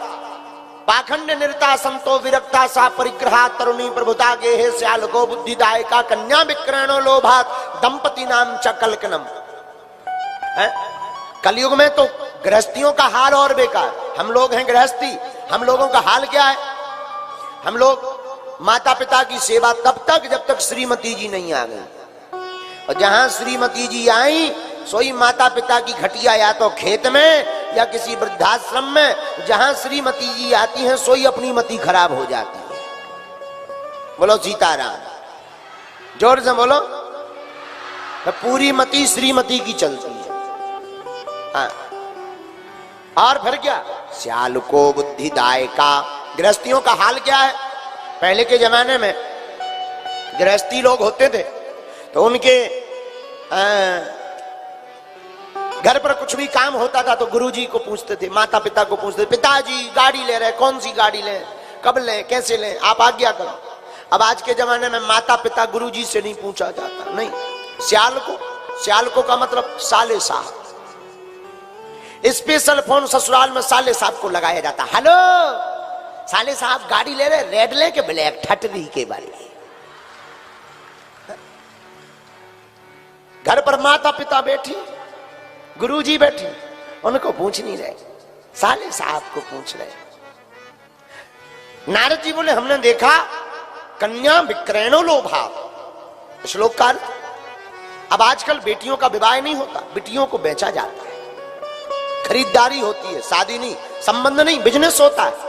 पाखंड निरता संतो विरक्ता सा परिग्रहा तरुणी प्रभुता गेहे श्याल गो बुद्धिदायका कन्या विक्रयणो लोभात दंपति नाम च कलकनम। कलयुग में तो गृहस्थियों का हाल और बेकार। हम लोग हैं गृहस्थी, हम लोगों का हाल क्या है? हम लोग माता पिता की सेवा तब तक जब तक श्रीमती जी नहीं आ गई, और जहां श्रीमती जी आई सोई माता पिता की घटिया या तो खेत में या किसी वृद्धाश्रम में। जहां श्रीमती जी आती हैं सोई अपनी मति खराब हो जाती है। बोलो सीताराम, जोर से बोलो। तो पूरी मति श्रीमती की चलती है। हाँ। और फिर क्या? श्याल को बुद्धिदायका। गृहस्थियों का हाल क्या है? पहले के जमाने में गृहस्थी लोग होते थे तो उनके घर पर कुछ भी काम होता था तो गुरुजी को पूछते थे, माता पिता को पूछते थे, पिताजी गाड़ी ले रहे, कौन सी गाड़ी लें, कब लें, कैसे लें, आप आज्ञा करो। अब आज के जमाने में माता पिता गुरुजी से नहीं पूछा जाता, नहीं, श्याल को का मतलब साले साहब। स्पेशल फोन ससुराल में साले साहब को लगाया जाता। हेलो साले साहब गाड़ी ले रहे, रेड ले के ब्लैक, ठटरी के वाली। घर पर माता पिता बैठी, गुरुजी बैठी, उनको पूछ नहीं रहे, साले साहब को पूछ रहे। नारद जी बोले हमने देखा कन्या विक्रयणो लोभा। श्लोक का अर्थ, अब आजकल बेटियों का विवाह नहीं होता, बेटियों को बेचा जाता है, खरीदारी होती है, शादी नहीं, संबंध नहीं, बिजनेस होता है।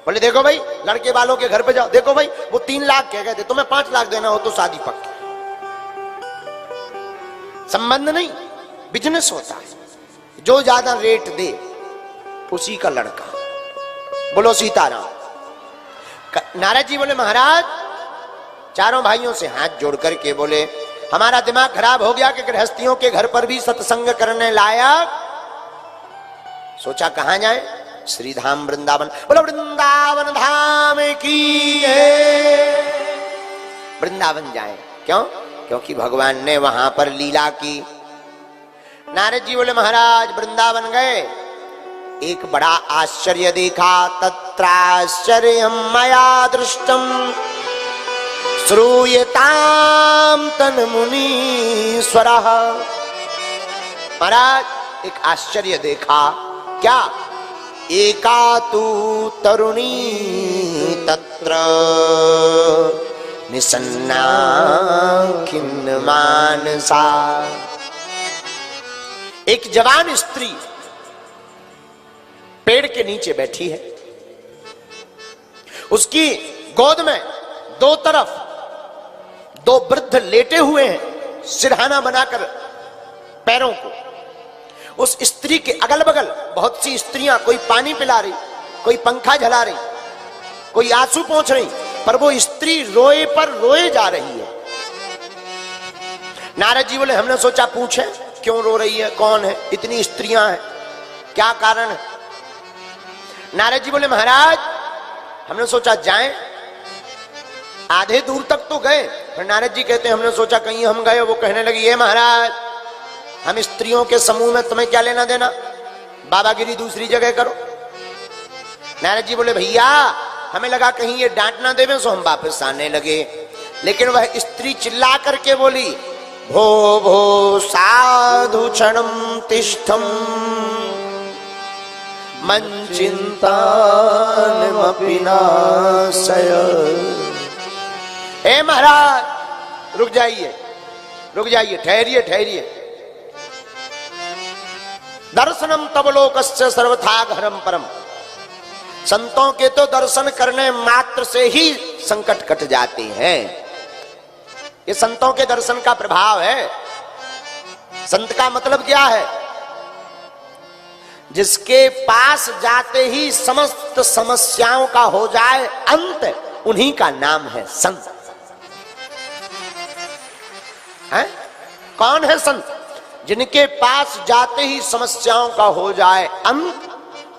बोले देखो भाई लड़के वालों के घर पे जाओ, देखो भाई वो 3 लाख कह गए थे, तुम्हें 5 लाख देना हो तो शादी पक्की। संबंध नहीं, बिजनेस होता है, जो ज्यादा रेट दे उसी का लड़का। बोलो सीताराम। नारद जी बोले महाराज, चारों भाइयों से हाथ जोड़ करके बोले हमारा दिमाग खराब हो गया कि गृहस्थियों के घर पर भी सत्संग करने लायक। सोचा कहां जाए? श्रीधाम वृंदावन। बोलो वृंदावन धाम की जय। वृंदावन जाए। क्यों? क्योंकि भगवान ने वहां पर लीला की। नारद जी बोले महाराज वृंदावन गए, एक बड़ा आश्चर्य देखा। तत्राश्चर्यं मया दृष्टम श्रूयताम तन मुनीश्वरः। महाराज एक आश्चर्य देखा। क्या? एका तु तरुणी तत्र निसन्ना खिन्न मानसा। एक जवान स्त्री पेड़ के नीचे बैठी है, उसकी गोद में दो तरफ 2 वृद्ध लेटे हुए हैं, सिरहाना बनाकर पैरों को। उस स्त्री के अगल बगल बहुत सी स्त्रियां, कोई पानी पिला रही, कोई पंखा झला रही, कोई आंसू पोंछ रही, पर वो स्त्री रोए पर रोए जा रही है। नारद जी बोले हमने सोचा पूछे क्यों रो रही है, कौन है, इतनी स्त्रियां हैं, क्या कारण है? नारद जी बोले महाराज हमने सोचा जाएं। आधे दूर तक तो गए, फिर नारद जी कहते हैं हमने सोचा कहीं हम गए। वो कहने लगी ये महाराज हम स्त्रियों के समूह में तुम्हें क्या लेना देना, बाबागिरी दूसरी जगह करो। नारद जी बोले भैया हमें लगा कहीं ये डांट ना देवे, सो हम वापस आने लगे। लेकिन वह स्त्री चिल्ला करके बोली भो भो साधु क्षणम तिष्ठम मन चिंतानमपि नाशय। हे महाराज रुक जाइए, रुक जाइए, ठहरिए ठहरिए। दर्शनम तब लोकस्य सर्वथा घरम परम। संतों के तो दर्शन करने मात्र से ही संकट कट जाते हैं। ये संतों के दर्शन का प्रभाव है। संत का मतलब क्या है? जिसके पास जाते ही समस्त समस्याओं का हो जाए अंत, उन्हीं का नाम है संत। है? कौन है संत? जिनके पास जाते ही समस्याओं का हो जाए अंत,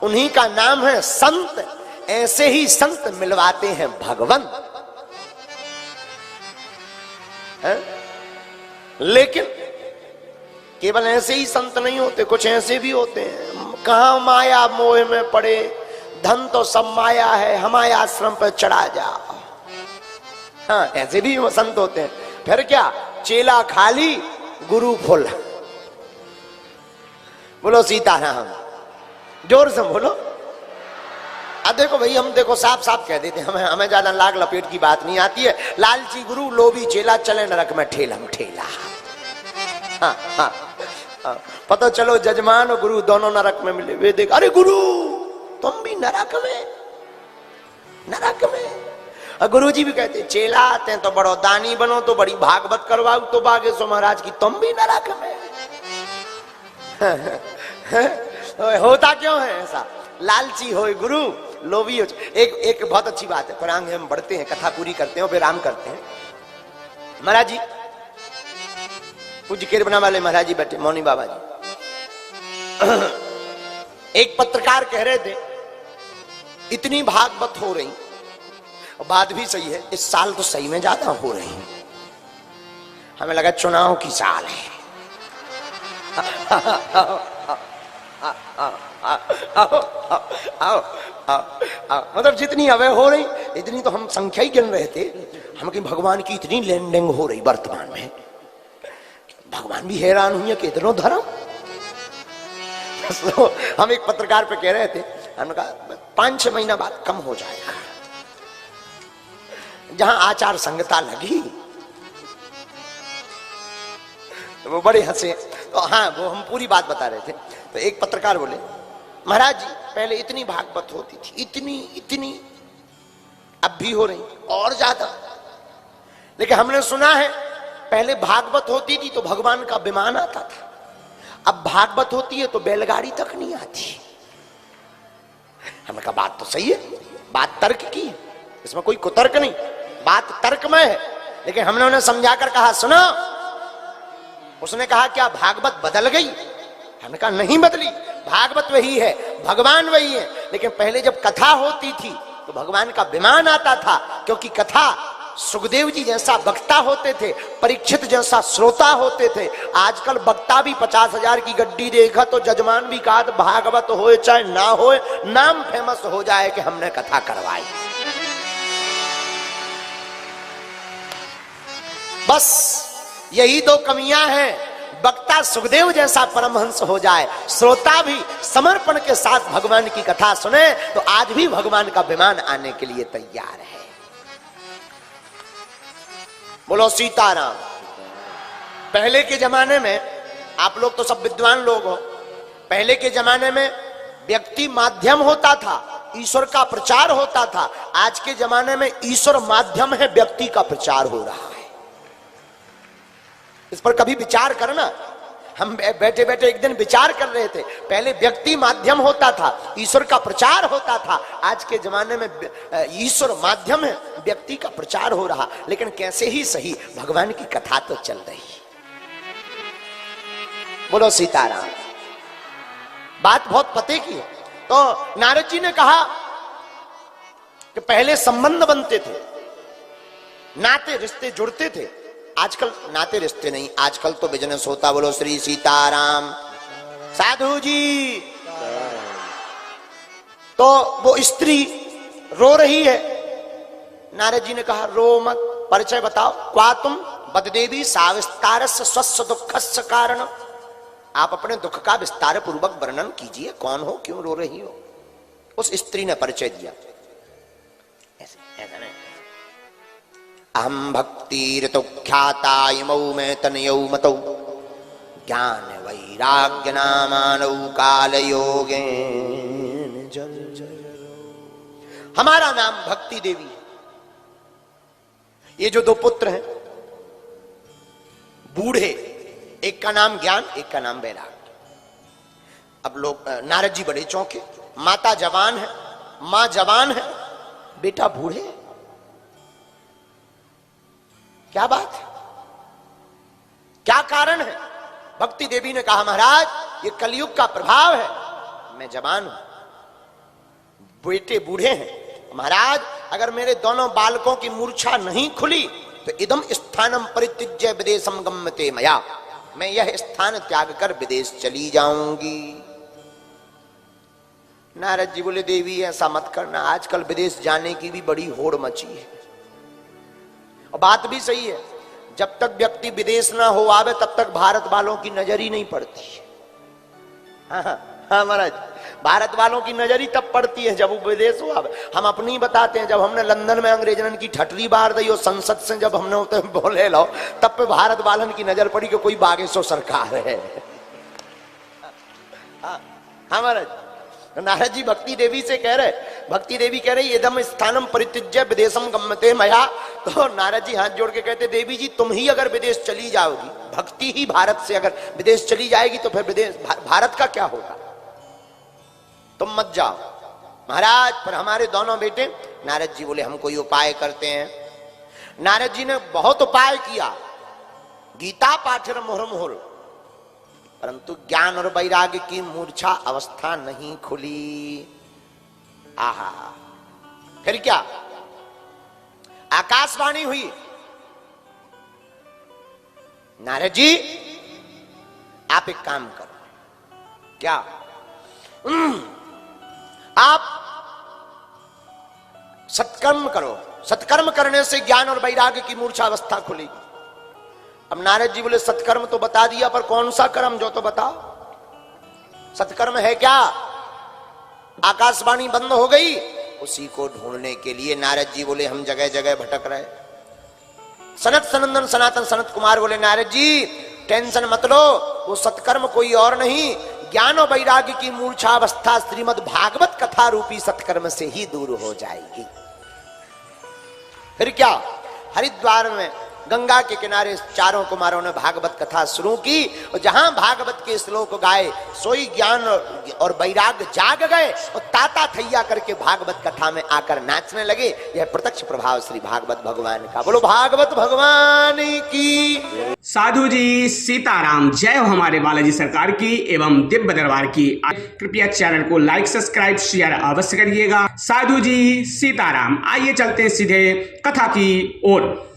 उन्हीं का नाम है संत। ऐसे ही संत मिलवाते हैं भगवान। लेकिन केवल ऐसे ही संत नहीं होते, कुछ ऐसे भी होते हैं, कहां माया मोह में पड़े, धन तो सब माया है, हमारे आश्रम पर चढ़ा जाओ। हाँ, ऐसे भी संत होते हैं। फिर क्या, चेला खाली गुरु फुल। बोलो सीताराम, जोर से बोलो। अब देखो भाई, हम देखो साफ साफ कह देते हैं, हमें ज्यादा लाग लपेट की बात नहीं आती है। लालची गुरु लोभी चेला, चले नरक में ठेलम ठेला। हाँ, हाँ, हाँ। पता चलो जजमान और गुरु दोनों नरक में मिले। वे देख, अरे गुरु तुम भी नरक में, नरक में। और गुरु जी भी कहते, चेला आते हैं तो बड़ो दानी बनो, तो बड़ी भागवत करवाओ तो बागेश्वर महाराज की, तुम भी नरक में। होता क्यों है ऐसा? लालची हो गुरु, लोभी हो। एक बहुत अच्छी बात है, पर आगे हम बढ़ते हैं, कथा पूरी करते हैं, विराम करते हैं। महाराज जी, पूज्य किरबना वाले महाराज जी बैठे, मौनी बाबा जी। एक पत्रकार कह रहे थे, इतनी भागवत हो रही, बात भी सही है, इस साल तो सही में ज्यादा हो रही है। हमें लगा चुनाव की साल है। मतलब जितनी हवा हो रही, इतनी तो हम संख्या ही गिन रहे थे। हम कि भगवान की इतनी लैंडिंग हो रही वर्तमान में, भगवान भी हैरान हुए कि इतनो धर्म। तो हम एक पत्रकार पे कह रहे थे, हमने कहा 5-6 महीना बाद कम हो जाएगा। जहां आचार संहिता लगी तो वो बड़े हंसे। तो हाँ, वो हम पूरी बात बता रहे थे। तो एक पत्रकार बोले, महाराज जी पहले इतनी भागवत होती थी, इतनी, अब भी हो रही और ज्यादा। लेकिन हमने सुना है पहले भागवत होती थी तो भगवान का विमान आता था, अब भागवत होती है तो बैलगाड़ी तक नहीं आती। हमने कहा बात तो सही है, बात तर्क की है, इसमें कोई कुतर्क नहीं, बात तर्कमय है। लेकिन हमने उन्हें समझाकर कहा, सुनो। उसने कहा क्या भागवत बदल गई? हमने कहा नहीं बदली, भागवत वही है, भगवान वही है। लेकिन पहले जब कथा होती थी तो भगवान का विमान आता था, क्योंकि कथा सुखदेव जी जैसा वक्ता होते थे, परीक्षित जैसा श्रोता होते थे। आजकल वक्ता भी 50,000 की गड्डी देखा तो जजमान भी कहा भागवत होए चाहे ना होए, नाम फेमस हो जाए कि हमने कथा करवाई। बस यही दो कमियां हैं, वक्ता सुखदेव जैसा परमहंस हो जाए, श्रोता भी समर्पण के साथ भगवान की कथा सुने, तो आज भी भगवान का विमान आने के लिए तैयार है। बोलो सीताराम। पहले के जमाने में, आप लोग तो सब विद्वान लोग हो, पहले के जमाने में व्यक्ति माध्यम होता था, ईश्वर का प्रचार होता था। आज के जमाने में ईश्वर माध्यम है, व्यक्ति का प्रचार हो रहा है। इस पर कभी विचार करना। हम बैठे बैठे एक दिन विचार कर रहे थे, पहले व्यक्ति माध्यम होता था, ईश्वर का प्रचार होता था। आज के जमाने में ईश्वर माध्यम है, व्यक्ति का प्रचार हो रहा। लेकिन कैसे ही सही, भगवान की कथा तो चल रही। बोलो सीताराम। बात बहुत पते की है। तो नारद जी ने कहा कि पहले संबंध बनते थे, नाते रिश्ते जुड़ते थे। आजकल नाते रिश्ते नहीं, आजकल तो बिजनेस होता। बोलो श्री सीताराम। साधु जी, तो वो स्त्री रो रही है। नारद जी ने कहा रो मत, परिचय बताओ। क्वा तुम बददेवी साविस्तारस्य स्वस्य दुःखस्य कारण। आप अपने दुख का विस्तार पूर्वक वर्णन कीजिए, कौन हो, क्यों रो रही हो। उस स्त्री ने परिचय दिया। ऐसा नहीं, अहम भक्ति ऋतु ख्याता इमौ में तनयौ मतौ ज्ञान वैराग्य नामानौ काल योगे। हमारा नाम भक्ति देवी है। ये जो दो पुत्र हैं बूढ़े, एक का नाम ज्ञान, एक का नाम वैराग्य। अब लोग नारद जी बड़े चौंके, माता जवान है, मां जवान है, बेटा बूढ़े, क्या बात है, क्या कारण है? भक्ति देवी ने कहा महाराज ये कलयुग का प्रभाव है, मैं जवान हूं, बेटे बूढ़े हैं। महाराज अगर मेरे दोनों बालकों की मूर्छा नहीं खुली तो इदम स्थानम परित्यज्य विदेशम गम्यते मया, मैं यह स्थान त्याग कर विदेश चली जाऊंगी। नारद जी बोले देवी ऐसा मत करना, आजकल विदेश जाने की भी बड़ी होड़ मची है। और बात भी सही है, जब तक व्यक्ति विदेश ना हो आवे तब तक भारत वालों की नजर ही नहीं पड़ती है। हाँ महाराज, भारत वालों की नजर ही तब पड़ती है जब वो विदेश हो आवे। हम अपनी बताते हैं, जब हमने लंदन में अंग्रेजन की ठटरी बार दी और संसद से जब हमने उतरे बोले लो, तब पे भारत वालन की नजर पड़ी कि कोई बागेश्वर सरकार है। हाँ महाराज, नारद जी भक्ति देवी से कह रहे, भक्ति देवी कह रही इदम स्थानम परित्यज्य विदेशम गम्यते मया। तो नारद जी हाथ जोड़ के कहते देवी जी तुम ही अगर विदेश चली जाओगी, भक्ति ही भारत से अगर विदेश चली जाएगी तो फिर विदेश भारत का क्या होगा, तुम मत जाओ। महाराज पर हमारे दोनों बेटे, नारद जी बोले हम कोई उपाय करते हैं। नारद जी ने बहुत उपाय किया, गीता पाठर मुहुर्मुहुर, परंतु ज्ञान और वैराग्य की मूर्छा अवस्था नहीं खुली। आहा, फिर क्या, आकाशवाणी हुई, नारद जी आप एक काम करो, क्या, आप सत्कर्म करो, सत्कर्म करने से ज्ञान और वैराग्य की मूर्छा अवस्था खुलेगी। अब नारद जी बोले सत्कर्म तो बता दिया, पर कौन सा कर्म जो तो बताओ, सत्कर्म है क्या? आकाशवाणी बंद हो गई, उसी को ढूंढने के लिए नारद जी बोले हम जगह जगह भटक रहे। सनत सनंदन सनातन सनत कुमार बोले नारद जी टेंशन मत लो, वो सत्कर्म कोई और नहीं, ज्ञान और वैराग्य की मूर्छा अवस्था श्रीमद् भागवत कथा रूपी सत्कर्म से ही दूर हो जाएगी। फिर क्या, हरिद्वार में गंगा के किनारे चारों कुमारों ने भागवत कथा शुरू की, और जहां भागवत के श्लोक गाए सोई ज्ञान और वैराग्य जाग गए और ताता थैया करके भागवत कथा में आकर नाचने लगे। यह प्रत्यक्ष प्रभाव श्री भागवत भगवान का। बोलो भागवत भगवान की। साधु जी सीताराम, जय हो हमारे बालाजी सरकार की एवं दिव्य दरबार की। कृपया चैनल को लाइक सब्सक्राइब शेयर अवश्य करिएगा। साधु जी सीताराम। आइए चलते हैं सीधे कथा की ओर।